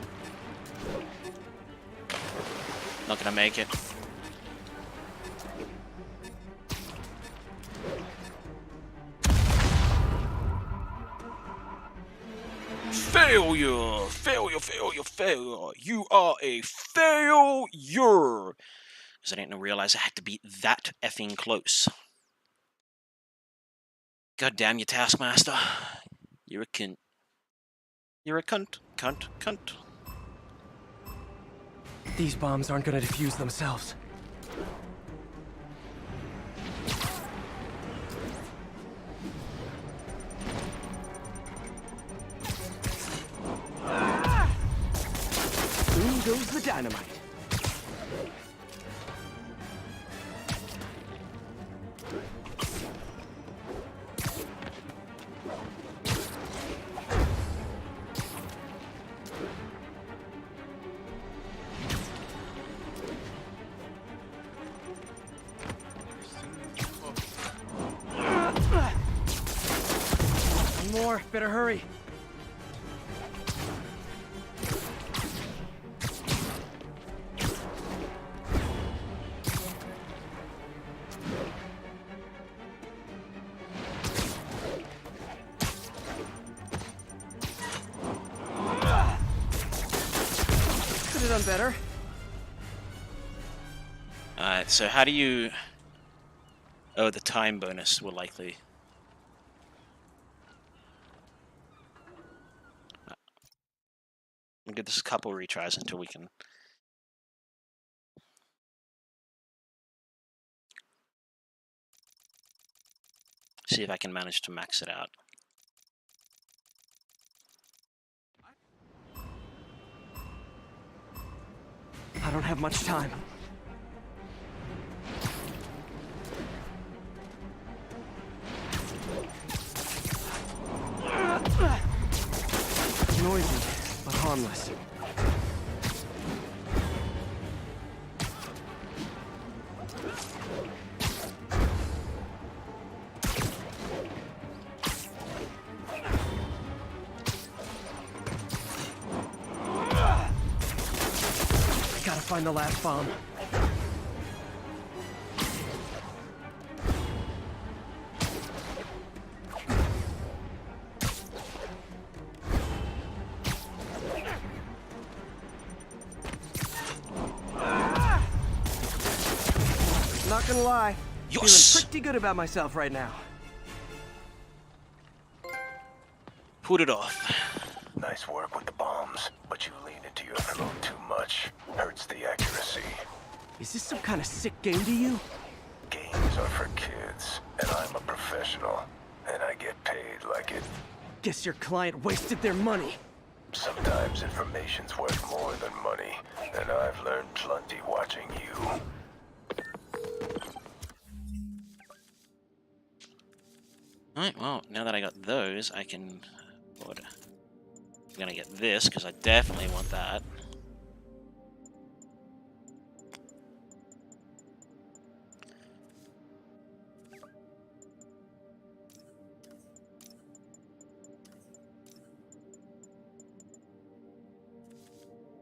Not gonna make it. Failure! Failure, failure, failure. You are a failure! Because I didn't realize I had to be that effing close. God damn you, Taskmaster. You're a cunt. You're a cunt. Cunt. Cunt. These bombs aren't gonna defuse themselves. In goes the dynamite. more. Better hurry. Could have done better. Alright, so how do you... Oh, the time bonus will likely... We'll give this a couple retries until we can... See if I can manage to max it out. I don't have much time. Noisy, but harmless. Gotta find the last bomb. Not gonna lie, yes! Feeling pretty good about myself right now. Put it off. Nice work with the bombs, but you lean into your throat too much. Hurts the accuracy. Is this some kind of sick game to you? Games are for kids, and I'm a professional, and I get paid like it. Guess your client wasted their money. Sometimes information's worth more than money, and I've learned plenty watching you. Alright, well, now that I got those, I can... order. I'm gonna get this, because I definitely want that.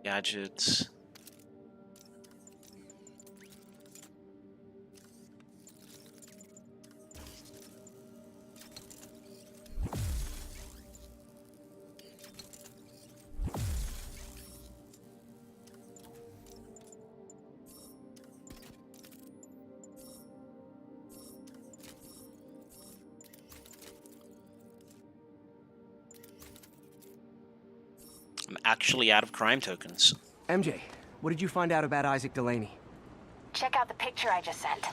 Gadgets. I'm actually out of crime tokens. MJ, what did you find out about Isaac Delaney? Check out the picture I just sent.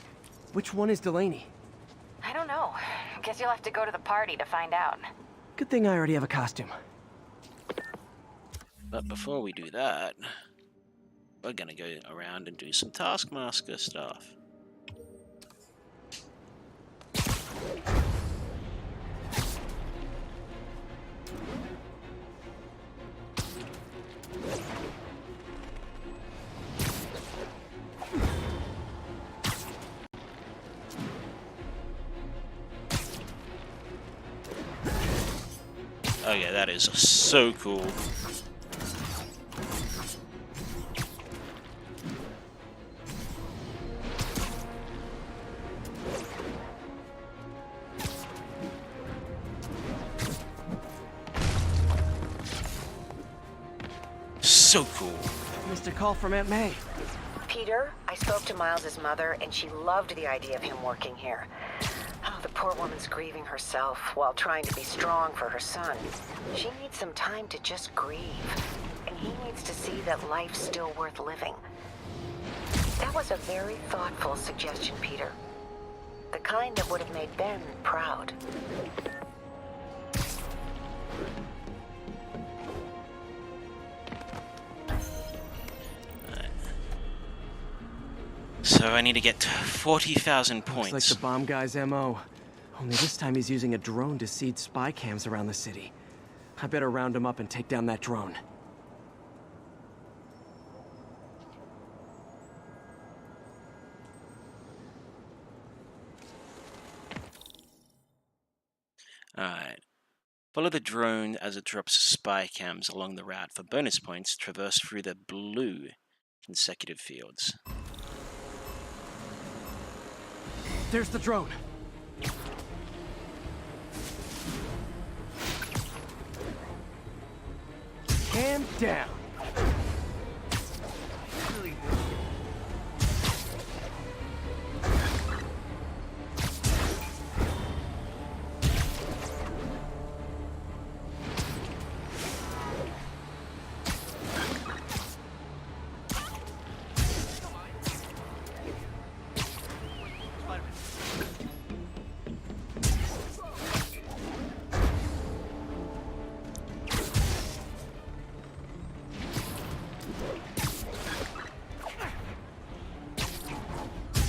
Which one is Delaney? I don't know. Guess you'll have to go to the party to find out. Good thing I already have a costume. But before we do that, we're gonna go around and do some Taskmaster stuff. Oh yeah, that is so cool. So cool. Missed a call from Aunt May. Peter, I spoke to Miles's mother, and she loved the idea of him working here. Oh, the poor woman's grieving herself while trying to be strong for her son. She needs some time to just grieve, and he needs to see that life's still worth living. That was a very thoughtful suggestion, Peter. The kind that would have made Ben proud. So I need to get 40,000 points. Looks like the bomb guy's MO. Only this time he's using a drone to seed spy cams around the city. I better round him up and take down that drone. Alright. Follow the drone as it drops spy cams along the route. For bonus points, traverse through the blue consecutive fields. There's the drone. Cam down.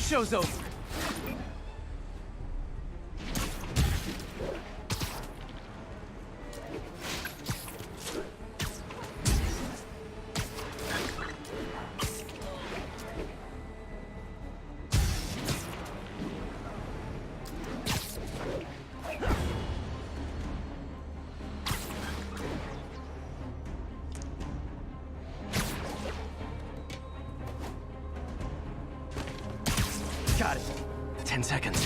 Show's over. Got it. 10 seconds.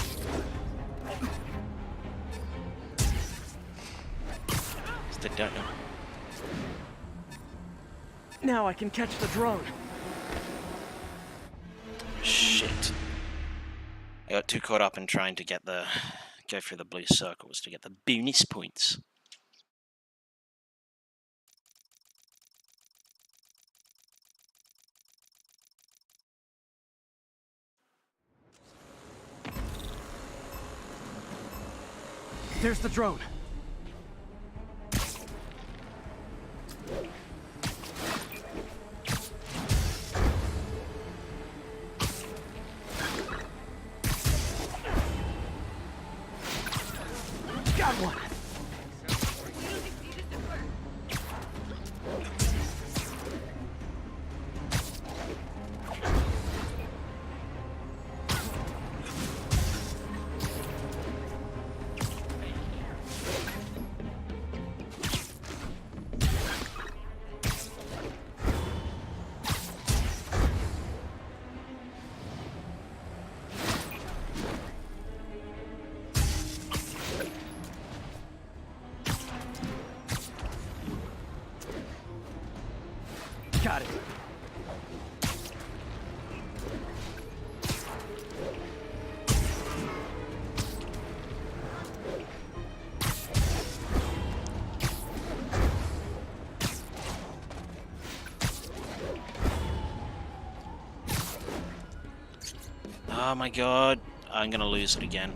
Still don't know. Now I can catch the drone. Shit. I got too caught up in trying to get the go through the blue circles to get the bonus points. There's the drone. Got one. Got it. Oh my god, I'm gonna lose it again.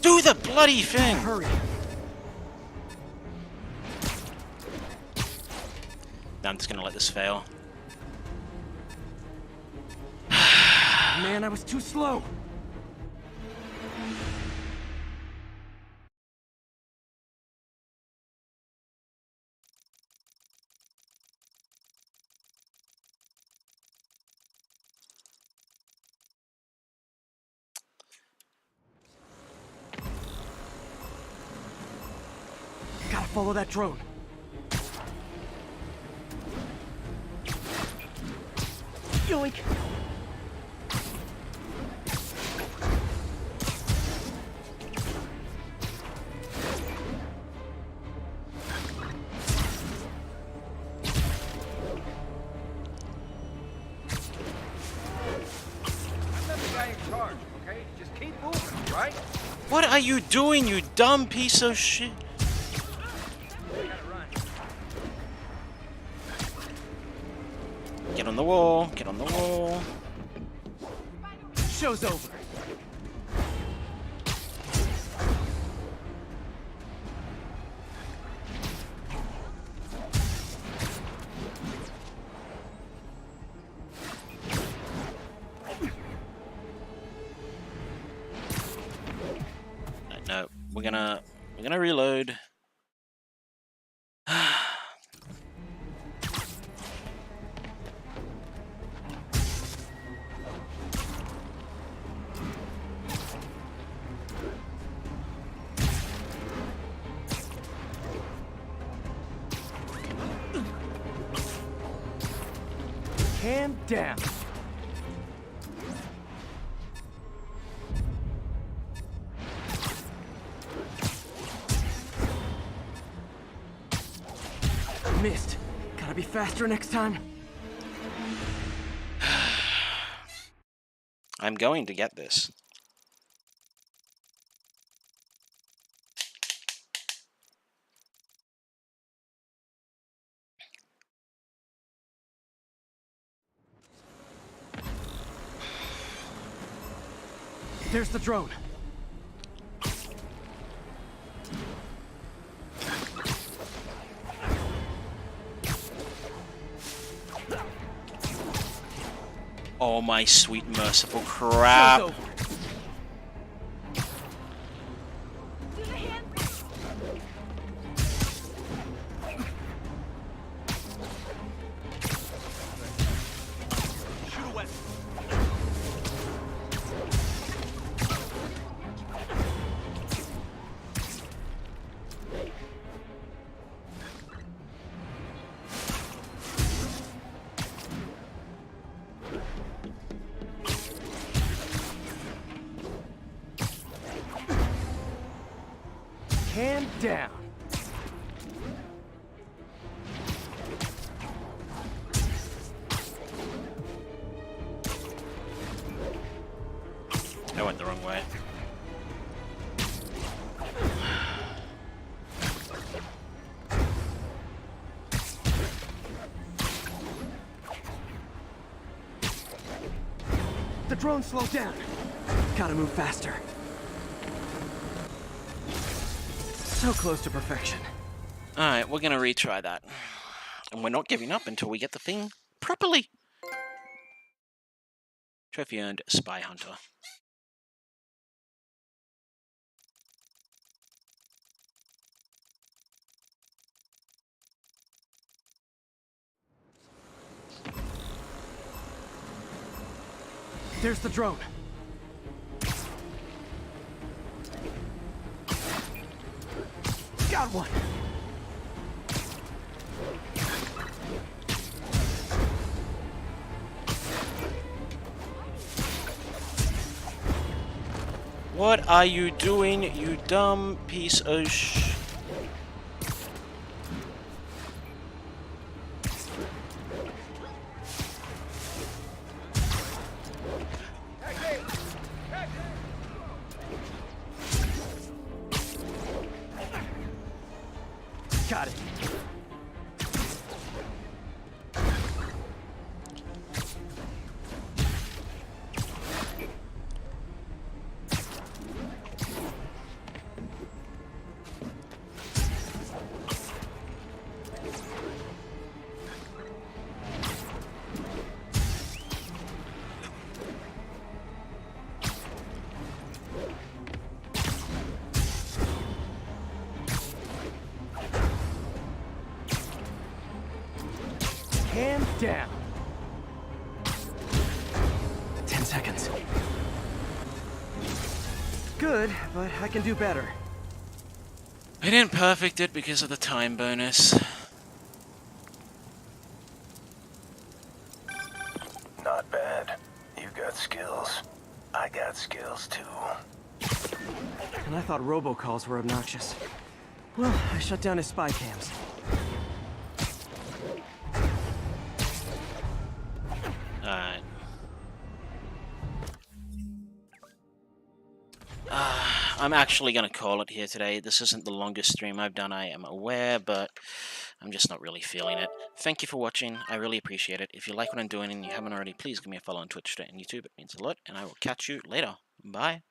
Do the bloody thing! Hurry. No, I'm just gonna let this fail. Man, I was too slow. Gotta follow that drone. Yoink! I'm not the guy in charge, okay? Just keep moving, right? What are you doing, you dumb piece of shit? I gotta run. Get on the wall, get on the wall. Show's over. No, we're gonna reload. Calm down. Missed. Gotta be faster next time. I'm going to get this. There's the drone. Oh my sweet merciful crap. Show's over. Calm down. I went the wrong way. The drone slowed down. Gotta move faster. So close to perfection. Alright, we're gonna retry that. And we're not giving up until we get the thing properly. Trophy earned, Spy Hunter. There's the drone. Got one. What are you doing, you dumb piece of Got it. Calm down. 10 seconds. Good, but I can do better. I didn't perfect it because of the time bonus. Not bad. You got skills. I got skills too. And I thought robocalls were obnoxious. Well, I shut down his spy cams. Alright. I'm actually going to call it here today. This isn't the longest stream I've done, I am aware, but I'm just not really feeling it. Thank you for watching. I really appreciate it. If you like what I'm doing and you haven't already, please give me a follow on Twitch and YouTube. It means a lot, and I will catch you later. Bye.